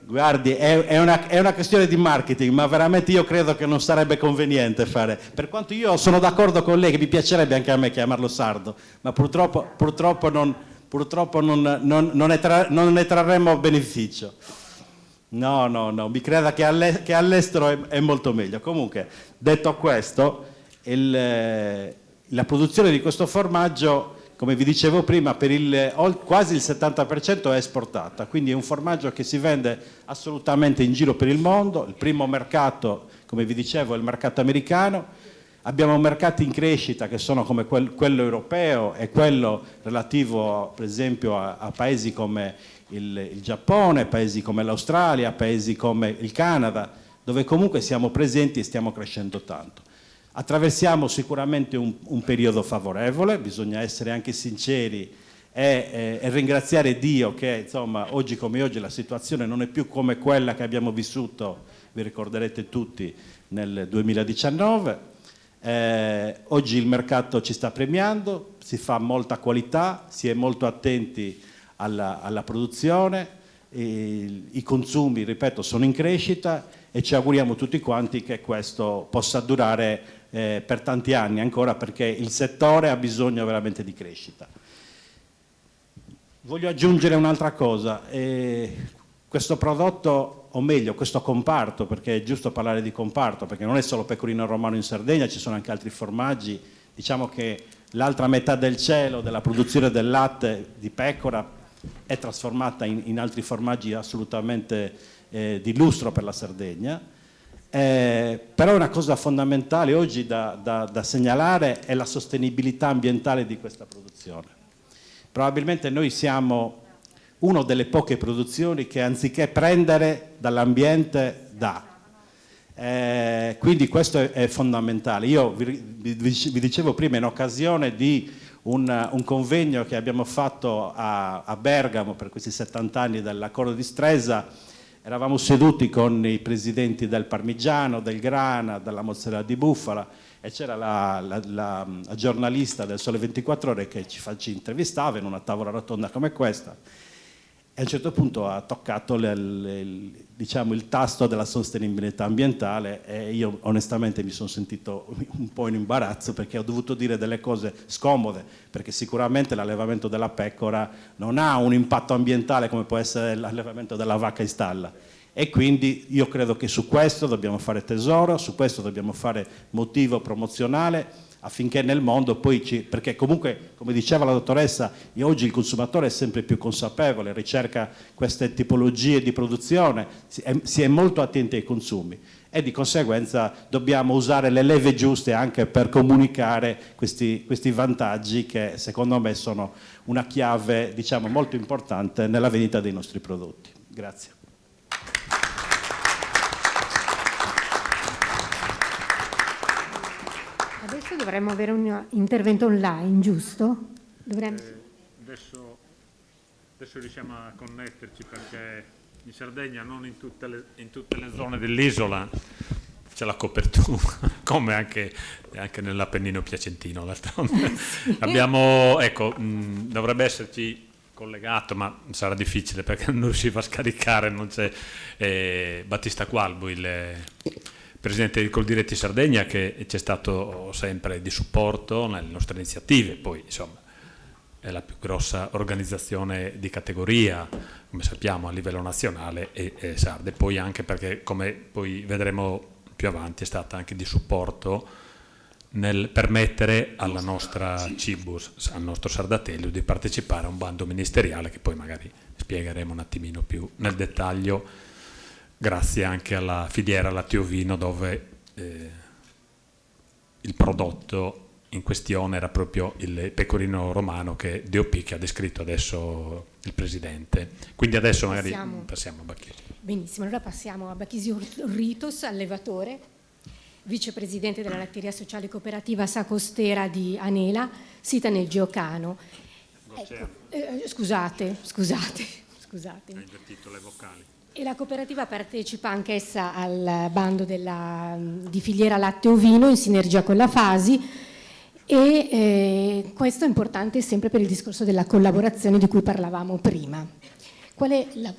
Guardi, è una questione di marketing, ma veramente io credo che non sarebbe conveniente fare. Per quanto io sono d'accordo con lei, che mi piacerebbe anche a me chiamarlo sardo, ma purtroppo non ne trarremo beneficio. No, mi creda che all'estero è molto meglio. Comunque, detto questo, la produzione di questo formaggio, come vi dicevo prima, quasi il 70% è esportata, quindi è un formaggio che si vende assolutamente in giro per il mondo. Il primo mercato, come vi dicevo, è il mercato americano. Abbiamo mercati in crescita che sono come quello europeo e quello relativo, per esempio, a paesi come il Giappone, paesi come l'Australia, paesi come il Canada, dove comunque siamo presenti e stiamo crescendo tanto. Attraversiamo sicuramente un periodo favorevole, bisogna essere anche sinceri e ringraziare Dio che insomma, oggi come oggi la situazione non è più come quella che abbiamo vissuto, vi ricorderete tutti, nel 2019. Oggi il mercato ci sta premiando, si fa molta qualità, si è molto attenti alla produzione, i consumi, ripeto, sono in crescita e ci auguriamo tutti quanti che questo possa durare per tanti anni ancora, perché il settore ha bisogno veramente di crescita. Voglio aggiungere un'altra cosa, questo prodotto, o meglio questo comparto, perché è giusto parlare di comparto, perché non è solo pecorino romano in Sardegna, ci sono anche altri formaggi, diciamo che l'altra metà del cielo della produzione del latte di pecora è trasformata in altri formaggi assolutamente di lustro per la Sardegna, però una cosa fondamentale oggi da segnalare è la sostenibilità ambientale di questa produzione. Probabilmente noi siamo una delle poche produzioni che anziché prendere dall'ambiente dà. Quindi questo è fondamentale. Io vi dicevo prima, in occasione di un convegno che abbiamo fatto a Bergamo per questi 70 anni dell'accordo di Stresa, eravamo seduti con i presidenti del Parmigiano, del Grana, della Mozzarella di Bufala, e c'era la giornalista del Sole 24 Ore che ci intervistava in una tavola rotonda come questa, e a un certo punto ha toccato diciamo, il tasto della sostenibilità ambientale, e io onestamente mi sono sentito un po' in imbarazzo, perché ho dovuto dire delle cose scomode, perché sicuramente l'allevamento della pecora non ha un impatto ambientale come può essere l'allevamento della vacca in stalla, e quindi io credo che su questo dobbiamo fare tesoro, su questo dobbiamo fare motivo promozionale, affinché nel mondo poi perché comunque, come diceva la dottoressa, oggi il consumatore è sempre più consapevole, ricerca queste tipologie di produzione, si è molto attenti ai consumi, e di conseguenza dobbiamo usare le leve giuste anche per comunicare questi vantaggi, che secondo me sono una chiave, diciamo, molto importante nella vendita dei nostri prodotti. Grazie. Adesso dovremmo avere un intervento online, giusto? Adesso riusciamo a connetterci, perché in Sardegna, non in tutte le zone dell'isola, c'è la copertura, come anche nell'Appennino piacentino. Abbiamo, ecco, dovrebbe esserci collegato, ma sarà difficile perché non riusciva a scaricare, non c'è Battista Qualbo, il presidente di Coldiretti Sardegna, che ci è stato sempre di supporto nelle nostre iniziative. Poi insomma è la più grossa organizzazione di categoria, come sappiamo, a livello nazionale e sarde, poi anche perché, come poi vedremo più avanti, è stata anche di supporto nel permettere alla nostra Cibus, al nostro Sardatelio, di partecipare a un bando ministeriale che poi magari spiegheremo un attimino più nel dettaglio, grazie anche alla filiera latte-ovino, dove il prodotto in questione era proprio il pecorino romano che DOP, che ha descritto adesso il Presidente. Quindi adesso magari passiamo a Bacchisi. Benissimo, allora passiamo a Bacchisi Ritos, allevatore, vicepresidente della latteria sociale cooperativa Sacostera di Anela, sita nel Giocano. Ecco, scusate. Hai invertito le vocali. E la cooperativa partecipa anch'essa al bando di filiera latte-ovino in sinergia con la Fasi, e questo è importante sempre per il discorso della collaborazione di cui parlavamo prima. Qual è il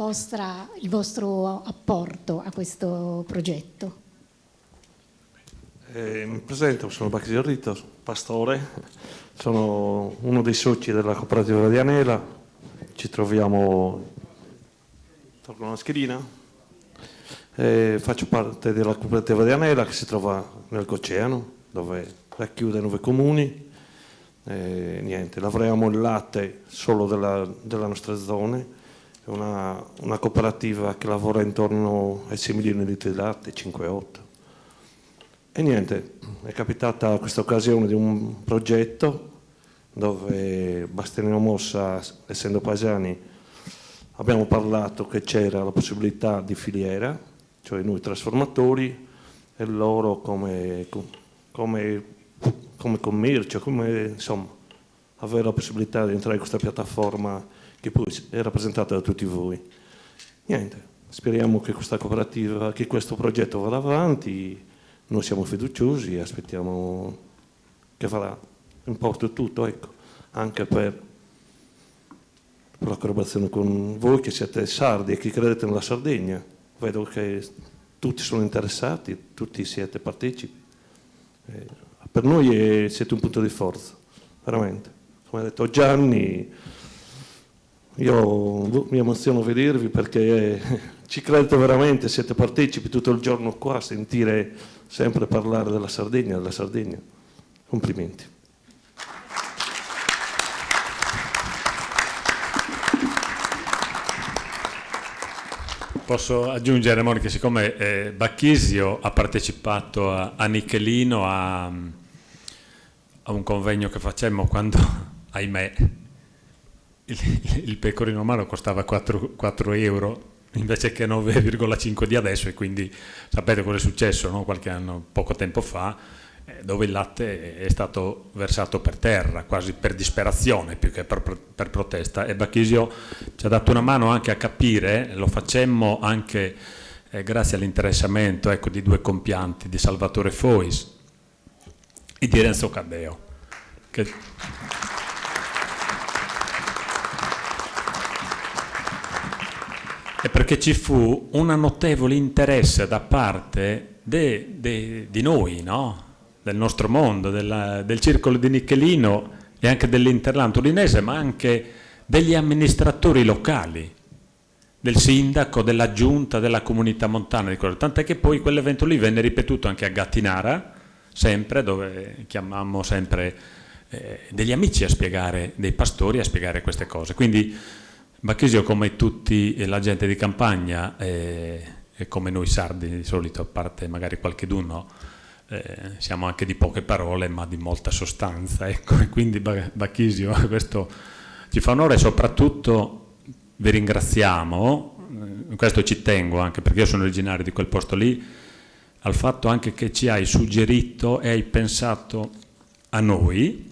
vostro apporto a questo progetto? Mi presento, sono Bacchisi Ritos, pastore, sono uno dei soci della cooperativa di Anela, ci troviamo tolgo una schedina, faccio parte della cooperativa di Anela, che si trova nel Goceano, dove racchiude 9 comuni. Niente, lavoriamo il latte solo della nostra zona, è una cooperativa che lavora intorno ai 6 milioni di litri di latte, 5-8. E niente, è capitata questa occasione di un progetto dove Bastianino Mossa, essendo paesani, abbiamo parlato che c'era la possibilità di filiera, cioè noi trasformatori e loro come come commercio, come insomma avere la possibilità di entrare in questa piattaforma che poi è rappresentata da tutti voi. Niente, speriamo che questa cooperativa, che questo progetto vada avanti, noi siamo fiduciosi e aspettiamo che farà in porto tutto, ecco, anche per la collaborazione con voi che siete sardi e che credete nella Sardegna. Vedo che tutti sono interessati, tutti siete partecipi. Per noi siete un punto di forza, veramente. Come ha detto Gianni, io mi emoziono a vedervi perché ci credete veramente, siete partecipi tutto il giorno qua a sentire sempre parlare della Sardegna. Complimenti. Posso aggiungere, Monica, siccome Bacchisio ha partecipato a Nichelino a un convegno che facemmo quando, ahimè, il pecorino romano costava 4 euro invece che 9,5 di adesso, e quindi sapete cosa è successo, no? Qualche anno, poco tempo fa, dove il latte è stato versato per terra, quasi per disperazione più che per protesta, e Bacchisio ci ha dato una mano anche a capire, lo facemmo anche grazie all'interessamento, ecco, di 2 compianti, di Salvatore Fois e di Renzo Caddeo. E perché ci fu un notevole interesse da parte di noi, no? Del nostro mondo, del circolo di Nichelino e anche dell'Interland torinese, ma anche degli amministratori locali, del sindaco, della giunta, della comunità montana, tant'è che poi quell'evento lì venne ripetuto anche a Gattinara, sempre, dove chiamammo sempre degli amici a spiegare, dei pastori a spiegare queste cose. Quindi Bacchisio, come tutti la gente di campagna e come noi sardi di solito, a parte magari qualcheduno, siamo anche di poche parole ma di molta sostanza, ecco, e quindi Bacchisio questo ci fa onore, e soprattutto vi ringraziamo, questo ci tengo anche perché io sono originario di quel posto lì, al fatto anche che ci hai suggerito e hai pensato a noi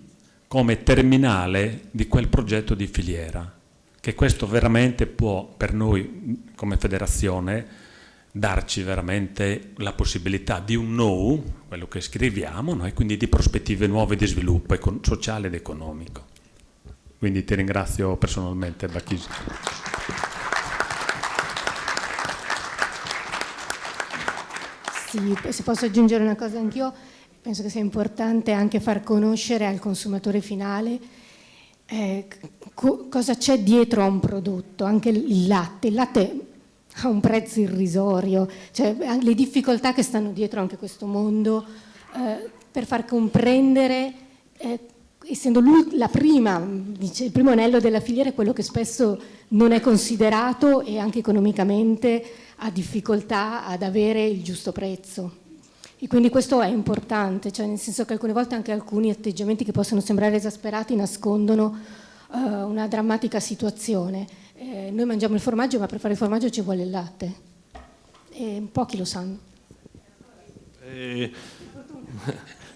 come terminale di quel progetto di filiera, che questo veramente può per noi come federazione darci veramente la possibilità di un no, quello che scriviamo, no? E quindi di prospettive nuove di sviluppo sociale ed economico. Quindi ti ringrazio personalmente, Bacchisio. Sì, se posso aggiungere una cosa anch'io, penso che sia importante anche far conoscere al consumatore finale cosa c'è dietro a un prodotto, anche il latte. Il latte ha un prezzo irrisorio, cioè le difficoltà che stanno dietro anche questo mondo, per far comprendere, essendo il primo anello della filiera, è quello che spesso non è considerato e anche economicamente ha difficoltà ad avere il giusto prezzo. E quindi questo è importante, cioè nel senso che alcune volte anche alcuni atteggiamenti che possono sembrare esasperati nascondono una drammatica situazione. Noi mangiamo il formaggio, ma per fare il formaggio ci vuole il latte, e pochi lo sanno.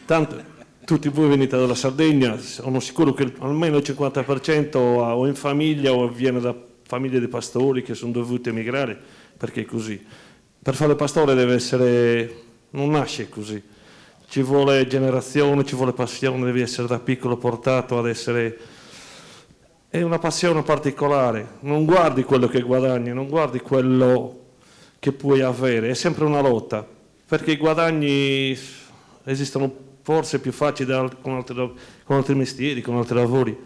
Tanto tutti voi venite dalla Sardegna, sono sicuro che almeno il 50% o in famiglia o viene da famiglie di pastori che sono dovuti emigrare, perché è così. Per fare il pastore deve essere, non nasce così, ci vuole generazione, ci vuole passione, devi essere da piccolo portato ad essere... È una passione particolare, non guardi quello che guadagni, non guardi quello che puoi avere, è sempre una lotta, perché i guadagni esistono forse più facili con altri mestieri, con altri lavori.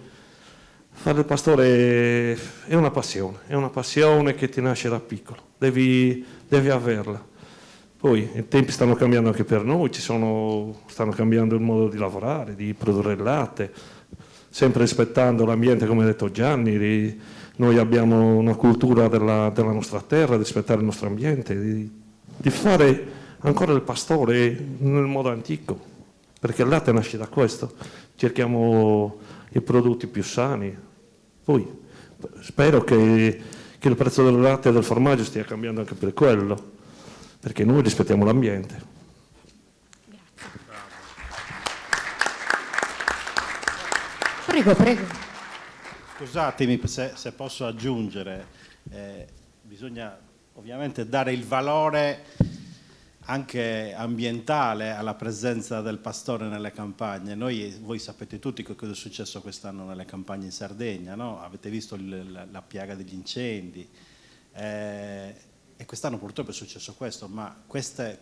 Fare il pastore è una passione che ti nasce da piccolo, devi averla. Poi i tempi stanno cambiando anche per noi, stanno cambiando il modo di lavorare, di produrre il latte, sempre rispettando l'ambiente, come ha detto Gianni. Noi abbiamo una cultura della nostra terra, di rispettare il nostro ambiente, di fare ancora il pastore nel modo antico, perché il latte nasce da questo, cerchiamo i prodotti più sani. Poi spero che il prezzo del latte e del formaggio stia cambiando anche per quello, perché noi rispettiamo l'ambiente. Prego, prego. Scusatemi se posso aggiungere, bisogna ovviamente dare il valore anche ambientale alla presenza del pastore nelle campagne. Voi sapete tutti che cosa è successo quest'anno nelle campagne in Sardegna, no? Avete visto la piaga degli incendi, e quest'anno purtroppo è successo questo, ma queste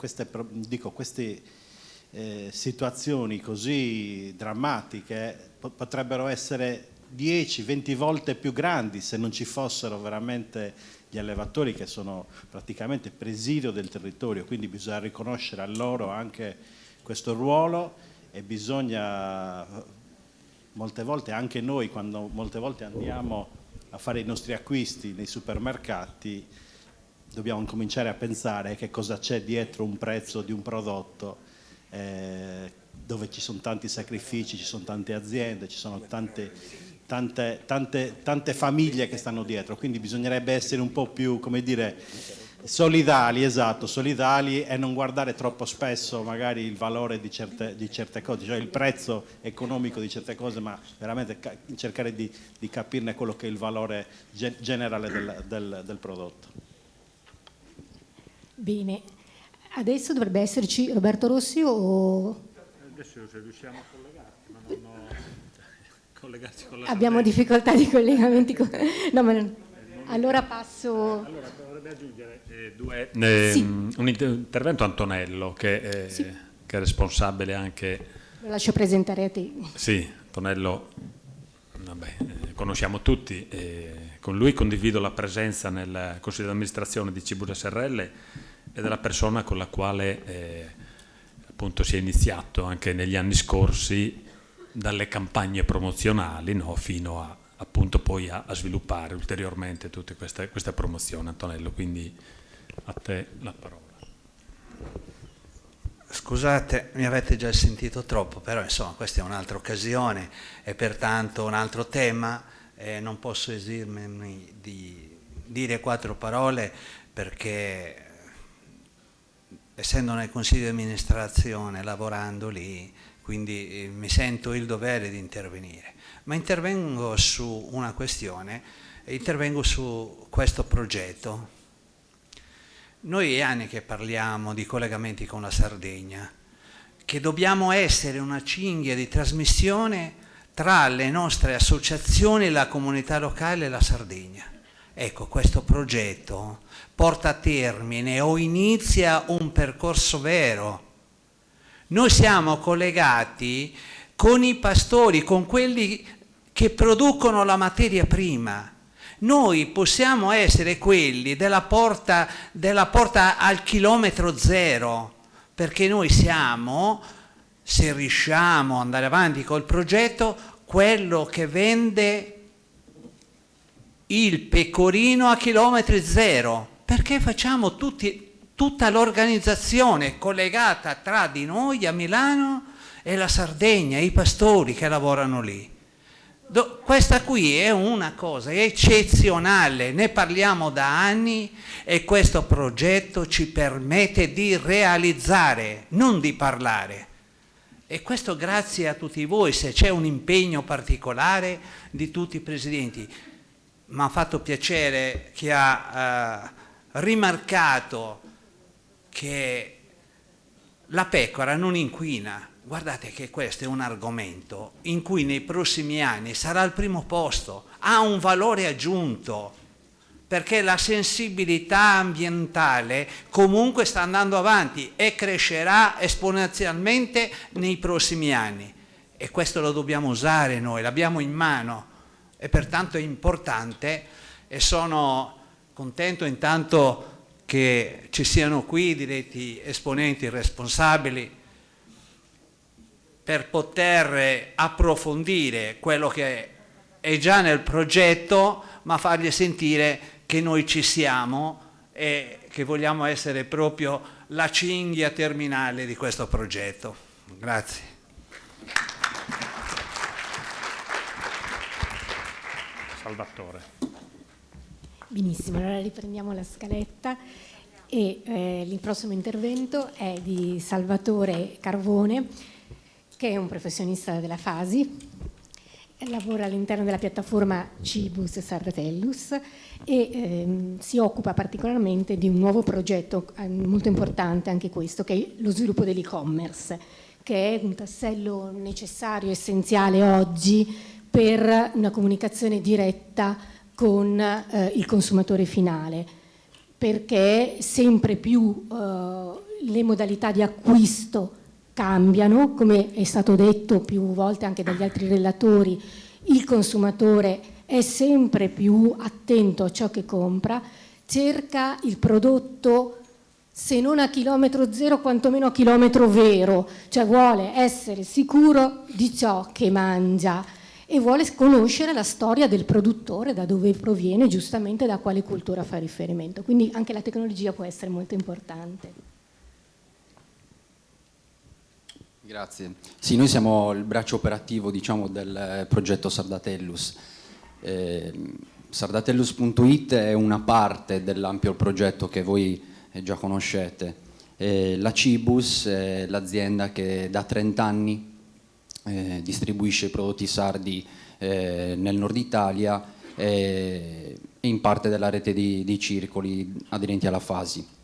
situazioni così drammatiche potrebbero essere 10-20 volte più grandi se non ci fossero veramente gli allevatori, che sono praticamente presidio del territorio, quindi bisogna riconoscere a loro anche questo ruolo, e bisogna molte volte anche noi, quando molte volte andiamo a fare i nostri acquisti nei supermercati, dobbiamo cominciare a pensare che cosa c'è dietro un prezzo di un prodotto, dove ci sono tanti sacrifici, ci sono tante aziende, ci sono tante famiglie che stanno dietro, quindi bisognerebbe essere un po' più, come dire, solidali, e non guardare troppo spesso magari il valore di certe cose, cioè il prezzo economico di certe cose, ma veramente cercare di capirne quello che è il valore generale del prodotto. Bene, adesso dovrebbe esserci Roberto Rossi o... Adesso se riusciamo a collegarci, ma non ho... collegarci con la Abbiamo Sardegna. difficoltà di collegamenti con... No, ma non... Allora passo... Allora dovrebbe aggiungere Sì. un intervento Antonello, che è responsabile anche... Lo lascio presentare a te. Sì, Antonello, conosciamo tutti, con lui condivido la presenza nel Consiglio di amministrazione di Cibus SRL, ed è la persona con la quale appunto si è iniziato anche negli anni scorsi dalle campagne promozionali, no, fino a appunto poi a sviluppare ulteriormente tutte queste promozioni. Antonello, quindi a te la parola. Scusate, mi avete già sentito troppo, però insomma questa è un'altra occasione e pertanto un altro tema, non posso esimermi di dire 4 parole, perché essendo nel Consiglio di amministrazione, lavorando lì, quindi mi sento il dovere di intervenire. Ma intervengo su una questione, intervengo su questo progetto. Noi è anni che parliamo di collegamenti con la Sardegna, che dobbiamo essere una cinghia di trasmissione tra le nostre associazioni, la comunità locale e la Sardegna. Ecco, questo progetto porta a termine o inizia un percorso vero. Noi siamo collegati con i pastori, con quelli che producono la materia prima. Noi possiamo essere quelli della porta al chilometro zero, perché noi siamo, se riusciamo ad andare avanti col progetto, quello che vende il pecorino a chilometri zero, perché facciamo tutta l'organizzazione collegata tra di noi a Milano e la Sardegna, i pastori che lavorano lì. Questa qui è una cosa eccezionale, ne parliamo da anni e questo progetto ci permette di realizzare, non di parlare. E questo grazie a tutti voi, se c'è un impegno particolare di tutti i presidenti. Mi ha fatto piacere che ha rimarcato che la pecora non inquina. Guardate che questo è un argomento in cui nei prossimi anni sarà al primo posto, ha un valore aggiunto, perché la sensibilità ambientale comunque sta andando avanti e crescerà esponenzialmente nei prossimi anni. E questo lo dobbiamo usare noi, l'abbiamo in mano e pertanto è importante, e sono contento intanto che ci siano qui diretti esponenti responsabili per poter approfondire quello che è già nel progetto, ma fargli sentire che noi ci siamo e che vogliamo essere proprio la cinghia terminale di questo progetto. Grazie. Salvatore. Benissimo, allora riprendiamo la scaletta e il prossimo intervento è di Salvatore Carvone, che è un professionista della Fasi lavora all'interno della piattaforma Cibus Sardatellus e si occupa particolarmente di un nuovo progetto molto importante anche questo, che è lo sviluppo dell'e-commerce, che è un tassello necessario, essenziale oggi per una comunicazione diretta con il consumatore finale, perché sempre più le modalità di acquisto cambiano, come è stato detto più volte anche dagli altri relatori. Il consumatore è sempre più attento a ciò che compra, cerca il prodotto se non a chilometro zero quantomeno a chilometro vero, cioè vuole essere sicuro di ciò che mangia e vuole conoscere la storia del produttore, da dove proviene, giustamente da quale cultura fa riferimento. Quindi anche la tecnologia può essere molto importante. Grazie. Sì, noi siamo il braccio operativo, diciamo, del progetto Sardatellus. Sardatellus.it è una parte dell'ampio progetto che voi già conoscete. La Cibus è l'azienda che da 30 anni distribuisce i prodotti sardi nel nord Italia e in parte della rete di circoli aderenti alla Fasi.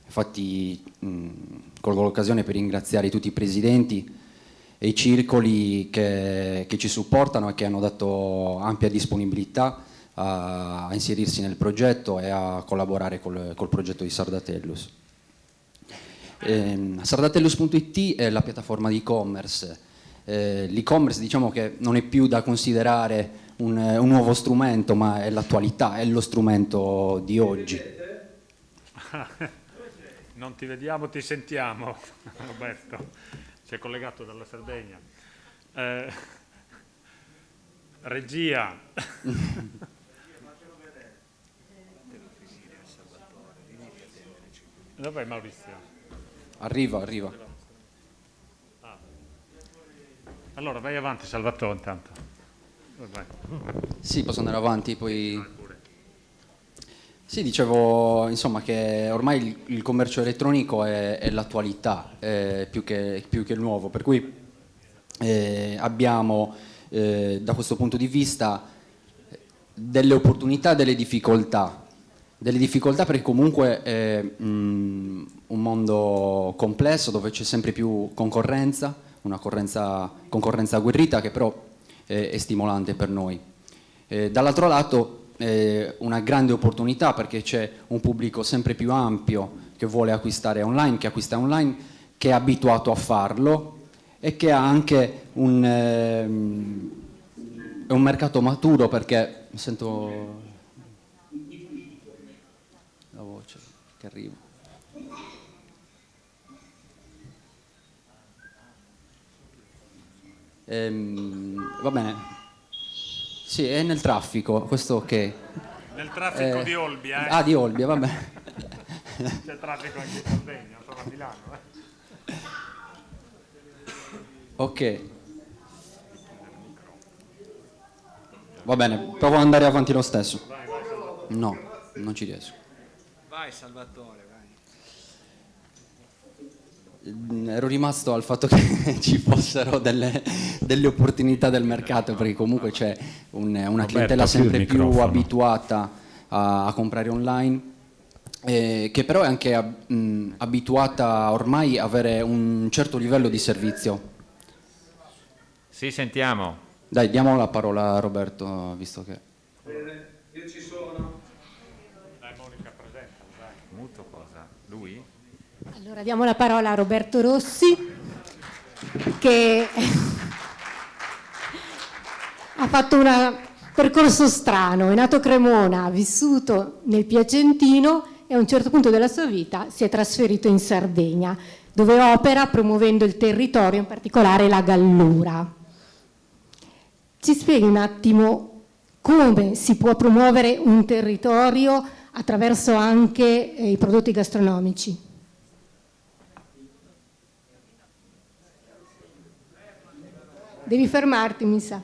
Infatti colgo l'occasione per ringraziare tutti i presidenti e i circoli che ci supportano e che hanno dato ampia disponibilità a inserirsi nel progetto e a collaborare col progetto di Sardatellus. Sardatellus.it è la piattaforma di e-commerce. L'e-commerce, diciamo che non è più da considerare un nuovo strumento, ma è l'attualità, è lo strumento di oggi. Non ti vediamo, ti sentiamo, Roberto. Sei collegato dalla Sardegna. Regia. Dov'è Maurizio? Arriva. Allora vai avanti, Salvatore, intanto. Vai. Sì, posso andare avanti, poi... Sì, dicevo insomma che ormai il commercio elettronico è l'attualità, più che il nuovo, per cui abbiamo da questo punto di vista delle opportunità e delle difficoltà perché comunque è un mondo complesso dove c'è sempre più concorrenza, una concorrenza agguerrita che però è stimolante per noi. Dall'altro lato una grande opportunità perché c'è un pubblico sempre più ampio che vuole acquistare online, che acquista online, che è abituato a farlo e che ha anche un mercato maturo, perché sento la voce che arriva. Va bene. Sì, è nel traffico, questo ok. Nel traffico di Olbia, Ah, di Olbia, vabbè. C'è traffico anche in Sardegna, sono a Milano. Ok. Va bene, provo ad andare avanti lo stesso. No, non ci riesco. Vai Salvatore, vai. Ero rimasto al fatto che ci fossero delle opportunità del mercato, perché comunque c'è una clientela sempre più abituata a comprare online, che però è anche abituata ormai a avere un certo livello di servizio. Sì, sentiamo. Dai, diamo la parola a Roberto, visto che... Io ci sono. Dai, Monica, presenta, dai. Muto cosa? Lui? Allora diamo la parola a Roberto Rossi, che ha fatto un percorso strano, è nato a Cremona, ha vissuto nel Piacentino e a un certo punto della sua vita si è trasferito in Sardegna, dove opera promuovendo il territorio, in particolare la Gallura. Ci spieghi un attimo come si può promuovere un territorio attraverso anche i prodotti gastronomici? Devi fermarti, mi sa.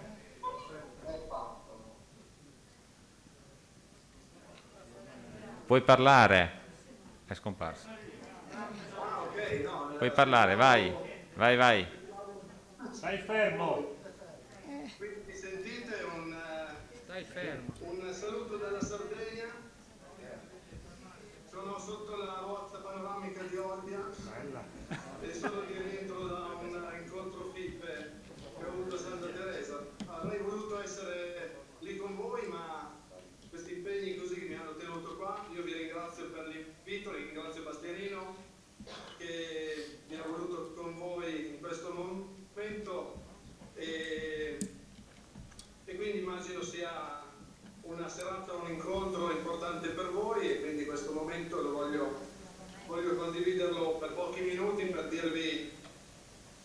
Puoi parlare. È scomparso. Puoi parlare, vai. Vai. Stai fermo. Stai fermo. Un saluto dalla Sardegna. Sono sotto la rozza panoramica di Olbia e sono di rientro da un incontro FIP che ho avuto a Santa Teresa. Avrei voluto essere lì con voi, ma questi impegni così mi hanno tenuto qua. Io vi ringrazio per l'invito, ringrazio Bastianino che mi ha voluto con voi in questo momento e quindi immagino sia una serata, un incontro importante per voi e quindi questo momento lo voglio condividerlo per pochi minuti per dirvi,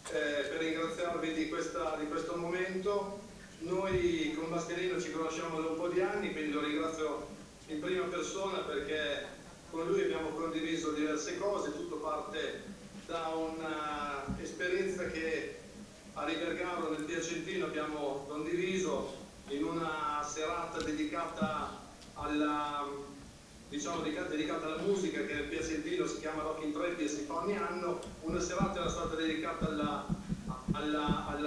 per ringraziarvi di questo momento. Noi con Bastianino ci conosciamo da un po' di anni, quindi lo ringrazio in prima persona perché con lui abbiamo condiviso diverse cose, tutto parte da un'esperienza che a Rivergaro nel Piacentino abbiamo condiviso in una serata dedicata alla musica che nel Piacentino si chiama Rock in Treppi e si fa ogni anno. Una serata era stata dedicata alla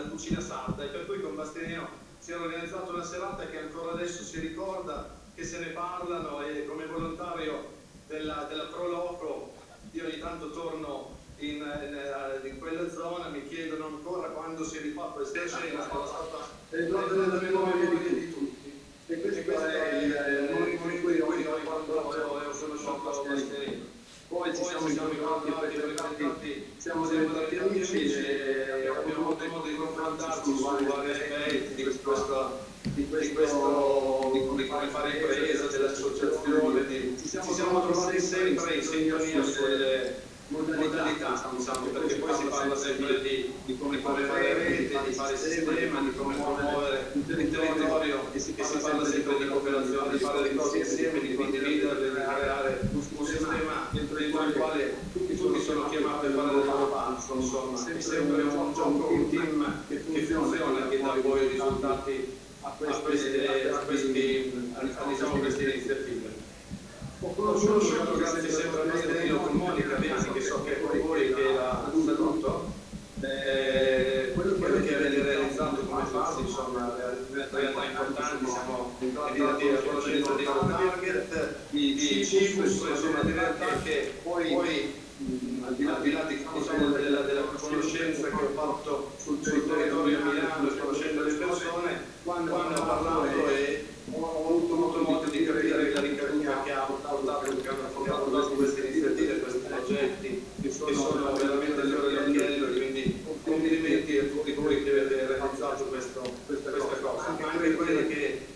cucina sarda e per cui con Bastianino si era organizzata una serata che ancora adesso si ricorda, che se ne parlano e come volontario della Proloco io ogni tanto torno in quella zona, mi chiedono ancora quando si rifà questa scena, è stata nella memoria di tutti e questo è il motivo in cui noi quando ho conosciuto Bastianino. Poi ci siamo incontrati, siamo diventati amici e abbiamo avuto modo di confrontarci su vari aspetti di come fare impresa, dell'associazione, ci siamo trovati sempre in sintonia sulle modalità, diciamo, perché poi si parla sempre di come fare rete, di fare sistema, di come promuovere il territorio e si parla sempre di cooperazione, di fare le cose insieme, di condividerle, di creare un sistema dentro il quale tutti sono chiamati a fare le loro parti, insomma, è sempre un gioco, un team che funziona, che dà poi risultati a queste iniziative. Ho conosciuto grazie sempre a Bastianino con Monica Bianchi, che so che è con voi, che la saluto, quello che avete realizzato come fasi, insomma, realtà importanti, siamo entrati a conoscenza di un target, di Cibus, insomma, di realtà che poi al di là della conoscenza che ho fatto sul territorio a Milano, conoscendo le persone, quando ho parlato e ho avuto modo di capire la ricaduta che ha portato queste iniziative, questi progetti che sono veramente il fiore all'occhiello, quindi complimenti a tutti voi che avete realizzato questa cosa, anche quella di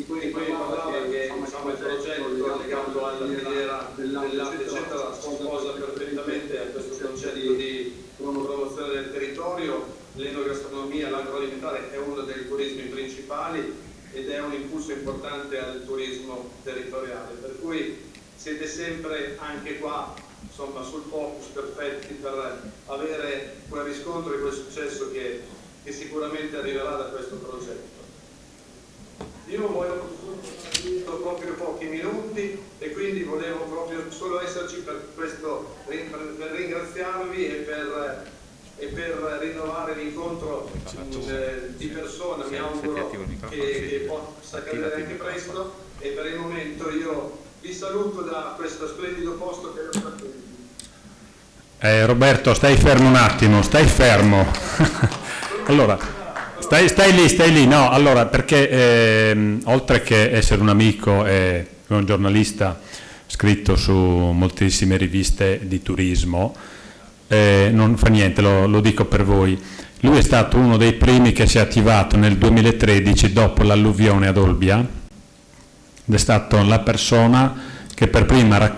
cui parlava, che insomma, il progetto legato alla filiera del latte eccetera sposa perfettamente a questo concetto di promozione del territorio. L'enogastronomia, l'agroalimentare è uno dei turismi principali ed è un impulso importante al turismo territoriale, per cui siete sempre anche qua, insomma, sul focus perfetti per avere quel riscontro e quel successo che sicuramente arriverà da questo progetto. Io voglio proprio pochi minuti e quindi volevo proprio solo esserci per questo, per ringraziarvi e per rinnovare l'incontro di persona. Mi auguro che possa accadere anche presto e per il momento io vi saluto da questo splendido posto che è stato. Roberto, stai fermo un attimo, stai fermo. Allora, stai lì, no, allora, perché oltre che essere un amico e un giornalista scritto su moltissime riviste di turismo, non fa niente, lo dico per voi. Lui è stato uno dei primi che si è attivato nel 2013 dopo l'alluvione ad Olbia ed è stato la persona che per prima ha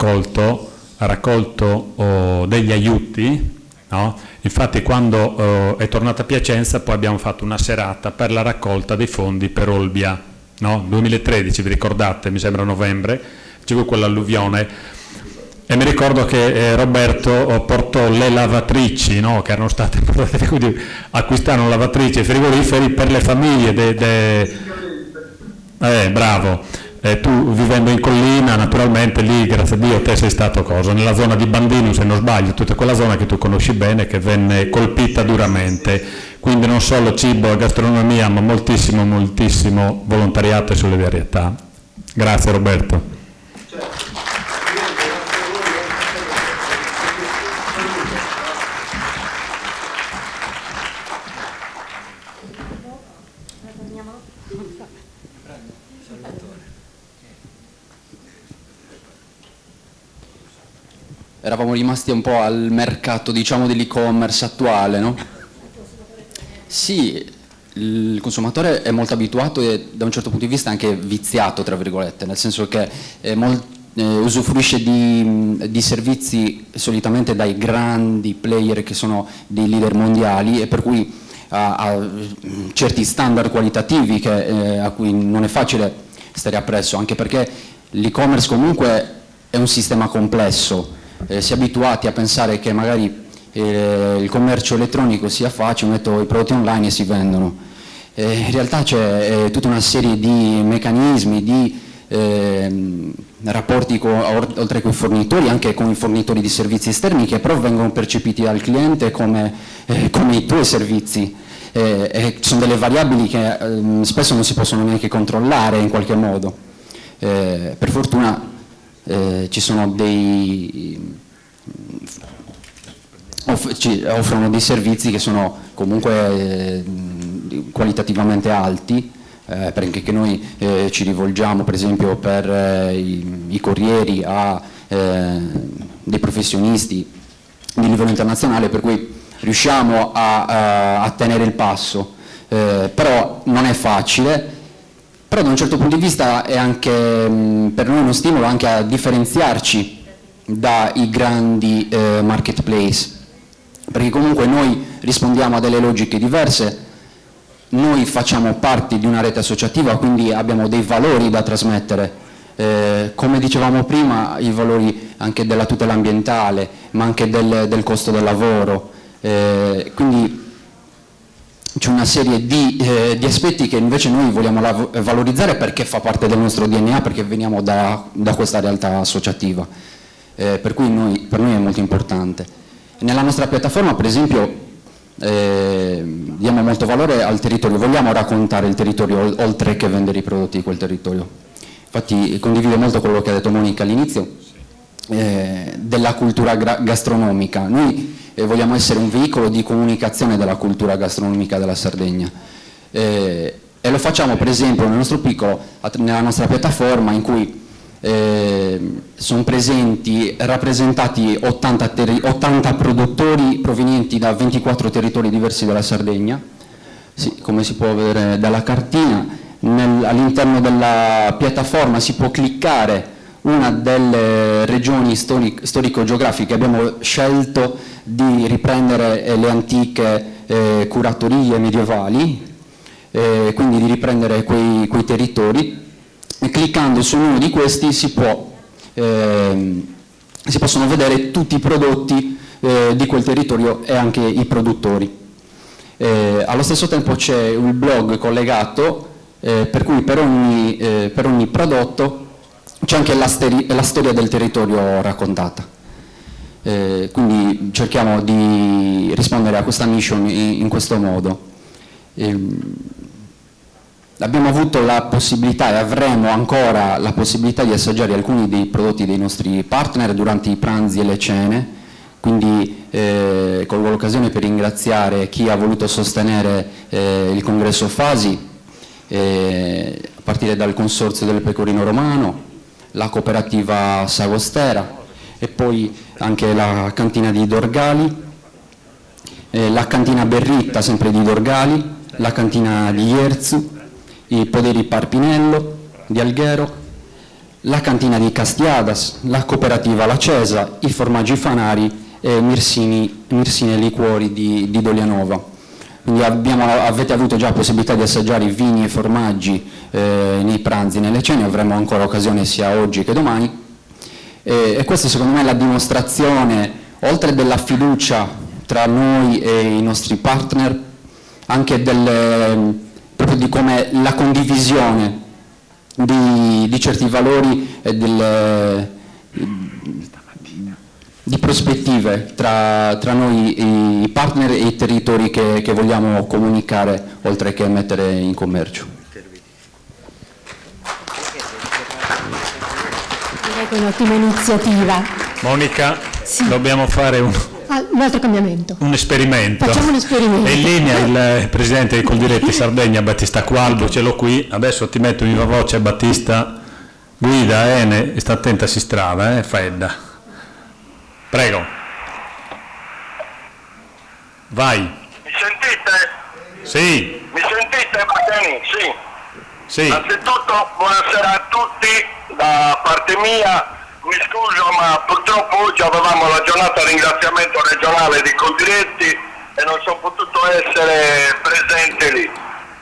raccolto degli aiuti, no? Infatti quando è tornata a Piacenza poi abbiamo fatto una serata per la raccolta dei fondi per Olbia, no? 2013, vi ricordate? Mi sembra novembre, c'è quell'alluvione. E mi ricordo che Roberto portò le lavatrici, no, che erano state portate, quindi acquistarono lavatrici e frigoriferi per le famiglie. Bravo. Tu vivendo in collina, naturalmente lì, grazie a Dio, te sei stato cosa? Nella zona di Bandino, se non sbaglio, tutta quella zona che tu conosci bene, che venne colpita duramente. quindi non solo cibo e gastronomia, ma moltissimo, moltissimo volontariato e solidarietà. Grazie Roberto. Eravamo rimasti un po' al mercato, diciamo, dell'e-commerce attuale, no? Sì, il consumatore è molto abituato e da un certo punto di vista anche viziato, tra virgolette, nel senso che usufruisce di servizi solitamente dai grandi player che sono dei leader mondiali e per cui ha certi standard qualitativi a cui non è facile stare appresso, anche perché l'e-commerce comunque è un sistema complesso. Si è abituati a pensare che magari il commercio elettronico sia facile, metto i prodotti online e si vendono. In realtà c'è tutta una serie di meccanismi, di rapporti oltre coi fornitori, anche con i fornitori di servizi esterni che però vengono percepiti dal cliente come i tuoi servizi. Sono delle variabili che spesso non si possono neanche controllare in qualche modo. Per fortuna ci sono ci offrono dei servizi che sono comunque qualitativamente alti, perché noi ci rivolgiamo per esempio per i corrieri a dei professionisti di livello internazionale, per cui riusciamo a tenere il passo, però non è facile. Però da un certo punto di vista è anche per noi uno stimolo anche a differenziarci dai grandi marketplace, perché comunque noi rispondiamo a delle logiche diverse, noi facciamo parte di una rete associativa, quindi abbiamo dei valori da trasmettere, come dicevamo prima, i valori anche della tutela ambientale, ma anche del costo del lavoro, quindi c'è una serie di aspetti che invece noi vogliamo valorizzare perché fa parte del nostro DNA, perché veniamo da questa realtà associativa, per cui per noi è molto importante. Nella nostra piattaforma, per esempio, diamo molto valore al territorio, vogliamo raccontare il territorio oltre che vendere i prodotti di quel territorio. Infatti condivido molto quello che ha detto Monica all'inizio, della cultura gastronomica. Noi vogliamo essere un veicolo di comunicazione della cultura gastronomica della Sardegna e lo facciamo per esempio nel nostro piccolo, nella nostra piattaforma in cui sono rappresentati 80 produttori provenienti da 24 territori diversi della Sardegna, sì, come si può vedere dalla cartina. All'interno della piattaforma si può cliccare una delle regioni storico-geografiche. Abbiamo scelto di riprendere le antiche curatorie medievali, quindi di riprendere quei territori, e cliccando su uno di questi si possono vedere tutti i prodotti di quel territorio e anche i produttori. Allo stesso tempo c'è un blog collegato, per cui per ogni prodotto c'è anche la storia del territorio raccontata. Quindi cerchiamo di rispondere a questa mission in questo modo. Abbiamo avuto la possibilità e avremo ancora la possibilità di assaggiare alcuni dei prodotti dei nostri partner durante i pranzi e le cene, quindi colgo l'occasione per ringraziare chi ha voluto sostenere il congresso Fasi, a partire dal Consorzio del Pecorino Romano, la cooperativa Sagostera e poi anche la cantina di Dorgali, la cantina Berritta sempre di Dorgali, la cantina di Ierzu, i Poderi Parpinello di Alghero, la cantina di Castiadas, la cooperativa La Cesa, i formaggi Fanari e Mirsine Liquori di Dolianova. Quindi avete avuto già la possibilità di assaggiare i vini e formaggi nei pranzi, nelle cene, avremo ancora occasione sia oggi che domani. E questa secondo me è la dimostrazione, oltre della fiducia tra noi e i nostri partner, anche proprio di come la condivisione di certi valori e di prospettive tra noi, i partner e i territori che vogliamo comunicare, oltre che mettere in commercio. Direi che è un'ottima iniziativa. Monica, Sì. dobbiamo fare un altro cambiamento. esperimento. Facciamo un esperimento. È in linea il presidente di Coldiretti Sardegna, Battista Qualbo, ce l'ho qui. Adesso ti metto in viva voce, Battista. Guida, e sta attenta, si strada, Fredda. Prego. Vai. Mi sentite? Sì. Mi sentite, Bastiani? Sì. Sì. Innanzitutto buonasera a tutti, da parte mia mi scuso ma purtroppo oggi avevamo la giornata ringraziamento regionale di Coldiretti e non sono potuto essere presente lì.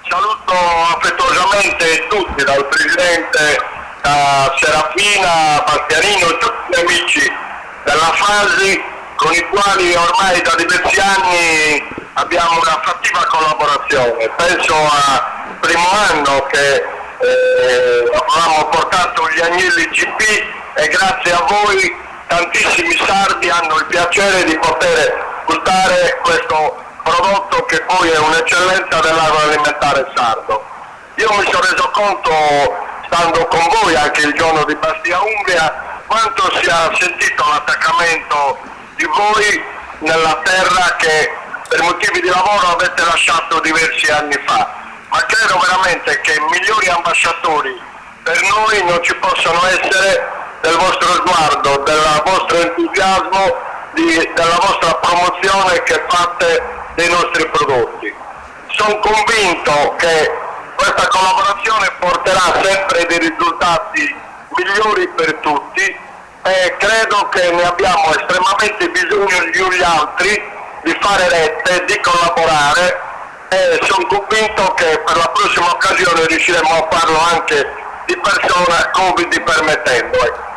Saluto affettuosamente tutti, dal presidente a Serafina, Bastianino, tutti gli amici della Fasi con i quali ormai da diversi anni abbiamo una fattiva collaborazione. Penso al primo anno che avevamo portato gli agnelli GP e grazie a voi tantissimi sardi hanno il piacere di poter gustare questo prodotto che poi è un'eccellenza dell'agroalimentare sardo. Io mi sono reso conto, stando con voi anche il giorno di Bastia Umbria, quanto sia sentito l'attaccamento di voi nella terra che per motivi di lavoro avete lasciato diversi anni fa, ma credo veramente che migliori ambasciatori per noi non ci possono essere del vostro sguardo, del vostro entusiasmo, della vostra promozione che fate dei nostri prodotti. Sono convinto che questa collaborazione porterà sempre dei risultati migliori per tutti e credo che ne abbiamo estremamente bisogno gli uni gli altri di fare rette, di collaborare e sono convinto che per la prossima occasione riusciremo a farlo anche di persona, Covid permettendo.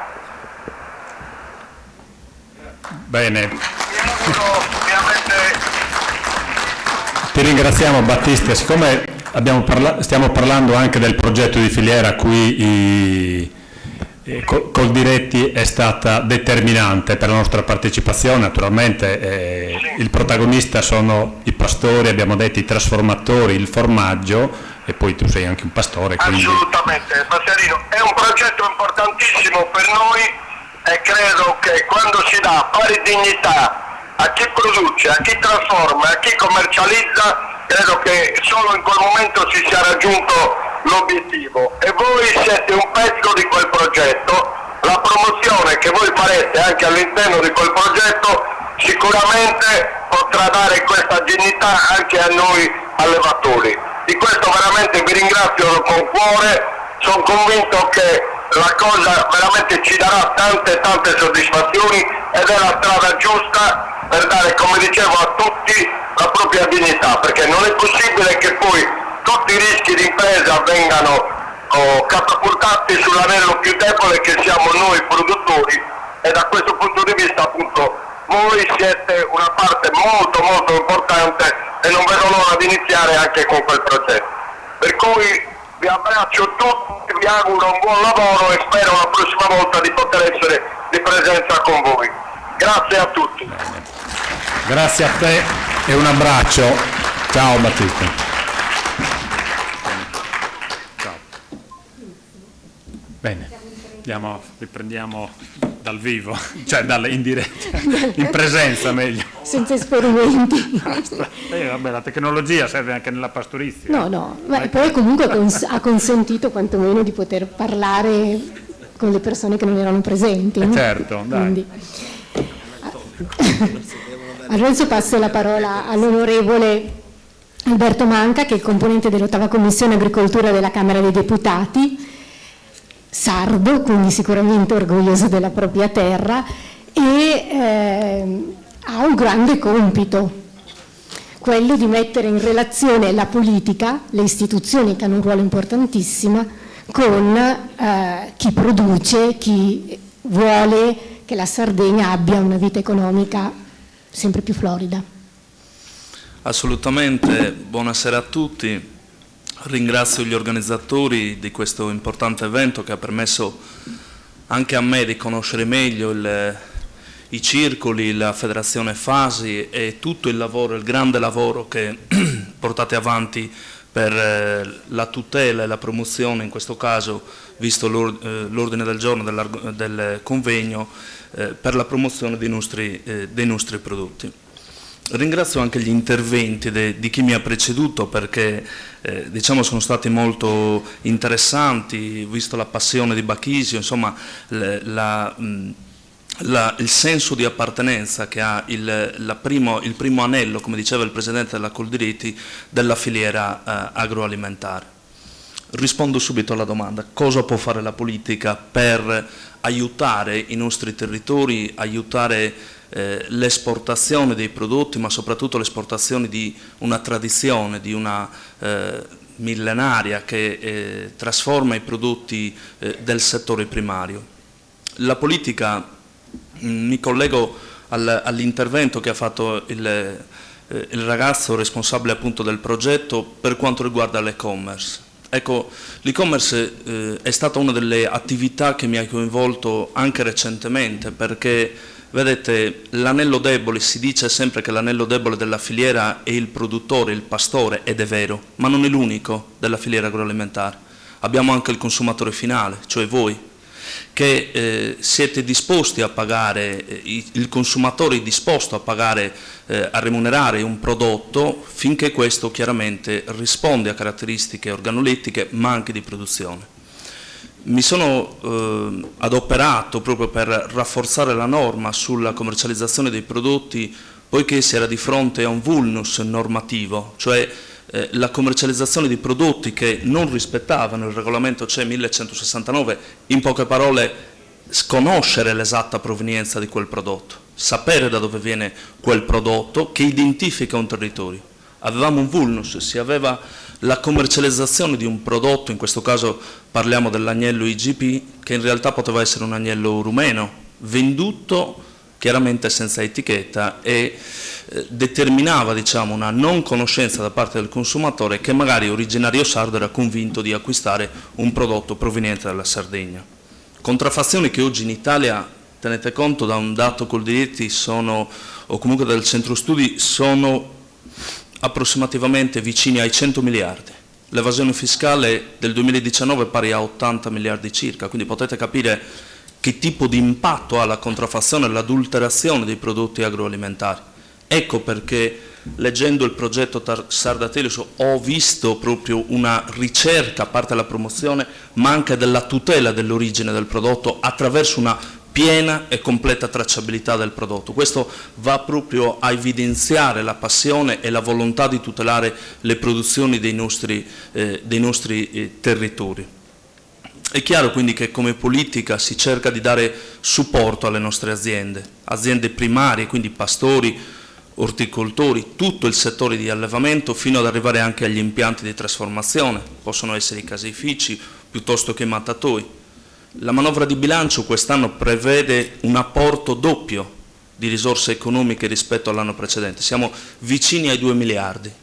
Bene. Ti ringraziamo Battista, siccome stiamo parlando anche del progetto di filiera a cui Coldiretti è stata determinante per la nostra partecipazione, naturalmente il protagonista sono i pastori, abbiamo detto i trasformatori, il formaggio e poi tu sei anche un pastore. Quindi... Assolutamente, Bastianino, è un progetto importantissimo per noi e credo che quando si dà pari dignità a chi produce, a chi trasforma, a chi commercializza, credo che solo in quel momento si sia raggiunto l'obiettivo e voi siete un pezzo di quel progetto. La promozione che voi farete anche all'interno di quel progetto sicuramente potrà dare questa dignità anche a noi allevatori. Di questo veramente vi ringrazio con cuore, sono convinto che la cosa veramente ci darà tante soddisfazioni ed è la strada giusta per dare, come dicevo, a tutti la propria dignità, perché non è possibile che poi tutti i rischi di impresa vengano catapultati sull'anello più debole che siamo noi produttori e da questo punto di vista appunto voi siete una parte molto importante e non vedo l'ora di iniziare anche con quel progetto. Per cui vi abbraccio tutti, vi auguro un buon lavoro e spero la prossima volta di poter essere di presenza con voi. Grazie a tutti. Grazie a te e un abbraccio. Ciao Battista. Ciao. Bene, riprendiamo dal vivo, cioè in diretta, in presenza meglio. Senza esperimenti. Vabbè, la tecnologia serve anche nella pastorizia. No, ma poi comunque ha consentito quantomeno di poter parlare con le persone che non erano presenti. No? Certo, dai. Quindi, adesso passo la parola all'onorevole Alberto Manca, che è il componente dell'8ª Commissione Agricoltura della Camera dei Deputati, sardo, quindi sicuramente orgoglioso della propria terra e ha un grande compito, quello di mettere in relazione la politica, le istituzioni che hanno un ruolo importantissimo, con chi produce, chi vuole che la Sardegna abbia una vita economica sempre più florida. Assolutamente, buonasera a tutti. Ringrazio gli organizzatori di questo importante evento che ha permesso anche a me di conoscere meglio il i circoli, la Federazione Fasi e tutto il lavoro, il grande lavoro che portate avanti per la tutela e la promozione, in questo caso, visto l'ordine del giorno del convegno, per la promozione dei nostri prodotti. Ringrazio anche gli interventi di chi mi ha preceduto perché diciamo sono stati molto interessanti, visto la passione di Bachisio, insomma il senso di appartenenza che ha il primo anello, come diceva il Presidente della Coldiretti, della filiera agroalimentare. Rispondo subito alla domanda: cosa può fare la politica per aiutare i nostri territori, aiutare l'esportazione dei prodotti, ma soprattutto l'esportazione di una tradizione, di una millenaria che trasforma i prodotti del settore primario. La politica, mi collego all'intervento che ha fatto il ragazzo responsabile appunto del progetto per quanto riguarda l'e-commerce. Ecco, l'e-commerce è stata una delle attività che mi ha coinvolto anche recentemente perché, vedete, l'anello debole, si dice sempre che l'anello debole della filiera è il produttore, il pastore, ed è vero, ma non è l'unico della filiera agroalimentare. Abbiamo anche il consumatore finale, cioè voi, che siete disposti a pagare, il consumatore è disposto a pagare, a remunerare un prodotto finché questo chiaramente risponde a caratteristiche organolettiche ma anche di produzione. Mi sono adoperato proprio per rafforzare la norma sulla commercializzazione dei prodotti poiché si era di fronte a un vulnus normativo, cioè la commercializzazione di prodotti che non rispettavano il regolamento CE 1169, in poche parole sconoscere l'esatta provenienza di quel prodotto, sapere da dove viene quel prodotto che identifica un territorio. Avevamo un vulnus, si aveva la commercializzazione di un prodotto, in questo caso parliamo dell'agnello IGP, che in realtà poteva essere un agnello rumeno, venduto chiaramente senza etichetta e determinava diciamo, una non conoscenza da parte del consumatore che magari originario sardo era convinto di acquistare un prodotto proveniente dalla Sardegna. Contraffazioni che oggi in Italia, tenete conto, da un dato Coldiretti sono, o comunque dal centro studi, sono approssimativamente vicini ai 100 miliardi. L'evasione fiscale del 2019 è pari a 80 miliardi circa, quindi potete capire che tipo di impatto ha la contraffazione e l'adulterazione dei prodotti agroalimentari. Ecco perché leggendo il progetto Sardatelius ho visto proprio una ricerca, a parte la promozione, ma anche della tutela dell'origine del prodotto attraverso una piena e completa tracciabilità del prodotto. Questo va proprio a evidenziare la passione e la volontà di tutelare le produzioni dei nostri territori. È chiaro quindi che come politica si cerca di dare supporto alle nostre aziende primarie, quindi pastori, orticoltori, tutto il settore di allevamento fino ad arrivare anche agli impianti di trasformazione, possono essere i caseifici piuttosto che i mattatoi. La manovra di bilancio quest'anno prevede un apporto doppio di risorse economiche rispetto all'anno precedente, siamo vicini ai 2 miliardi.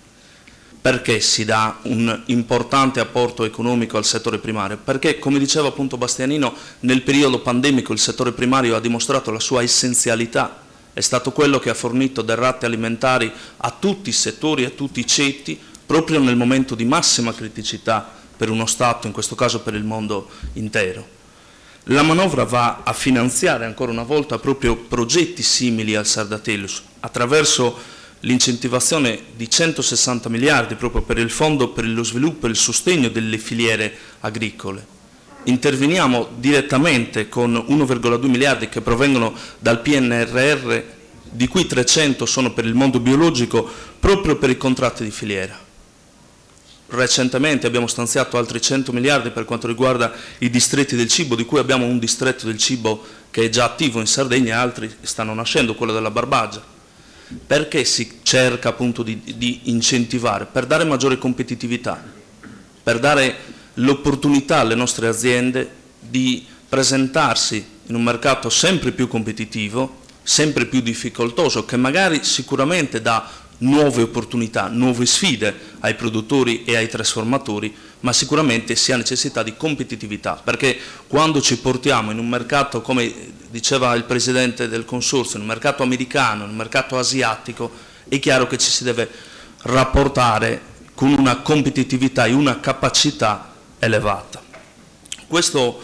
Perché si dà un importante apporto economico al settore primario? Perché, come diceva appunto Bastianino, nel periodo pandemico il settore primario ha dimostrato la sua essenzialità, è stato quello che ha fornito derrate alimentari a tutti i settori, a tutti i ceti, proprio nel momento di massima criticità per uno Stato, in questo caso per il mondo intero. La manovra va a finanziare ancora una volta proprio progetti simili al Sardatelius, attraverso l'incentivazione di 160 miliardi proprio per il Fondo per lo sviluppo e il sostegno delle filiere agricole. Interveniamo direttamente con 1,2 miliardi che provengono dal PNRR, di cui 300 sono per il mondo biologico, proprio per i contratti di filiera. Recentemente abbiamo stanziato altri 100 miliardi per quanto riguarda i distretti del cibo, di cui abbiamo un distretto del cibo che è già attivo in Sardegna e altri stanno nascendo, quello della Barbagia. Perché si cerca appunto di incentivare? Per dare maggiore competitività, per dare l'opportunità alle nostre aziende di presentarsi in un mercato sempre più competitivo, sempre più difficoltoso, che magari sicuramente dà nuove opportunità, nuove sfide ai produttori e ai trasformatori, ma sicuramente si ha necessità di competitività, perché quando ci portiamo in un mercato come diceva il presidente del consorzio, nel mercato americano, nel mercato asiatico, è chiaro che ci si deve rapportare con una competitività e una capacità elevata. Questo,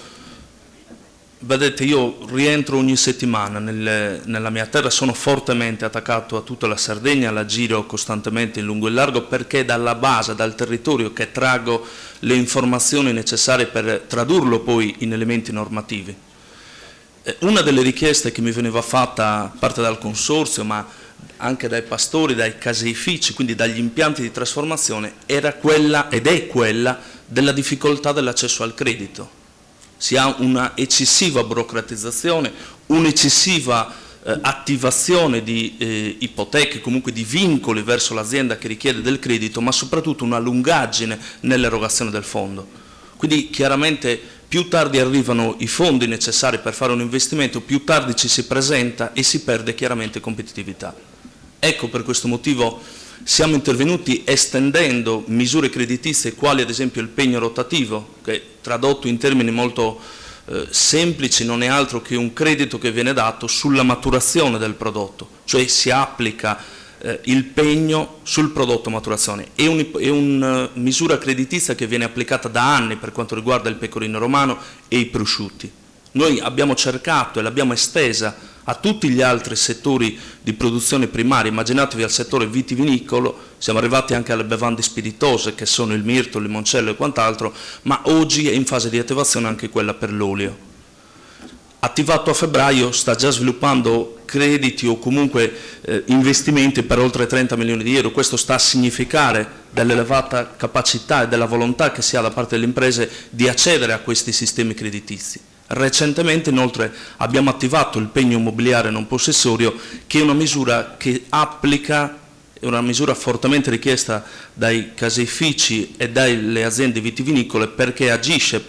vedete, io rientro ogni settimana nella mia terra, sono fortemente attaccato a tutta la Sardegna, la giro costantemente in lungo e in largo, perché è dalla base, dal territorio che traggo le informazioni necessarie per tradurlo poi in elementi normativi. Una delle richieste che mi veniva fatta a parte dal consorzio, ma anche dai pastori, dai caseifici, quindi dagli impianti di trasformazione, era quella ed è quella della difficoltà dell'accesso al credito. Si ha una eccessiva burocratizzazione, un'eccessiva attivazione di ipoteche, comunque di vincoli verso l'azienda che richiede del credito, ma soprattutto una lungaggine nell'erogazione del fondo. Quindi chiaramente più tardi arrivano i fondi necessari per fare un investimento, più tardi ci si presenta e si perde chiaramente competitività. Ecco, per questo motivo siamo intervenuti estendendo misure creditizie quali ad esempio il pegno rotativo, che tradotto in termini molto semplici non è altro che un credito che viene dato sulla maturazione del prodotto, cioè si applica il pegno sul prodotto maturazione. È una misura creditizia che viene applicata da anni per quanto riguarda il pecorino romano e i prosciutti. Noi abbiamo cercato e l'abbiamo estesa a tutti gli altri settori di produzione primaria. Immaginatevi al settore vitivinicolo, siamo arrivati anche alle bevande spiritose che sono il mirto, il limoncello e quant'altro, ma oggi è in fase di attivazione anche quella per l'olio. Attivato a febbraio sta già sviluppando crediti o comunque investimenti per oltre 30 milioni di euro. Questo sta a significare dell'elevata capacità e della volontà che si ha da parte delle imprese di accedere a questi sistemi creditizi. Recentemente inoltre abbiamo attivato il pegno immobiliare non possessorio, che è una misura che applica, è una misura fortemente richiesta dai caseifici e dalle aziende vitivinicole, perché agisce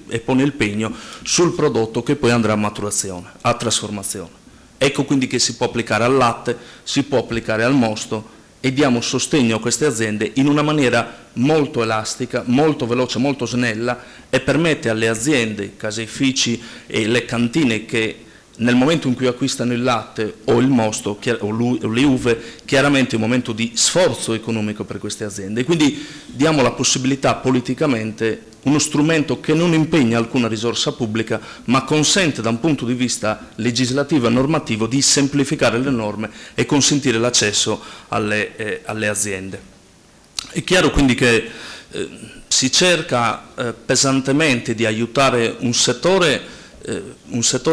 e pone il pegno sul prodotto che poi andrà a maturazione, a trasformazione. Ecco quindi che si può applicare al latte, si può applicare al mosto, e diamo sostegno a queste aziende in una maniera molto elastica, molto veloce, molto snella, e permette alle aziende, i caseifici e le cantine che nel momento in cui acquistano il latte o il mosto o le uve, chiaramente è un momento di sforzo economico per queste aziende. Quindi diamo la possibilità politicamente, uno strumento che non impegna alcuna risorsa pubblica, ma consente da un punto di vista legislativo e normativo di semplificare le norme e consentire l'accesso alle aziende. È chiaro quindi che si cerca pesantemente di aiutare un settore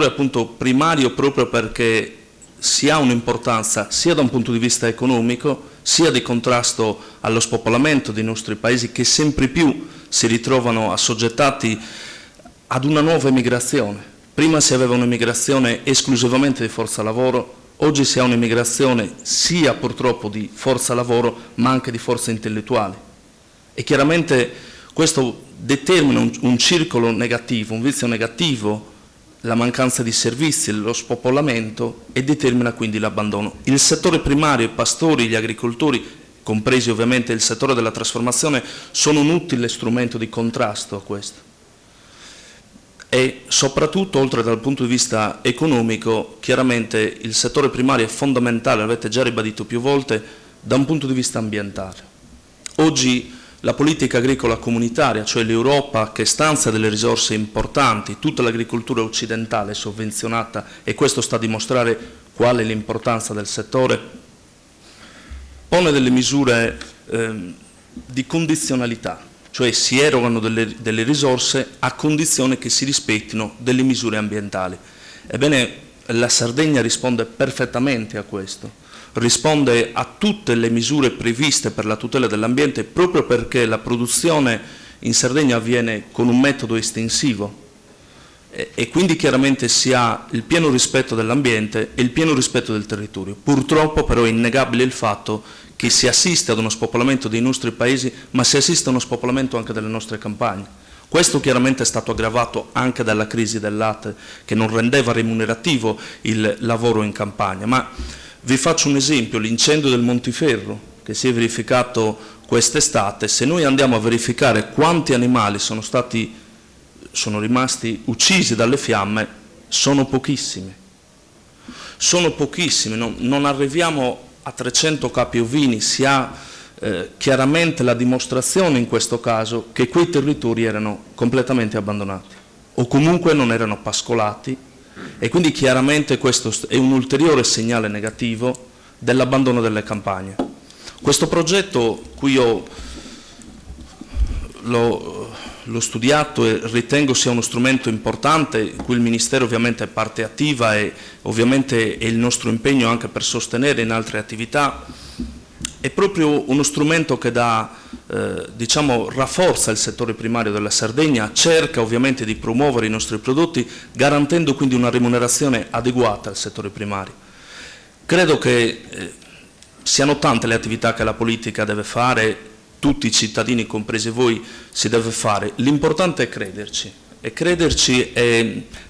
appunto primario, proprio perché si ha un'importanza sia da un punto di vista economico, sia di contrasto allo spopolamento dei nostri paesi, che sempre più si ritrovano assoggettati ad una nuova emigrazione. Prima si aveva un'emigrazione esclusivamente di forza lavoro, oggi si ha un'emigrazione sia purtroppo di forza lavoro ma anche di forze intellettuali, e chiaramente questo determina un circolo negativo, un vizio negativo, la mancanza di servizi, lo spopolamento, e determina quindi l'abbandono. Il settore primario, i pastori, gli agricoltori, compresi ovviamente il settore della trasformazione, sono un utile strumento di contrasto a questo. E soprattutto, oltre dal punto di vista economico, chiaramente il settore primario è fondamentale, l'avete già ribadito più volte, da un punto di vista ambientale. Oggi la politica agricola comunitaria, cioè l'Europa che stanzia delle risorse importanti, tutta l'agricoltura occidentale è sovvenzionata, e questo sta a dimostrare qual è l'importanza del settore, pone delle misure di condizionalità, cioè si erogano delle risorse a condizione che si rispettino delle misure ambientali. Ebbene, la Sardegna risponde perfettamente a questo. Risponde a tutte le misure previste per la tutela dell'ambiente, proprio perché la produzione in Sardegna avviene con un metodo estensivo e quindi chiaramente si ha il pieno rispetto dell'ambiente e il pieno rispetto del territorio. Purtroppo però è innegabile il fatto che si assiste ad uno spopolamento dei nostri paesi, ma si assiste a uno spopolamento anche delle nostre campagne. Questo chiaramente è stato aggravato anche dalla crisi del latte, che non rendeva remunerativo il lavoro in campagna. Ma vi faccio un esempio, l'incendio del Montiferru che si è verificato quest'estate. Se noi andiamo a verificare quanti animali sono rimasti uccisi dalle fiamme, sono pochissimi. Sono pochissimi, non arriviamo a 300 capi ovini, si ha chiaramente la dimostrazione in questo caso che quei territori erano completamente abbandonati o comunque non erano pascolati, e quindi chiaramente questo è un ulteriore segnale negativo dell'abbandono delle campagne. Questo progetto qui io l'ho studiato e ritengo sia uno strumento importante, in cui il Ministero ovviamente è parte attiva e ovviamente è il nostro impegno anche per sostenere in altre attività. È proprio uno strumento che rafforza il settore primario della Sardegna, cerca ovviamente di promuovere i nostri prodotti, garantendo quindi una remunerazione adeguata al settore primario. Credo che siano tante le attività che la politica deve fare, tutti i cittadini, compresi voi, si deve fare. L'importante è crederci. E crederci,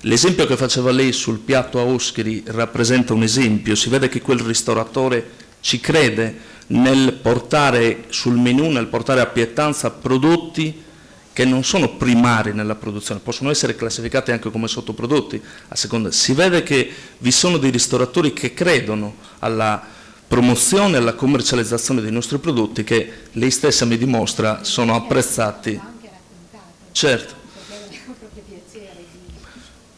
l'esempio che faceva lei sul piatto a Oschiri rappresenta un esempio. Si vede che quel ristoratore ci crede nel portare sul menù, nel portare a pietanza prodotti che non sono primari nella produzione, possono essere classificati anche come sottoprodotti a seconda. Si vede che vi sono dei ristoratori che credono alla promozione e alla commercializzazione dei nostri prodotti, che lei stessa mi dimostra sono apprezzati. Certo.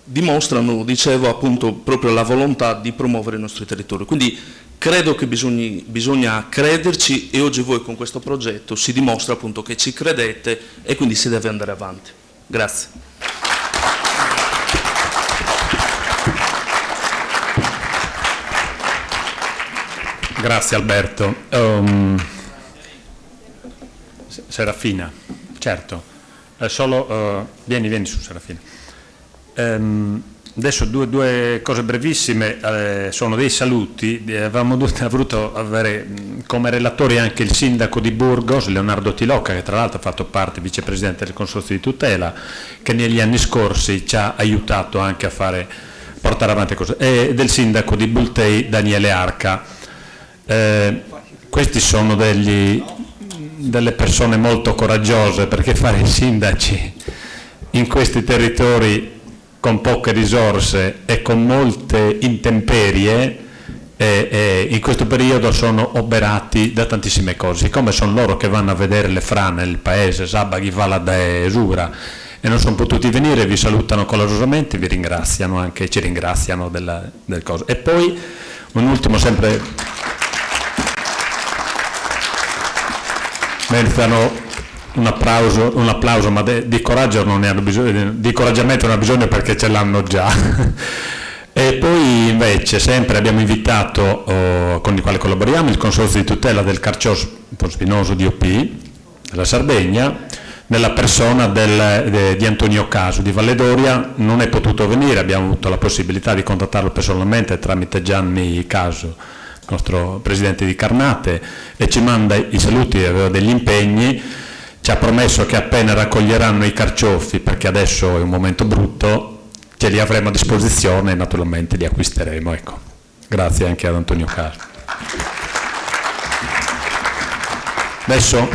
Dimostrano, dicevo, appunto proprio la volontà di promuovere i nostri territori. Quindi credo che bisogna crederci, e oggi voi con questo progetto si dimostra appunto che ci credete e quindi si deve andare avanti. Grazie. Grazie Alberto. Serafina, certo. Vieni su Serafina. Adesso due cose brevissime, sono dei saluti. Avevamo voluto avere come relatori anche il sindaco di Burgos, Leonardo Tilocca, che tra l'altro ha fatto parte, vicepresidente del Consorzio di tutela, che negli anni scorsi ci ha aiutato anche a portare avanti cose, e del sindaco di Bultei, Daniele Arca. Questi sono delle persone molto coraggiose, perché fare i sindaci in questi territori con poche risorse e con molte intemperie in questo periodo sono oberati da tantissime cose. Siccome sono loro che vanno a vedere le frane nel paese, Sabaghi, Valada e Sura, e non sono potuti venire, vi salutano coraggiosamente, vi ringraziano anche, ci ringraziano del coso. E poi un ultimo, sempre meritano un applauso, ma di coraggio non ne hanno bisogno, di incoraggiamento non hanno bisogno, perché ce l'hanno già. E poi invece sempre abbiamo invitato, con il quale collaboriamo, il Consorzio di tutela del carciò spinoso DOP della Sardegna, nella persona di Antonio Casu di Valle d'Oria. Non è potuto venire, abbiamo avuto la possibilità di contattarlo personalmente tramite Gianni Casu, nostro presidente di Carnate, e ci manda i saluti, aveva degli impegni, ci ha promesso che appena raccoglieranno i carciofi, perché adesso è un momento brutto, ce li avremo a disposizione e naturalmente li acquisteremo. Ecco. Grazie anche ad Antonio Casu. Adesso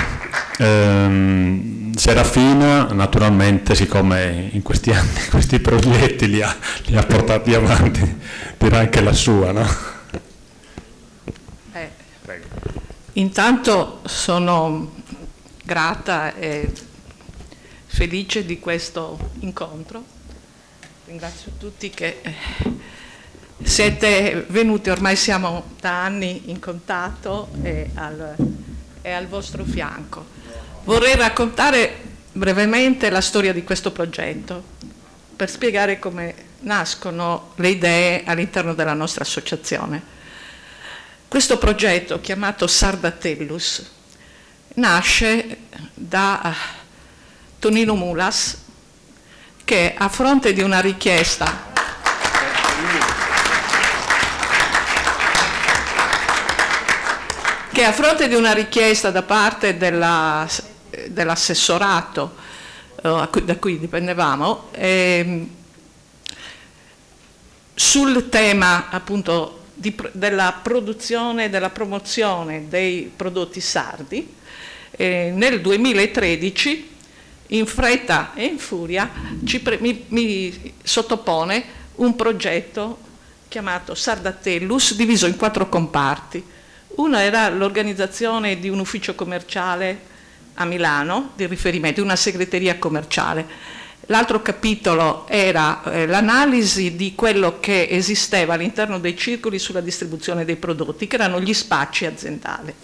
Serafina, naturalmente, siccome in questi anni questi progetti li ha portati avanti, dirà anche la sua, no? Intanto sono grata e felice di questo incontro. Ringrazio tutti che siete venuti, ormai siamo da anni in contatto e al vostro fianco. Vorrei raccontare brevemente la storia di questo progetto per spiegare come nascono le idee all'interno della nostra associazione. Questo progetto, chiamato Sardatellus, nasce da Tonino Mulas, che a fronte di una richiesta da parte dell'assessorato da cui dipendevamo, sul tema appunto della produzione e della promozione dei prodotti sardi, nel 2013 in fretta e in furia mi sottopone un progetto chiamato Sardatellus, diviso in 4 comparti. Uno era l'organizzazione di un ufficio commerciale a Milano, di riferimento, una segreteria commerciale. L'altro capitolo era l'analisi di quello che esisteva all'interno dei circoli sulla distribuzione dei prodotti, che erano gli spacci aziendali,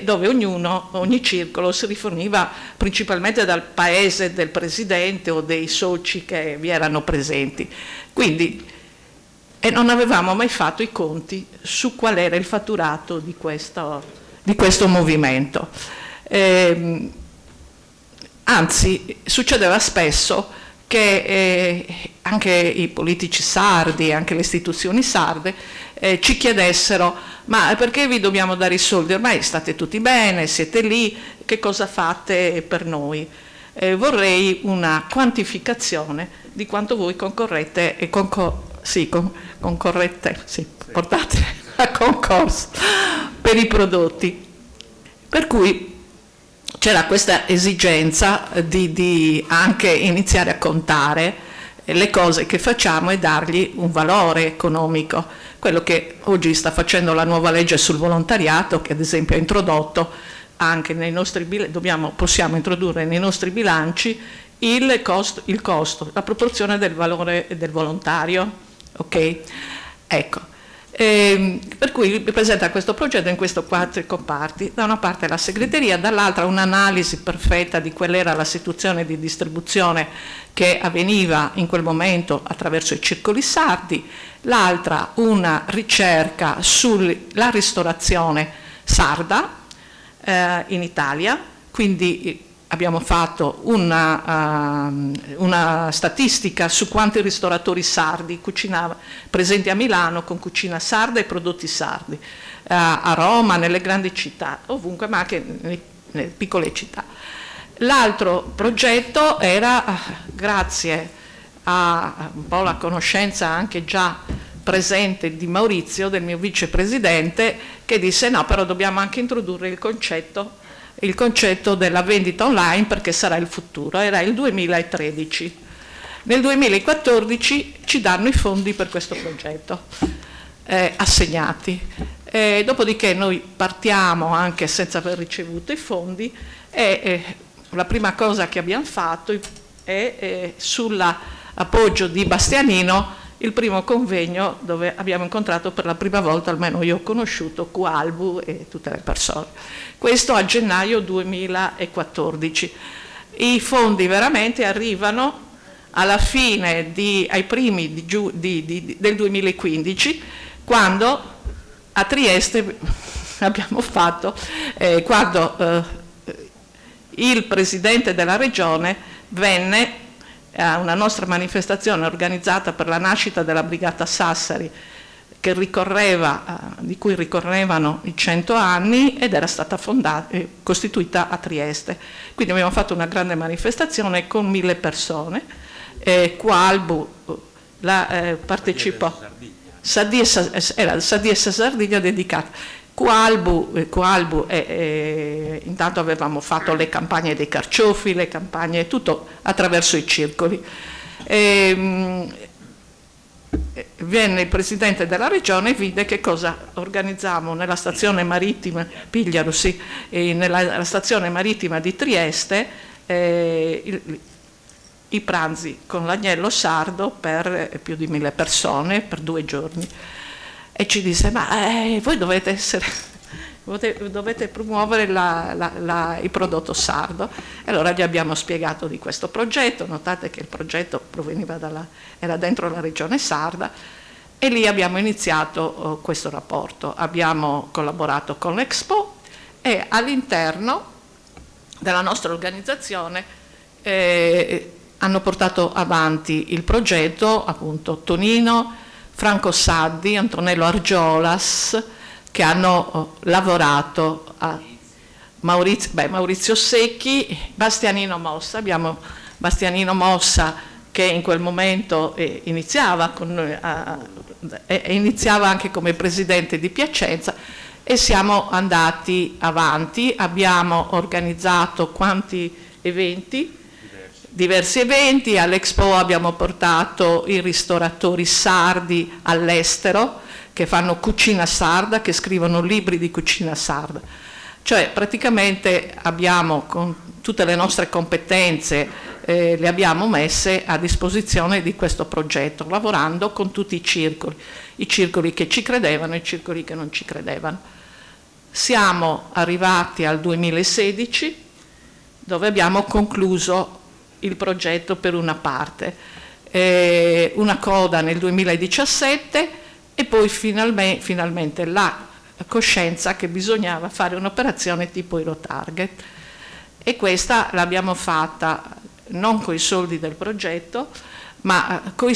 dove ogni circolo si riforniva principalmente dal paese del presidente o dei soci che vi erano presenti. Quindi, e non avevamo mai fatto i conti su qual era il fatturato di questo movimento. Anzi, succedeva spesso che anche i politici sardi, anche le istituzioni sarde, ci chiedessero: ma perché vi dobbiamo dare i soldi? Ormai state tutti bene, siete lì, che cosa fate per noi? Vorrei una quantificazione di quanto voi concorrete e portate a concorso per i prodotti. Per cui c'era questa esigenza di anche iniziare a contare le cose che facciamo e dargli un valore economico. Quello che oggi sta facendo la nuova legge sul volontariato, che ad esempio ha introdotto anche nei nostri possiamo introdurre nei nostri bilanci il costo, la proporzione del valore del volontario. Ok? Ecco. Per cui presenta questo progetto in questi 4 comparti: da una parte la segreteria, dall'altra un'analisi perfetta di qual era la situazione di distribuzione che avveniva in quel momento attraverso i circoli sardi, l'altra una ricerca sulla ristorazione sarda in Italia, quindi abbiamo fatto una statistica su quanti ristoratori sardi presenti a Milano con cucina sarda e prodotti sardi, a Roma, nelle grandi città, ovunque, ma anche nelle piccole città. L'altro progetto era, grazie a un po' la conoscenza anche già presente di Maurizio, del mio vicepresidente, che disse: no, però dobbiamo anche introdurre il concetto della vendita online, perché sarà il futuro. Era il 2013. Nel 2014 ci danno i fondi per questo progetto, assegnati. Dopodiché noi partiamo anche senza aver ricevuto i fondi e la prima cosa che abbiamo fatto è sull'appoggio di Bastianino il primo convegno dove abbiamo incontrato per la prima volta, almeno io ho conosciuto, Cualbu e tutte le persone. Questo a gennaio 2014. I fondi veramente arrivano alla fine, ai primi del 2015, quando a Trieste abbiamo fatto, quando il presidente della regione venne a una nostra manifestazione organizzata per la nascita della Brigata Sassari, di cui ricorrevano i 100 anni, ed era stata costituita a Trieste. Quindi abbiamo fatto una grande manifestazione con 1000 persone. Cualbu partecipò, era Sadia Sardegna dedicata. Cualbu intanto avevamo fatto le campagne dei carciofi, le campagne, tutto attraverso i circoli. Venne il presidente della regione e vide che cosa organizzavamo nella stazione marittima Pigliaro, nella stazione marittima di Trieste, i pranzi con l'agnello sardo per più di 1000 persone per 2 giorni. E ci disse: ma voi dovete promuovere il prodotto sardo. E allora gli abbiamo spiegato di questo progetto. Notate che il progetto era dentro la regione sarda, e lì abbiamo iniziato questo rapporto. Abbiamo collaborato con l'Expo e all'interno della nostra organizzazione hanno portato avanti il progetto appunto Tonino, Franco Saddi, Antonello Argiolas, che hanno lavorato a Maurizio Secchi, Bastianino Mossa. Abbiamo Bastianino Mossa che in quel momento iniziava anche come presidente di Piacenza, e siamo andati avanti. Abbiamo organizzato quanti eventi? diversi eventi. All'Expo abbiamo portato i ristoratori sardi all'estero che fanno cucina sarda, che scrivono libri di cucina sarda. Cioè praticamente abbiamo, con tutte le nostre competenze, le abbiamo messe a disposizione di questo progetto, lavorando con tutti i circoli che ci credevano e i circoli che non ci credevano. Siamo arrivati al 2016, dove abbiamo concluso il progetto per una parte, una coda nel 2017 e poi finalmente la coscienza che bisognava fare un'operazione tipo Eurotarget, e questa l'abbiamo fatta non coi soldi del progetto, ma con i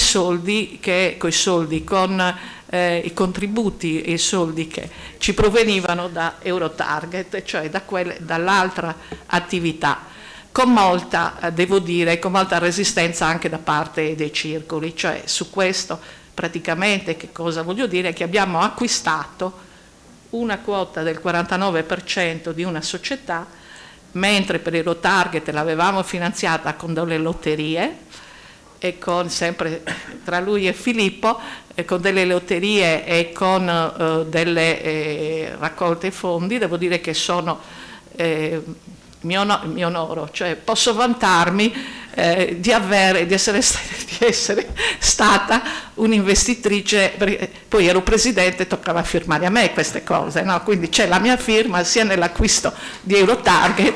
contributi e i soldi che ci provenivano da Eurotarget, cioè dall'altra attività, con molta, devo dire, con molta resistenza anche da parte dei circoli. Cioè su questo praticamente che cosa voglio dire? Che abbiamo acquistato una quota del 49% di una società, mentre per Eurotarget l'avevamo finanziata con delle lotterie, e con, sempre tra lui e Filippo, con delle lotterie e con delle raccolte fondi. Devo dire che sono mio onoro, cioè posso vantarmi di essere stata un'investitrice, perché poi ero presidente, toccava firmare a me queste cose, no? Quindi c'è la mia firma sia nell'acquisto di Eurotarget,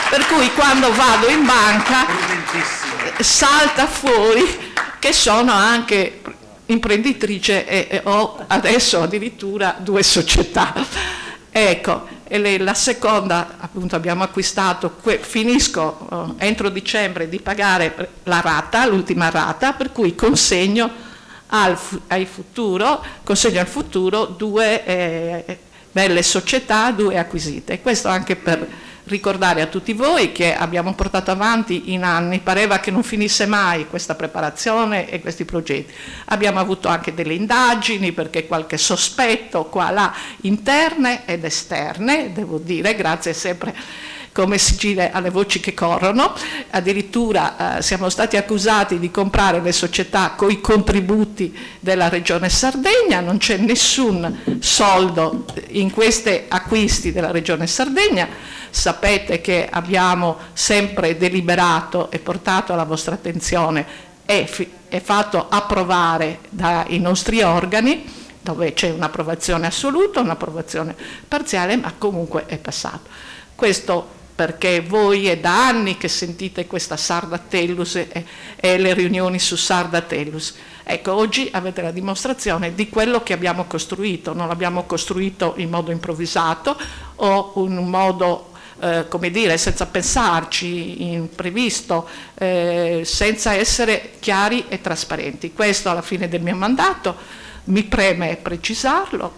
per cui quando vado in banca salta fuori che sono anche imprenditrice e ho adesso addirittura 2 società. Ecco, e la seconda, appunto, abbiamo acquistato, finisco entro dicembre di pagare la rata, l'ultima rata, per cui consegno al futuro 2 belle società, 2 acquisite. Questo anche per ricordare a tutti voi che abbiamo portato avanti in anni, pareva che non finisse mai questa preparazione e questi progetti. Abbiamo avuto anche delle indagini, perché qualche sospetto qua là, interne ed esterne, devo dire, grazie sempre, come si dice, alle voci che corrono. Addirittura siamo stati accusati di comprare le società con i contributi della Regione Sardegna. Non c'è nessun soldo in questi acquisti della Regione Sardegna. Sapete che abbiamo sempre deliberato e portato alla vostra attenzione e fatto approvare dai nostri organi, dove c'è un'approvazione assoluta, un'approvazione parziale, ma comunque è passato. Questo perché voi è da anni che sentite questa Sardatellus e le riunioni su Sardatellus. Ecco, oggi avete la dimostrazione di quello che abbiamo costruito. Non l'abbiamo costruito in modo improvvisato o in un modo come dire, senza pensarci, imprevisto, senza essere chiari e trasparenti. Questo alla fine del mio mandato mi preme precisarlo,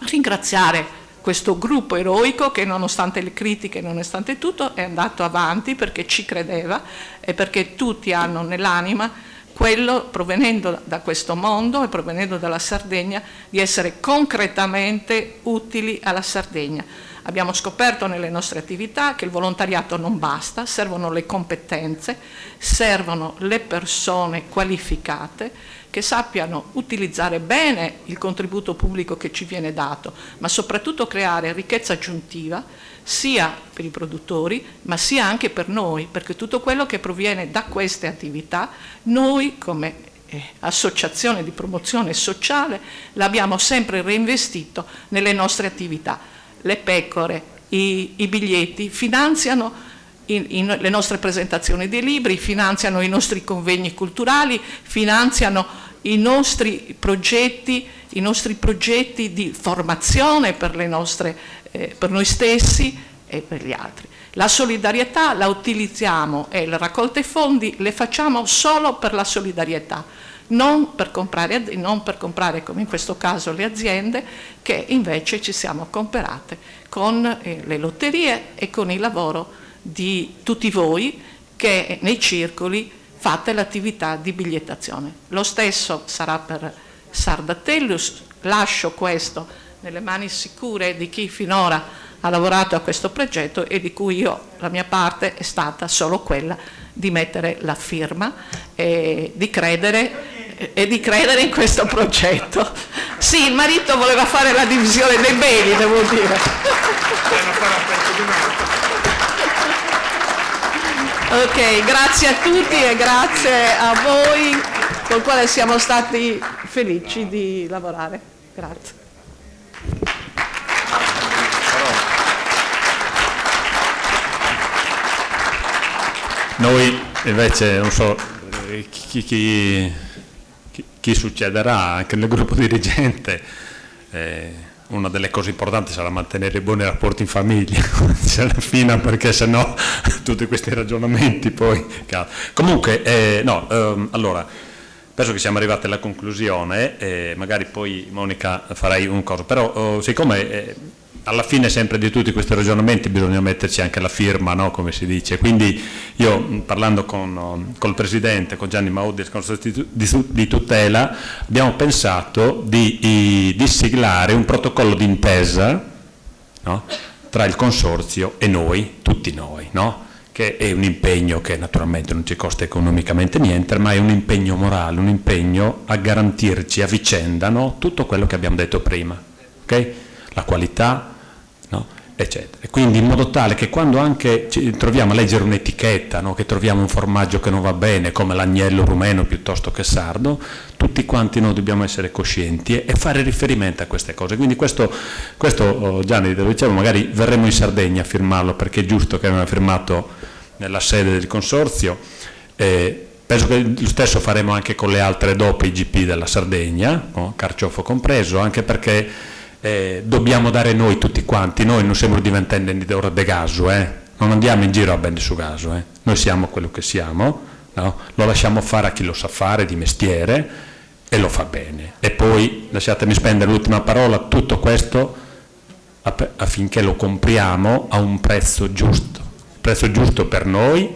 ringraziare questo gruppo eroico che, nonostante le critiche, nonostante tutto, è andato avanti perché ci credeva e perché tutti hanno nell'anima quello, provenendo da questo mondo e provenendo dalla Sardegna, di essere concretamente utili alla Sardegna. Abbiamo scoperto nelle nostre attività che il volontariato non basta, servono le competenze, servono le persone qualificate che sappiano utilizzare bene il contributo pubblico che ci viene dato, ma soprattutto creare ricchezza aggiuntiva sia per i produttori, ma sia anche per noi, perché tutto quello che proviene da queste attività, noi come associazione di promozione sociale l'abbiamo sempre reinvestito nelle nostre attività. Le pecore, i biglietti finanziano le nostre presentazioni dei libri, finanziano i nostri convegni culturali, finanziano i nostri progetti di formazione per noi stessi e per gli altri. La solidarietà la utilizziamo e le raccolte fondi le facciamo solo per la solidarietà, non per comprare come in questo caso le aziende, che invece ci siamo comperate con le lotterie e con il lavoro di tutti voi che nei circoli fate l'attività di bigliettazione. Lo stesso sarà per Sardatellus. Lascio questo nelle mani sicure di chi finora ha lavorato a questo progetto e di cui la mia parte è stata solo quella di mettere la firma e di credere in questo progetto. Sì, il marito voleva fare la divisione dei beni, devo dire. Ok, grazie a tutti e grazie a voi con il quale siamo stati felici di lavorare. Grazie. Noi invece, non so chi succederà anche nel gruppo dirigente, una delle cose importanti sarà mantenere i buoni rapporti in famiglia, alla fine, perché sennò tutti questi ragionamenti poi... Comunque, allora, penso che siamo arrivati alla conclusione, magari poi Monica farai un coso, però siccome alla fine sempre di tutti questi ragionamenti bisogna metterci anche la firma, no? Come si dice, quindi io parlando col Presidente, con Gianni Maudi, del Consorzio di tutela, abbiamo pensato di siglare un protocollo d'intesa, no? Tra il Consorzio e noi, tutti noi, no? Che è un impegno che naturalmente non ci costa economicamente niente, ma è un impegno morale, un impegno a garantirci a vicenda, no? Tutto quello che abbiamo detto prima, ok? La qualità, no? Eccetera. E quindi in modo tale che quando anche ci troviamo a leggere un'etichetta, no? Che troviamo un formaggio che non va bene, come l'agnello rumeno piuttosto che sardo, tutti quanti noi dobbiamo essere coscienti e fare riferimento a queste cose. Quindi questo Gianni, te lo dicevo, magari verremo in Sardegna a firmarlo, perché è giusto che abbiamo firmato nella sede del Consorzio. Penso che lo stesso faremo anche con le altre dopo IGP della Sardegna, no? Carciofo compreso, anche perché dobbiamo dare noi tutti quanti, noi non siamo diventati di gaso, non andiamo in giro a bende su gaso, noi siamo quello che siamo, no? Lo lasciamo fare a chi lo sa fare di mestiere e lo fa bene. E poi lasciatemi spendere l'ultima parola, tutto questo affinché lo compriamo a un prezzo giusto per noi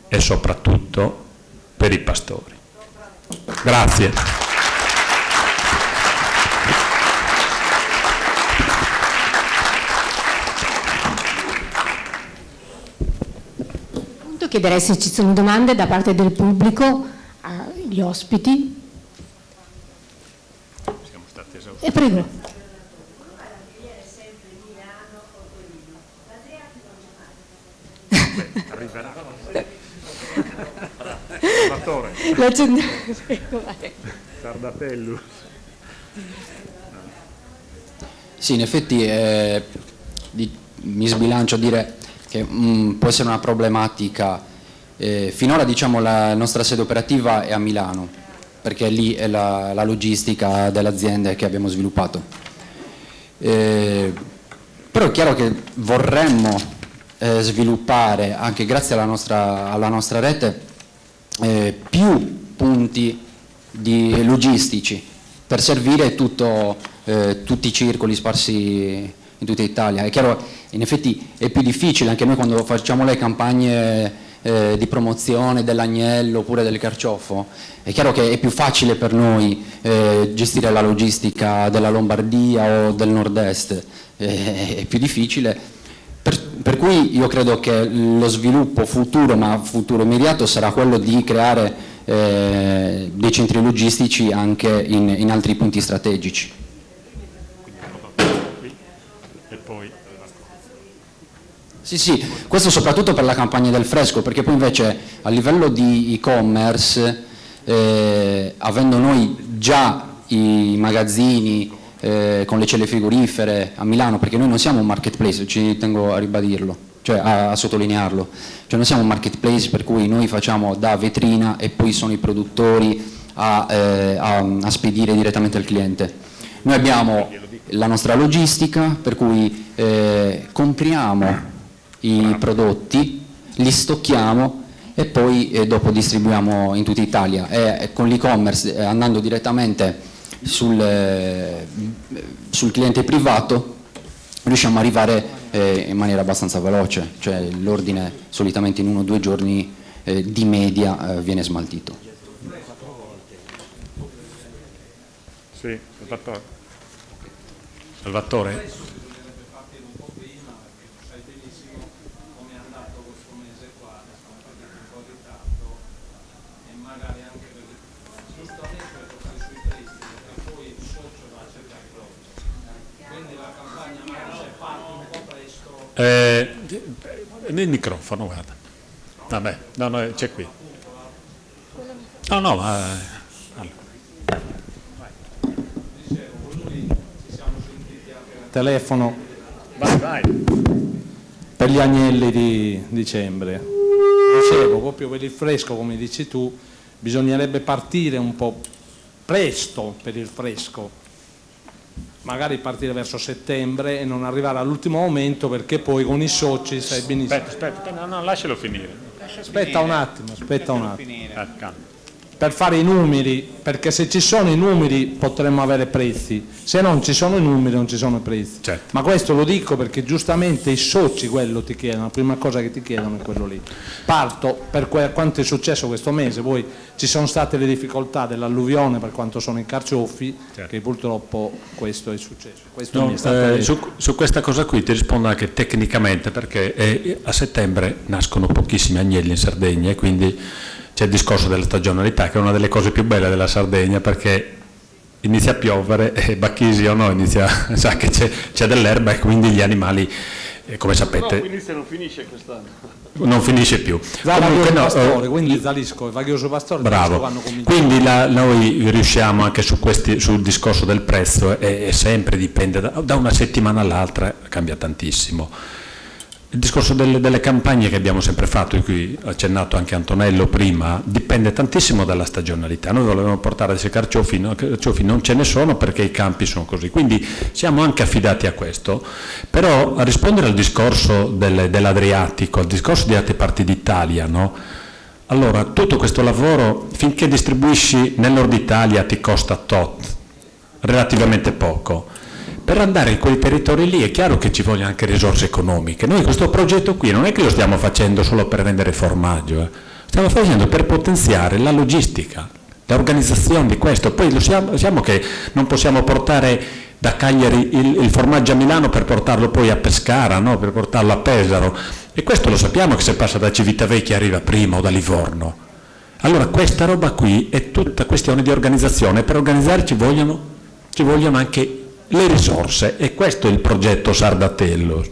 e soprattutto per i pastori. Grazie. Chiederei se ci sono domande da parte del pubblico agli ospiti. Siamo stati esausti. E prego. Arriverà. Sardatello. Sì, in effetti mi sbilancio a dire che può essere una problematica. Finora diciamo la nostra sede operativa è a Milano, perché lì è la logistica dell'azienda che abbiamo sviluppato. Però è chiaro che vorremmo sviluppare, anche grazie alla nostra rete, più punti logistici per servire tutti i circoli sparsi in tutta Italia. È chiaro, in effetti è più difficile, anche noi quando facciamo le campagne di promozione dell'agnello oppure del carciofo, è chiaro che è più facile per noi gestire la logistica della Lombardia o del nord-est, è più difficile, per cui io credo che lo sviluppo futuro, ma futuro immediato, sarà quello di creare dei centri logistici anche in altri punti strategici. Sì, questo soprattutto per la campagna del fresco, perché poi invece a livello di e-commerce, avendo noi già i magazzini con le celle frigorifere a Milano, perché noi non siamo un marketplace, ci tengo a ribadirlo, cioè a sottolinearlo, cioè non siamo un marketplace per cui noi facciamo da vetrina e poi sono i produttori a spedire direttamente al cliente. Noi abbiamo la nostra logistica, per cui compriamo i prodotti, li stocchiamo e poi dopo distribuiamo in tutta Italia, e con l'e-commerce andando direttamente sul cliente privato riusciamo ad arrivare in maniera abbastanza veloce, cioè l'ordine solitamente in 1 o 2 giorni di media viene smaltito. Sì, Salvatore. Nel microfono, guarda. Vabbè, no, c'è qui. No, ma... Telefono Vai. per gli agnelli di dicembre. Dicevo, proprio per il fresco, come dici tu, bisognerebbe partire un po' presto per il fresco, magari partire verso settembre e non arrivare all'ultimo momento, perché poi con i soci sai benissimo. Aspetta, no, lascialo finire. Aspetta un attimo. Per fare i numeri, perché se ci sono i numeri potremmo avere prezzi, se non ci sono i numeri non ci sono i prezzi. Certo. Ma questo lo dico perché giustamente i soci quello ti chiedono, la prima cosa che ti chiedono è quello lì. Parto per quanto è successo questo mese, poi ci sono state le difficoltà dell'alluvione per quanto sono i carciofi, certo, che purtroppo questo è successo. Questo mi è stato detto. Su questa cosa qui ti rispondo anche tecnicamente, perché a settembre nascono pochissimi agnelli in Sardegna e quindi c'è il discorso della stagionalità, che è una delle cose più belle della Sardegna, perché inizia a piovere e Bacchisi o no sa che c'è dell'erba e quindi gli animali, come sapete... No, quindi se non finisce quest'anno. Non finisce più. Comunque, Pastore, quindi Zalisco e Vaghioso Pastore. Bravo. Quindi noi riusciamo anche sul discorso del prezzo e sempre dipende da una settimana all'altra, cambia tantissimo. Il discorso delle campagne che abbiamo sempre fatto, di cui ha accennato anche Antonello prima, dipende tantissimo dalla stagionalità. Noi volevamo portare dei carciofi non ce ne sono perché i campi sono così, quindi siamo anche affidati a questo. Però a rispondere al discorso dell'Adriatico, al discorso di altre parti d'Italia, no? Allora, tutto questo lavoro, finché distribuisci nel nord Italia, ti costa tot, relativamente poco. Per andare in quei territori lì è chiaro che ci vogliono anche risorse economiche. Noi questo progetto qui non è che lo stiamo facendo solo per vendere formaggio, stiamo facendo per potenziare la logistica, l'organizzazione di questo. Poi lo siamo che non possiamo portare da Cagliari il formaggio a Milano per portarlo poi a Pescara, no? Per portarlo a Pesaro. E questo lo sappiamo che se passa da Civitavecchia arriva prima o da Livorno. Allora questa roba qui è tutta questione di organizzazione. Per organizzare ci vogliono anche le risorse, e questo è il progetto Sardatello,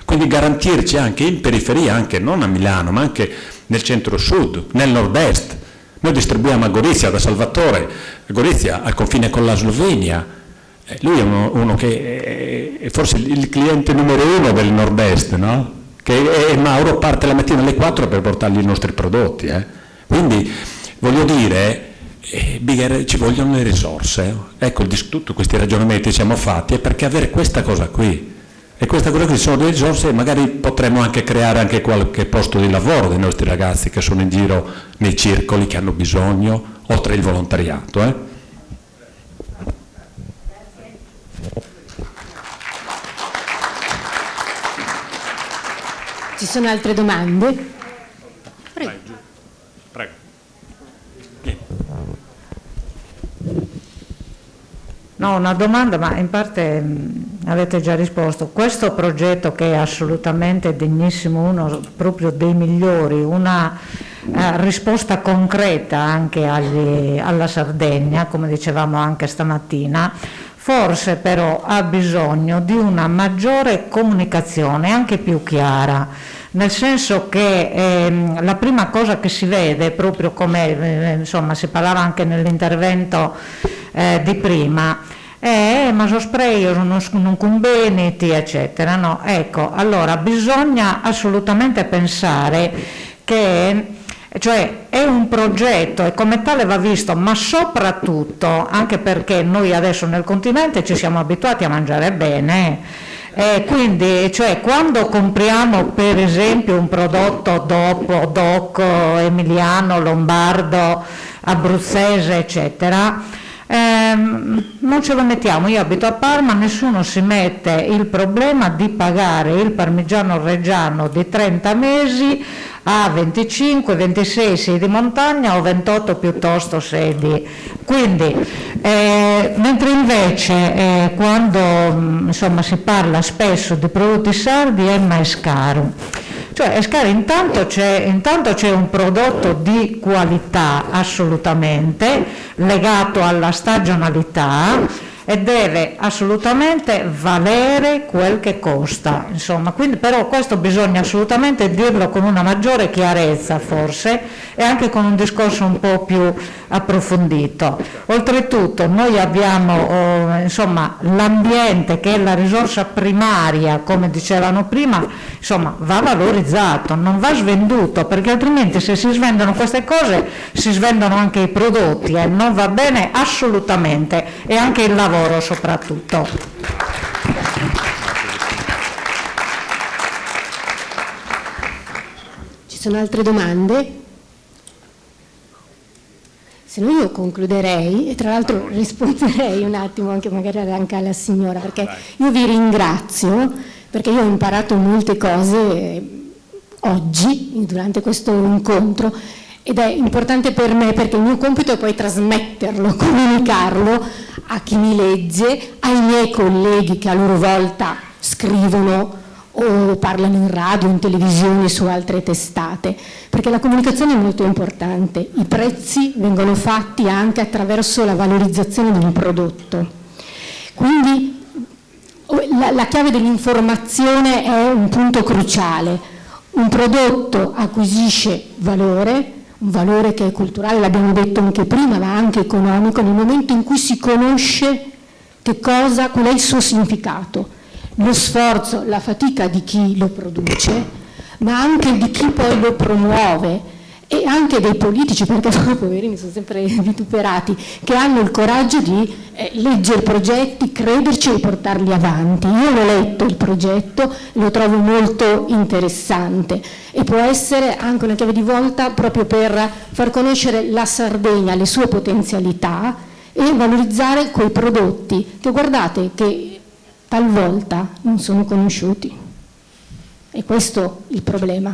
quindi garantirci anche in periferia, anche non a Milano ma anche nel centro-sud, nel nord-est. Noi distribuiamo a Gorizia, da Salvatore, a Gorizia al confine con la Slovenia, lui è uno che è forse il cliente numero uno del nord-est, no? Che Mauro parte la mattina alle 4 per portargli i nostri prodotti, quindi voglio dire, Bigger, ci vogliono le risorse. Ecco, tutti questi ragionamenti siamo fatti è perché avere questa cosa qui, e questa cosa qui sono le risorse, e magari potremmo anche creare anche qualche posto di lavoro dei nostri ragazzi che sono in giro nei circoli, che hanno bisogno, oltre il volontariato. Ci sono altre domande? Prego. Vai, giù. Prego. No, una domanda, ma in parte avete già risposto. Questo progetto, che è assolutamente degnissimo, uno proprio dei migliori, una risposta concreta anche alla Sardegna, come dicevamo anche stamattina, forse però ha bisogno di una maggiore comunicazione, anche più chiara, nel senso che la prima cosa che si vede, proprio come insomma si parlava anche nell'intervento di prima, ma so spray non conveniti, eccetera, no? Ecco, allora bisogna assolutamente pensare che, cioè, è un progetto e come tale va visto, ma soprattutto anche perché noi adesso nel continente ci siamo abituati a mangiare bene, quindi, cioè, quando compriamo per esempio un prodotto DOC, emiliano, lombardo, abruzzese, eccetera, non ce lo mettiamo. Io abito a Parma, nessuno si mette il problema di pagare il parmigiano reggiano di 30 mesi a 25, 26 se di montagna o 28 piuttosto se di... Quindi, mentre invece quando insomma si parla spesso di prodotti sardi, ma è scaro. Cioè, intanto c'è un prodotto di qualità assolutamente legato alla stagionalità, e deve assolutamente valere quel che costa, insomma. Quindi, però questo bisogna assolutamente dirlo con una maggiore chiarezza forse e anche con un discorso un po' più approfondito. Oltretutto noi abbiamo insomma, l'ambiente che è la risorsa primaria, come dicevano prima, insomma, va valorizzato, non va svenduto, perché altrimenti se si svendono queste cose si svendono anche i prodotti e non va bene assolutamente, e anche il lavoro soprattutto. Ci sono altre domande? Se no io concluderei e tra l'altro risponderei un attimo anche magari anche alla signora, perché io vi ringrazio perché io ho imparato molte cose oggi durante questo incontro ed è importante per me perché il mio compito è poi trasmetterlo, comunicarlo a chi mi legge, ai miei colleghi che a loro volta scrivono o parlano in radio, in televisione, su altre testate, perché la comunicazione è molto importante. I prezzi vengono fatti anche attraverso la valorizzazione di un prodotto. Quindi la chiave dell'informazione è un punto cruciale. Un prodotto acquisisce valore, un valore che è culturale, l'abbiamo detto anche prima, ma anche economico, nel momento in cui si conosce qual è il suo significato. Lo sforzo, la fatica di chi lo produce, ma anche di chi poi lo promuove e anche dei politici, perché poi poverini sono sempre vituperati, che hanno il coraggio di leggere progetti, crederci e portarli avanti. Io l'ho letto il progetto, lo trovo molto interessante e può essere anche una chiave di volta proprio per far conoscere la Sardegna, le sue potenzialità e valorizzare quei prodotti che guardate che talvolta non sono conosciuti. E questo è il problema.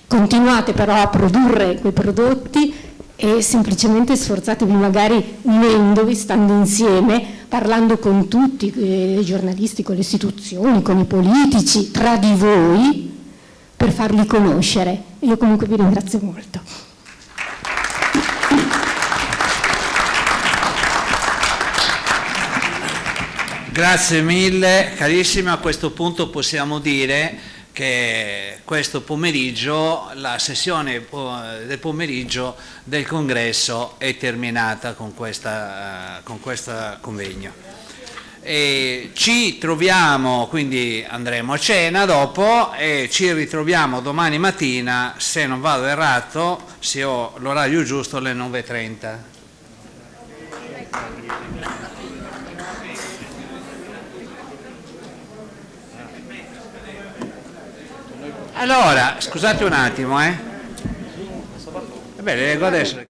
Continuate però a produrre quei prodotti e semplicemente sforzatevi magari unendovi, stando insieme, parlando con tutti, i giornalisti, con le istituzioni, con i politici, tra di voi, per farli conoscere. Io comunque vi ringrazio molto. Grazie mille, carissima. A questo punto possiamo dire che questo pomeriggio, la sessione del pomeriggio del congresso è terminata con questo convegno. E ci troviamo, quindi andremo a cena dopo e ci ritroviamo domani mattina, se non vado errato, se ho l'orario giusto, alle 9:30. Allora, scusate un attimo, Vabbè, le leggo adesso.